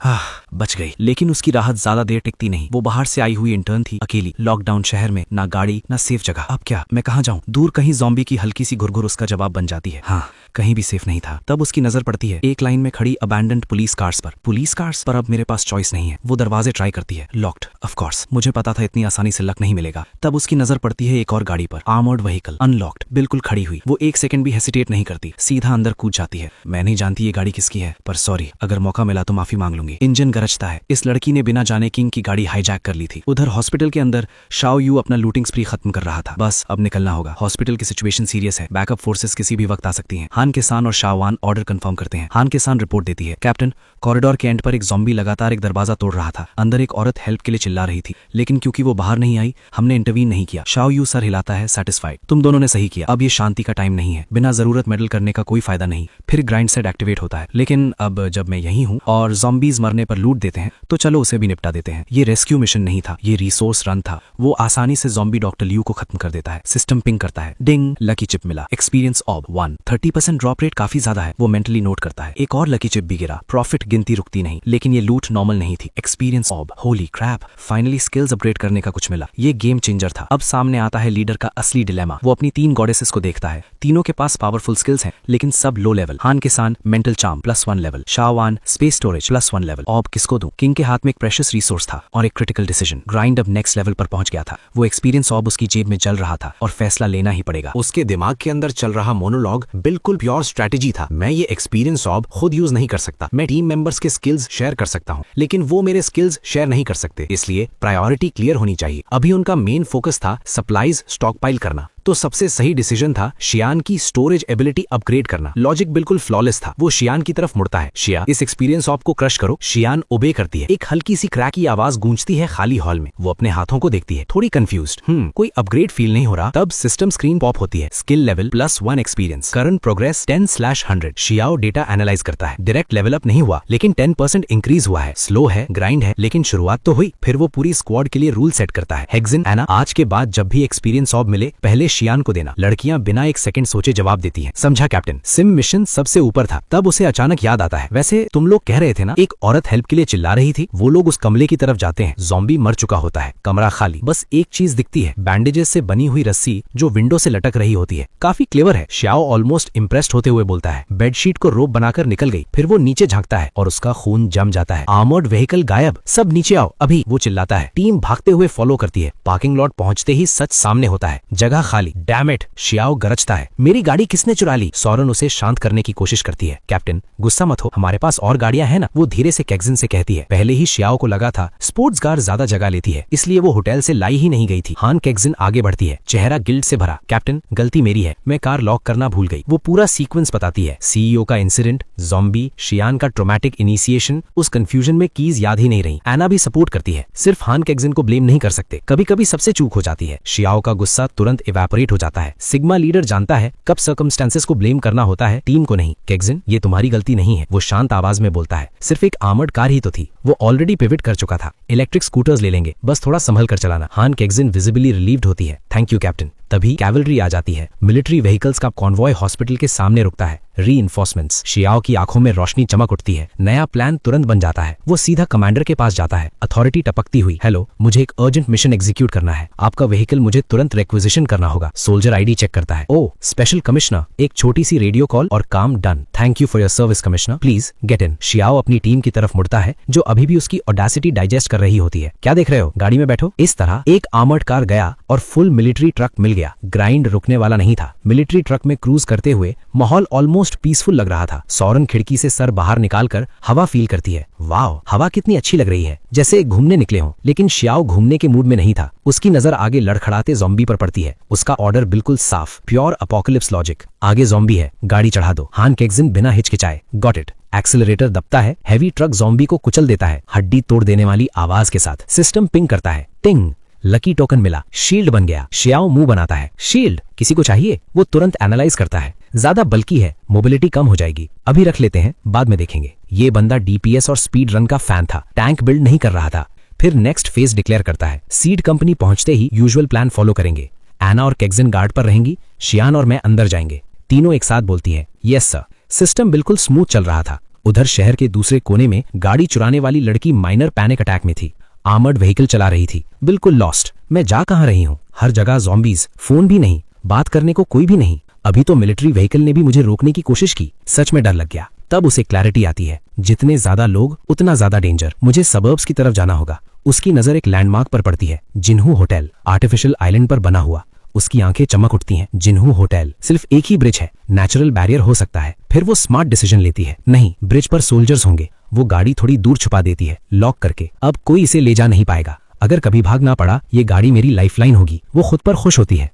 बच गई। लेकिन उसकी राहत ज्यादा देर टिकती नहीं। वो बाहर से आई हुई इंटर्न थी, अकेली, लॉकडाउन शहर में, ना गाड़ी ना सेफ जगह। अब क्या, मैं कहाँ जाऊँ? दूर कहीं ज़ॉम्बी की हल्की सी घुरघुर उसका जवाब बन जाती है, हाँ, कहीं भी सेफ नहीं था। तब उसकी नजर पड़ती है एक लाइन में खड़ी अबैंडन्ड पुलिस कार्स पर। पुलिस कार्स पर अब मेरे पास चॉइस नहीं है। वो दरवाजे ट्राई करती है, लॉक्ड। ऑफ कोर्स, मुझे पता था इतनी आसानी से लक नहीं मिलेगा। तब उसकी नजर पड़ती है एक और गाड़ी पर, आर्मर्ड व्हीकल, अनलॉक्ड, बिल्कुल खड़ी हुई। वो एक सेकंड भी हेसिटेट नहीं करती, सीधा अंदर कूद जाती है। मैं नहीं जानती ये गाड़ी किसकी है, पर सॉरी, अगर मौका मिला तो माफी मांग लूंगी। इंजन गरजता है। इस लड़की ने बिना जाने किंग की गाड़ी हाईजैक कर ली थी। उधर हॉस्पिटल के अंदर शाओ यू अपना लूटिंग स्प्री खत्म कर रहा था। बस अब निकलना होगा। हॉस्पिटल की सिचुएशन सीरियस है, बैकअप फोर्सेस किसी भी वक्त आ सकती हैं। हान किसान और शाहवान ऑर्डर कंफर्म करते हैं। हान किसान रिपोर्ट देती है, कैप्टन, कॉरिडोर के एंड पर एक ज़ॉम्बी लगातार एक दरवाजा तोड़ रहा था। अंदर एक औरत हेल्प के लिए चिल्ला रही थी, लेकिन क्योंकि वो बाहर नहीं आई, हमने इंटरवीन नहीं किया। शाओ यू सर हिलाता है, सैटिस्फाइड। तुम दोनों ने सही किया, अब ये शांति का टाइम नहीं है। बिना जरूरत मेडल करने का कोई फायदा नहीं। फिर ग्राइंड सेट एक्टिवेट होता है। लेकिन अब जब मैं यही हूँ और ज़ॉम्बीज मरने पर लूट देते हैं, तो चलो उसे भी निपटा देते हैं। ये रेस्क्यू मिशन नहीं था, ये रिसोर्स रन था। वो आसानी से ज़ॉम्बी डॉक्टर लियू को खत्म कर देता है। सिस्टम पिंग करता है, डिंग, लकी चिप मिला। एक्सपीरियंस ऑब 1, 30% ड्रॉप रेट काफी ज्यादा है। वो मेंटली नोट करता है। एक और लकी चिप भी गिरा। प्रॉफिट गिनती रुकती नहीं, लेकिन ये लूट नॉर्मल नहीं थी। Experience orb, holy crap, finally skills upgrade करने का कुछ मिला। ये गेम चेंजर था। अब सामने आता है लीडर का असली डिलेमा। वो अपनी 3 गॉडेसेस को देखता है। तीनों के पास पावरफुल स्किल्स हैं, लेकिन सब लो लेवल। हान किसान mental charm +1 level, Shahwan space storage +1 level. ऑब किसको दूं? किंग के हाथ में एक प्रेशियस रिसोर्स था और एक क्रिटिकल डिसीजन। ग्राइंड अब नेक्स्ट लेवल पर पहुंच गया था। वो एक्सपीरियंस ऑब उसकी जेब में जल रहा था और फैसला लेना ही पड़ेगा। उसके दिमाग के अंदर चल रहा मोनोलॉग बिल्कुल प्योर स्ट्रेटेजी था। मैं ये एक्सपीरियंस ऑब खुद यूज नहीं कर सकता। मैं टीम मेंबर्स के स्किल्स शेयर कर सकता हूँ, लेकिन वो मेरे स्किल्स शेयर नहीं कर सकते। इसलिए प्रायोरिटी क्लियर होनी चाहिए। अभी उनका मेन फोकस था सप्लाईज स्टॉकपाइल करना। तो सबसे सही डिसीजन था शियान की स्टोरेज एबिलिटी अपग्रेड करना। लॉजिक बिल्कुल फ्लॉलेस था। वो शियान की तरफ मुड़ता है, शिया इस एक्सपीरियंस ऑप को क्रश करो। शियान ओबे करती है। एक हल्की सी क्रैक की आवाज गूंजती है खाली हॉल में। वो अपने हाथों को देखती है, थोड़ी कंफ्यूज्ड। कोई अपग्रेड फील नहीं हो रहा। तब सिस्टम स्क्रीन पॉप होती है, skill level +1 experience, current progress 10/100। Xiao data analyse करता है। डायरेक्ट लेवल अप नहीं हुआ, लेकिन 10% इंक्रीज हुआ है। स्लो है, ग्राइंड है, लेकिन शुरुआत तो हुई। फिर वो पूरी स्क्वाड के लिए रूल सेट करता है। हेक्सिन, एना, आज के बाद जब भी एक्सपीरियंस ऑब मिले पहले शियान को देना। लड़कियां बिना एक सेकंड सोचे जवाब देती हैं। समझा कैप्टन। सिम मिशन सबसे ऊपर था। तब उसे अचानक याद आता है, वैसे तुम लोग कह रहे थे ना एक औरत हेल्प के लिए चिल्ला रही थी। वो लोग उस कमरे की तरफ जाते हैं। ज़ॉम्बी मर चुका होता है, कमरा खाली। बस एक चीज दिखती है, बैंडेजेस से बनी हुई रस्सी जो विंडो से लटक रही होती है। काफी क्लेवर है। श्याओ ऑलमोस्ट इम्प्रेस्ड होते हुए बोलता है, बेडशीट को रोप बनाकर निकल गई। फिर वो नीचे झांकता है और उसका खून जम जाता है। आर्मर्ड व्हीकल गायब। सब नीचे आओ अभी, वो चिल्लाता है। टीम भागते हुए फॉलो करती है। पार्किंग लॉट पहुंचते ही सच सामने होता है, जगह खाली। डैम इट, श्याओ गरजता है, मेरी गाड़ी किसने चुरा ली? सॉरन उसे शांत करने की कोशिश करती है। कैप्टन गुस्सा मत हो, हमारे पास और गाड़ियां हैं ना। वो धीरे से कैक्सिन से कहती है। पहले ही श्याओ को लगा था स्पोर्ट्स कार ज्यादा जगह लेती है, इसलिए वो होटल से लाई ही नहीं गई थी। हान कैक्सिन आगे बढ़ती है, चेहरा गिल्ट से भरा। कैप्टन गलती मेरी है, मैं कार लॉक करना भूल गई। वो पूरा सीक्वेंस बताती है, सीईओ का इंसिडेंट, ज़ॉम्बी, शियान का ट्रोमैटिक इनिशिएशन। उस कंफ्यूजन में कीज याद ही नहीं रही। एना भी सपोर्ट करती है। सिर्फ हान कैक्सिन को ब्लेम नहीं कर सकते, कभी कभी सबसे चूक हो जाती है। शियाओ का गुस्सा तुरंत इवेपोरेट हो जाता है। सिग्मा लीडर जानता है कब सर्कमस्टेंसेस को ब्लेम करना होता है, टीम को नहीं। कैक्सिन ये तुम्हारी गलती नहीं है, वो शांत आवाज में बोलता है। सिर्फ एक आर्मर्ड कार ही तो थी, वो ऑलरेडी पिवट कर चुका था। इलेक्ट्रिक स्कूटर्स ले लेंगे, बस थोड़ा संभल कर चलाना। हान कैक्सिन विजिबली रिलीव्ड होती है। Thank you captain. तभी कैवलरी आ जाती है। मिलिट्री व्हीकल्स का कॉन्वॉय हॉस्पिटल के सामने रुकता है। रीइंफोर्समेंट्स। शियाओ की आंखों में रोशनी चमक उठती है। नया प्लान तुरंत बन जाता है। वो सीधा कमांडर के पास जाता है। अथॉरिटी टपकती हुई, हेलो, मुझे एक अर्जेंट मिशन एग्जीक्यूट करना है। आपका व्हीकल मुझे तुरंत रिक्विजिशन करना होगा। सोल्जर आईडी चेक करता है। ओ स्पेशल कमिश्नर। एक छोटी सी रेडियो कॉल और काम done. Thank you for your service commissioner, please get in. Xiao अपनी टीम की तरफ मुड़ता है, जो अभी भी उसकी ऑडेसिटी डाइजेस्ट कर रही होती है। क्या देख रहे हो, गाड़ी में बैठो। इस तरह एक आर्मर्ड कार गया और फुल मिलिट्री ट्रक मिल गया। ग्राइंड रुकने वाला नहीं था। मिलिट्री ट्रक में क्रूज करते हुए माहौल ऑलमोस्ट पीसफुल लग रहा था। सॉरन खिड़की से सर बाहर निकालकर हवा फील करती है। वाओ, हवा कितनी अच्छी लग रही है, जैसे घूमने निकले हों। लेकिन श्याओ घूमने के मूड में नहीं था। उसकी नजर आगे लड़खड़ाते ज़ॉम्बी पर पड़ती है। उसका ऑर्डर बिल्कुल साफ, प्योर अपोकलिप्स लॉजिक। आगे ज़ॉम्बी है, गाड़ी चढ़ा दो। हान कैक्सिन बिना हिचकिचाए, गॉट इट। एक्सेलरेटर दबता है। हैवी ट्रक ज़ॉम्बी को कुचल देता है, हड्डी तोड़ देने वाली आवाज के साथ। सिस्टम पिंग करता है, टिंग। लकी टोकन मिला, शील्ड बन गया। श्याओ मुंह बनाता है, शील्ड किसी को चाहिए? वो तुरंत एनालाइज करता है, ज्यादा बल्कि है, मोबिलिटी कम हो जाएगी। अभी रख लेते हैं, बाद में देखेंगे। ये बंदा डीपीएस और स्पीड रन का फैन था, टैंक बिल्ड नहीं कर रहा था। फिर नेक्स्ट फेज डिक्लेयर करता है। सीड कंपनी पहुंचते ही यूजुअल प्लान फॉलो करेंगे। एना और कैक्सिन गार्ड पर रहेंगी, शियान और मैं अंदर जाएंगे। तीनों एक साथ बोलती है, यस सर। सिस्टम बिल्कुल स्मूथ चल रहा था। उधर शहर के दूसरे कोने में गाड़ी चुराने वाली लड़की माइनर पैनिक अटैक में थी। आर्मर्ड व्हीकल चला रही थी, बिल्कुल लॉस्ट। मैं जा कहां रही हूं? हर जगह ज़ॉम्बीज, फोन भी नहीं, बात करने को कोई भी नहीं। अभी तो मिलिट्री व्हीकल ने भी मुझे रोकने की कोशिश की। सच में डर लग गया। तब उसे क्लैरिटी आती है, जितने ज्यादा लोग उतना ज्यादा डेंजर। मुझे सबर्ब्स की तरफ जाना होगा। उसकी नजर एक लैंडमार्क पर पड़ती है, जिन्हू होटल, आर्टिफिशियल आइलैंड पर बना हुआ। उसकी आंखें चमक उठती हैं। जिन्हू होटल, सिर्फ एक ही ब्रिज है, नेचुरल बैरियर हो सकता है। फिर वो स्मार्ट डिसीजन लेती है, नहीं, ब्रिज पर सोल्जर्स होंगे। वो गाड़ी थोड़ी दूर छुपा देती है, लॉक करके। अब कोई इसे ले जा नहीं पाएगा। अगर कभी भागना पड़ा, ये गाड़ी मेरी लाइफलाइन होगी। वो खुद पर खुश होती है।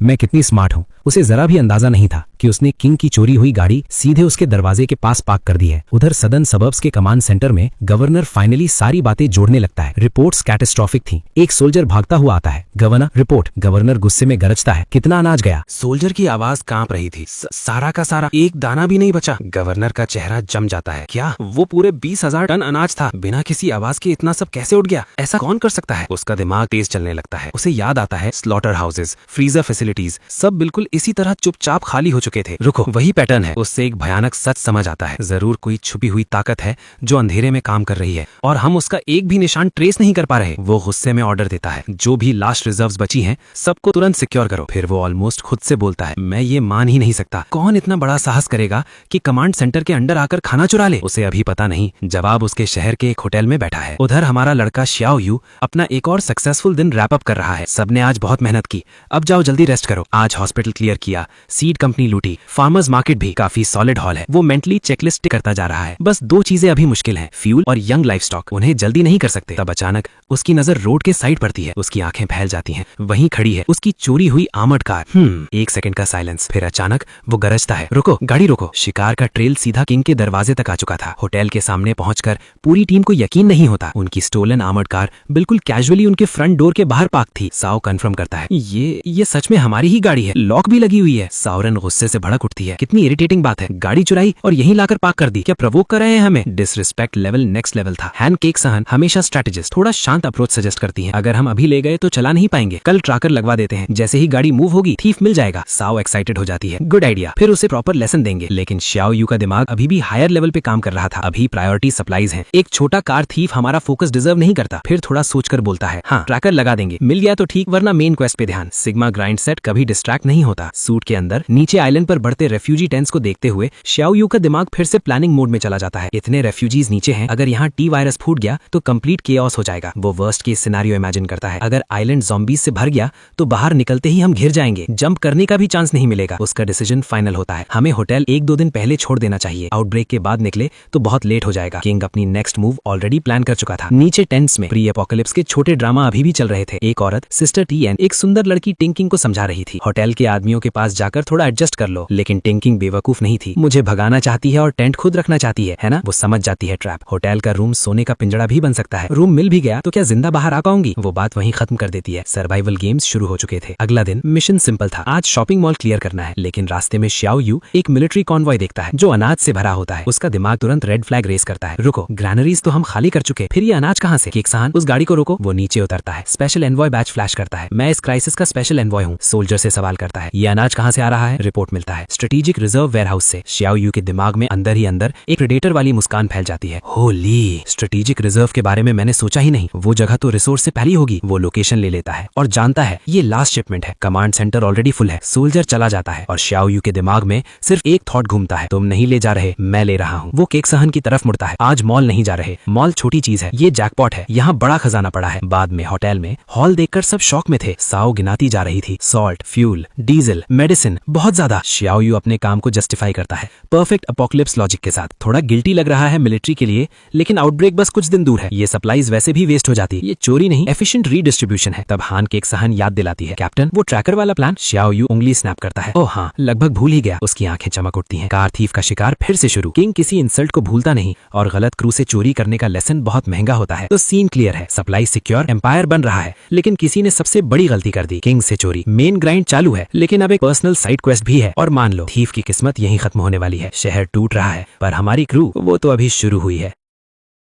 मैं कितनी स्मार्ट हूँ। उसे जरा भी अंदाजा नहीं था कि उसने किंग की चोरी हुई गाड़ी सीधे उसके दरवाजे के पास पार्क कर दी है। उधर सदर्न सबर्ब्स के कमांड सेंटर में गवर्नर फाइनली सारी बातें जोड़ने लगता है। रिपोर्ट्स कैटास्ट्रोफिक थी। एक सोल्जर भागता हुआ आता है, गवर्नर रिपोर्ट। गवर्नर गुस्से में गरजता है, कितना अनाज गया? सोल्जर की आवाज कांप रही थी। सारा का सारा, एक दाना भी नहीं बचा। गवर्नर का चेहरा जम जाता है। क्या वो पूरे 20,000 टन अनाज था? बिना किसी आवाज के इतना सब कैसे उठ गया? ऐसा कौन कर सकता है? उसका दिमाग तेज चलने लगता है। उसे याद आता है स्लॉटर हाउसेस, फ्रीजर फैसिलिटीज, सब बिल्कुल इसी तरह चुपचाप खाली हो चुके थे। रुको, वही पैटर्न है। उससे एक भयानक सच समझ आता है, जरूर कोई छुपी हुई ताकत है जो अंधेरे में काम कर रही है और हम उसका एक भी निशान ट्रेस नहीं कर पा रहे। वो गुस्से में ऑर्डर देता है, जो भी लास्ट रिजर्व्स बची हैं, सबको तुरंत सिक्योर करो। फिर वो ऑलमोस्ट खुद से बोलता है, मैं ये मान ही नहीं सकता, कौन इतना बड़ा साहस करेगा कि कमांड सेंटर के अंडर आकर खाना चुरा ले? उसे अभी पता नहीं, जवाब उसके शहर के एक होटल में बैठा है। उधर हमारा लड़का श्याओ यू अपना एक और सक्सेसफुल दिन रैप अप कर रहा है। सबने आज बहुत मेहनत की, अब जाओ जल्दी रेस्ट करो। आज हॉस्पिटल क्लियर किया, सीड कंपनी लूटी, फार्मर्स मार्केट भी काफी सॉलिड हॉल है। वो मेंटली चेकलिस्ट करता जा रहा है। बस 2 चीजें अभी मुश्किल हैं, फ्यूल और यंग लाइफस्टॉक। उन्हें जल्दी नहीं कर सकते। तब अचानक उसकी नजर रोड के साइड पड़ती है। उसकी आंखें फैल जाती हैं। वहीं खड़ी है उसकी चोरी हुई आर्मर्ड कार। 1 सेकंड का साइलेंस, फिर अचानक वो गरजता है, रुको, गाड़ी रोको। शिकार का ट्रेल सीधा किंग के दरवाजे तक आ चुका था। होटल के सामने पहुंचकर पूरी टीम को यकीन नहीं होता। उनकी स्टोलन आर्मर्ड कार बिल्कुल कैजुअली उनके फ्रंट डोर के बाहर पार्क थी। साओ कंफर्म करता है, ये सच में हमारी ही गाड़ी है, लॉक भी लगी हुई है। सावरन गुस्से से भड़क उठती है, कितनी इरिटेटिंग बात है, गाड़ी चुराई और यहीं लाकर पार्क कर दी, क्या प्रवोक कर रहे हैं हमें? डिसरिस्पेक्ट लेवल नेक्स्ट लेवल था। हैन केक सहन हमेशा स्ट्रेटेजिस्ट, थोड़ा शांत अप्रोच सजेस्ट करती हैं। अगर हम अभी ले गए तो चला नहीं पाएंगे, कल ट्रैकर लगवा देते हैं, जैसे ही गाड़ी मूव होगी थीफ मिल जाएगा। साओ एक्साइटेड हो जाती है, गुड आइडिया, फिर उसे प्रॉपर लेसन देंगे। लेकिन श्याओ यू का दिमाग अभी भी हायर लेवल पे काम कर रहा था। अभी प्रायोरिटी सप्लाईज हैं। एक छोटा कार थीफ हमारा फोकस डिजर्व नहीं करता। फिर थोड़ा सोचकर बोलता है, हाँ ट्रैकर लगा देंगे, मिल गया तो ठीक, वरना मेन क्वेस्ट पे ध्यान। सिग्मा ग्राइंड सेट कभी डिस्ट्रैक्ट नहीं होता। सूट के अंदर नीचे आइलैंड पर बढ़ते रेफ्यूजी टेंट्स को देखते हुए श्याओ यू का दिमाग फिर से प्लानिंग मोड में चला जाता है। इतने रेफ्यूजीज नीचे हैं, अगर यहाँ टी वायरस फूट गया तो कंप्लीट केओस हो जाएगा। वो वर्स्ट केस सिनेरियो इमेजिन करता है। अगर आइलैंड ज़ॉम्बीज से भर गया तो बाहर निकलते ही हम घिर जाएंगे, जंप करने का भी चांस नहीं मिलेगा। उसका डिसीजन फाइनल होता है, हमें होटल 1-2 दिन पहले छोड़ देना चाहिए। आउटब्रेक के बाद निकले तो बहुत लेट हो जाएगा। किंग अपनी नेक्स्ट मूव ऑलरेडी प्लान कर चुका था। नीचे टेंट्स में प्री एपोकलिप्स के छोटे ड्रामा अभी भी चल रहे थे। एक औरत सिस्टर टीएन एक सुंदर लड़की टिंकिंग को समझा रही थी, होटल के आदमियों के पास जाकर थोड़ा एडजस्ट कर लो। लेकिन टिंकिंग बेवकूफ नहीं थी, मुझे भगाना चाहती है और टेंट खुद रखना चाहती है ना? वो समझ जाती है ट्रैप। होटल का रूम सोने का पिंजड़ा भी बन सकता है। रूम मिल भी गया तो क्या जिंदा बाहर आ पाऊंगी? वो बात वहीं खत्म कर देती है। सर्वाइवल गेम्स शुरू हो चुके थे। अगला दिन मिशन सिंपल था, आज शॉपिंग मॉल क्लियर करना है। लेकिन रास्ते में श्याओ यू एक मिलिट्री कॉन्वॉय देखता है जो अनाज से भरा होता है। उसका दिमाग तुरंत रेड फ्लैग रेस करता है, रुको, ग्रैनरीज तो हम खाली कर चुके, फिर ये अनाज कहाँ से? केक सहन उस गाड़ी को रोको। वो नीचे उतरता है। स्पेशल एनवॉय बैच फ्लैश करता है, मैं इस क्राइसिस का स्पेशल एनवॉय हूँ। सोल्जर से सवाल करता है, ये अनाज कहाँ से आ रहा है? रिपोर्ट मिलता है, स्ट्रेटेजिक रिजर्व वेयरहाउस से। श्याओ यू के दिमाग में अंदर ही अंदर एक प्रेडेटर वाली मुस्कान फैल जाती है। होली, स्ट्रेटेजिक रिजर्व के बारे में मैंने सोचा ही नहीं। वो जगह तो रिसोर्स से पहली होगी। वो लोकेशन ले लेता है और जानता है ये लास्ट शिपमेंट है। कमांड सेंटर ऑलरेडी फुल है। सोल्जर चला जाता है और श्याओ यू के दिमाग में सिर्फ एक थॉट घूमता है, तुम नहीं ले जा रहे, मैं ले रहा हूँ। वो केक सहन की तरफ मुड़ता है, आज मॉल नहीं जा रहे, मॉल छोटी चीज है, ये जैकपॉट है, यहाँ बड़ा खजाना पड़ा है। बाद में होटल में हॉल देखकर सब शॉक में थे। साओ गिनाती जा रही थी, सॉल्ट, फ्यूल, डीजल, मेडिसिन, बहुत ज्यादा। श्याओ यू अपने काम को जस्टिफाई करता है परफेक्ट अपोकलिप्स लॉजिक के साथ। थोड़ा गिल्टी लग रहा है मिलिट्री के लिए, लेकिन आउटब्रेक बस कुछ दिन दूर है, ये सप्लाईज वैसे भी वेस्ट हो जाती, ये चोरी नहीं एफिशिएंट रीडिस्ट्रीब्यूशन है। तब हान केक सहन याद दिलाती है, कैप्टन वो ट्रैकर वाला प्लान। श्याओ यू उंगली स्नैप करता है, ओह हाँ, लगभग भूल ही गया। उसकी आंखें चमक उठती हैं। कार थीफ का शिकार फिर से शुरू। किंग किसी इंसल्ट को भूलता नहीं और गलत क्रू से चोरी करने का लेसन बहुत महंगा होता है। तो सीन क्लियर है, सप्लाई सिक्योर, एम्पायर बन रहा है, लेकिन किसी ने सबसे बड़ी गलती कर दी, किंग से चोरी। मेन ग्राइंड चालू है, लेकिन अब एक पर्सनल साइड क्वेस्ट भी है। और मान लो थीफ की किस्मत यहीं खत्म होने वाली है। शहर टूट रहा है, पर हमारी क्रू वो तो अभी शुरू हुई है।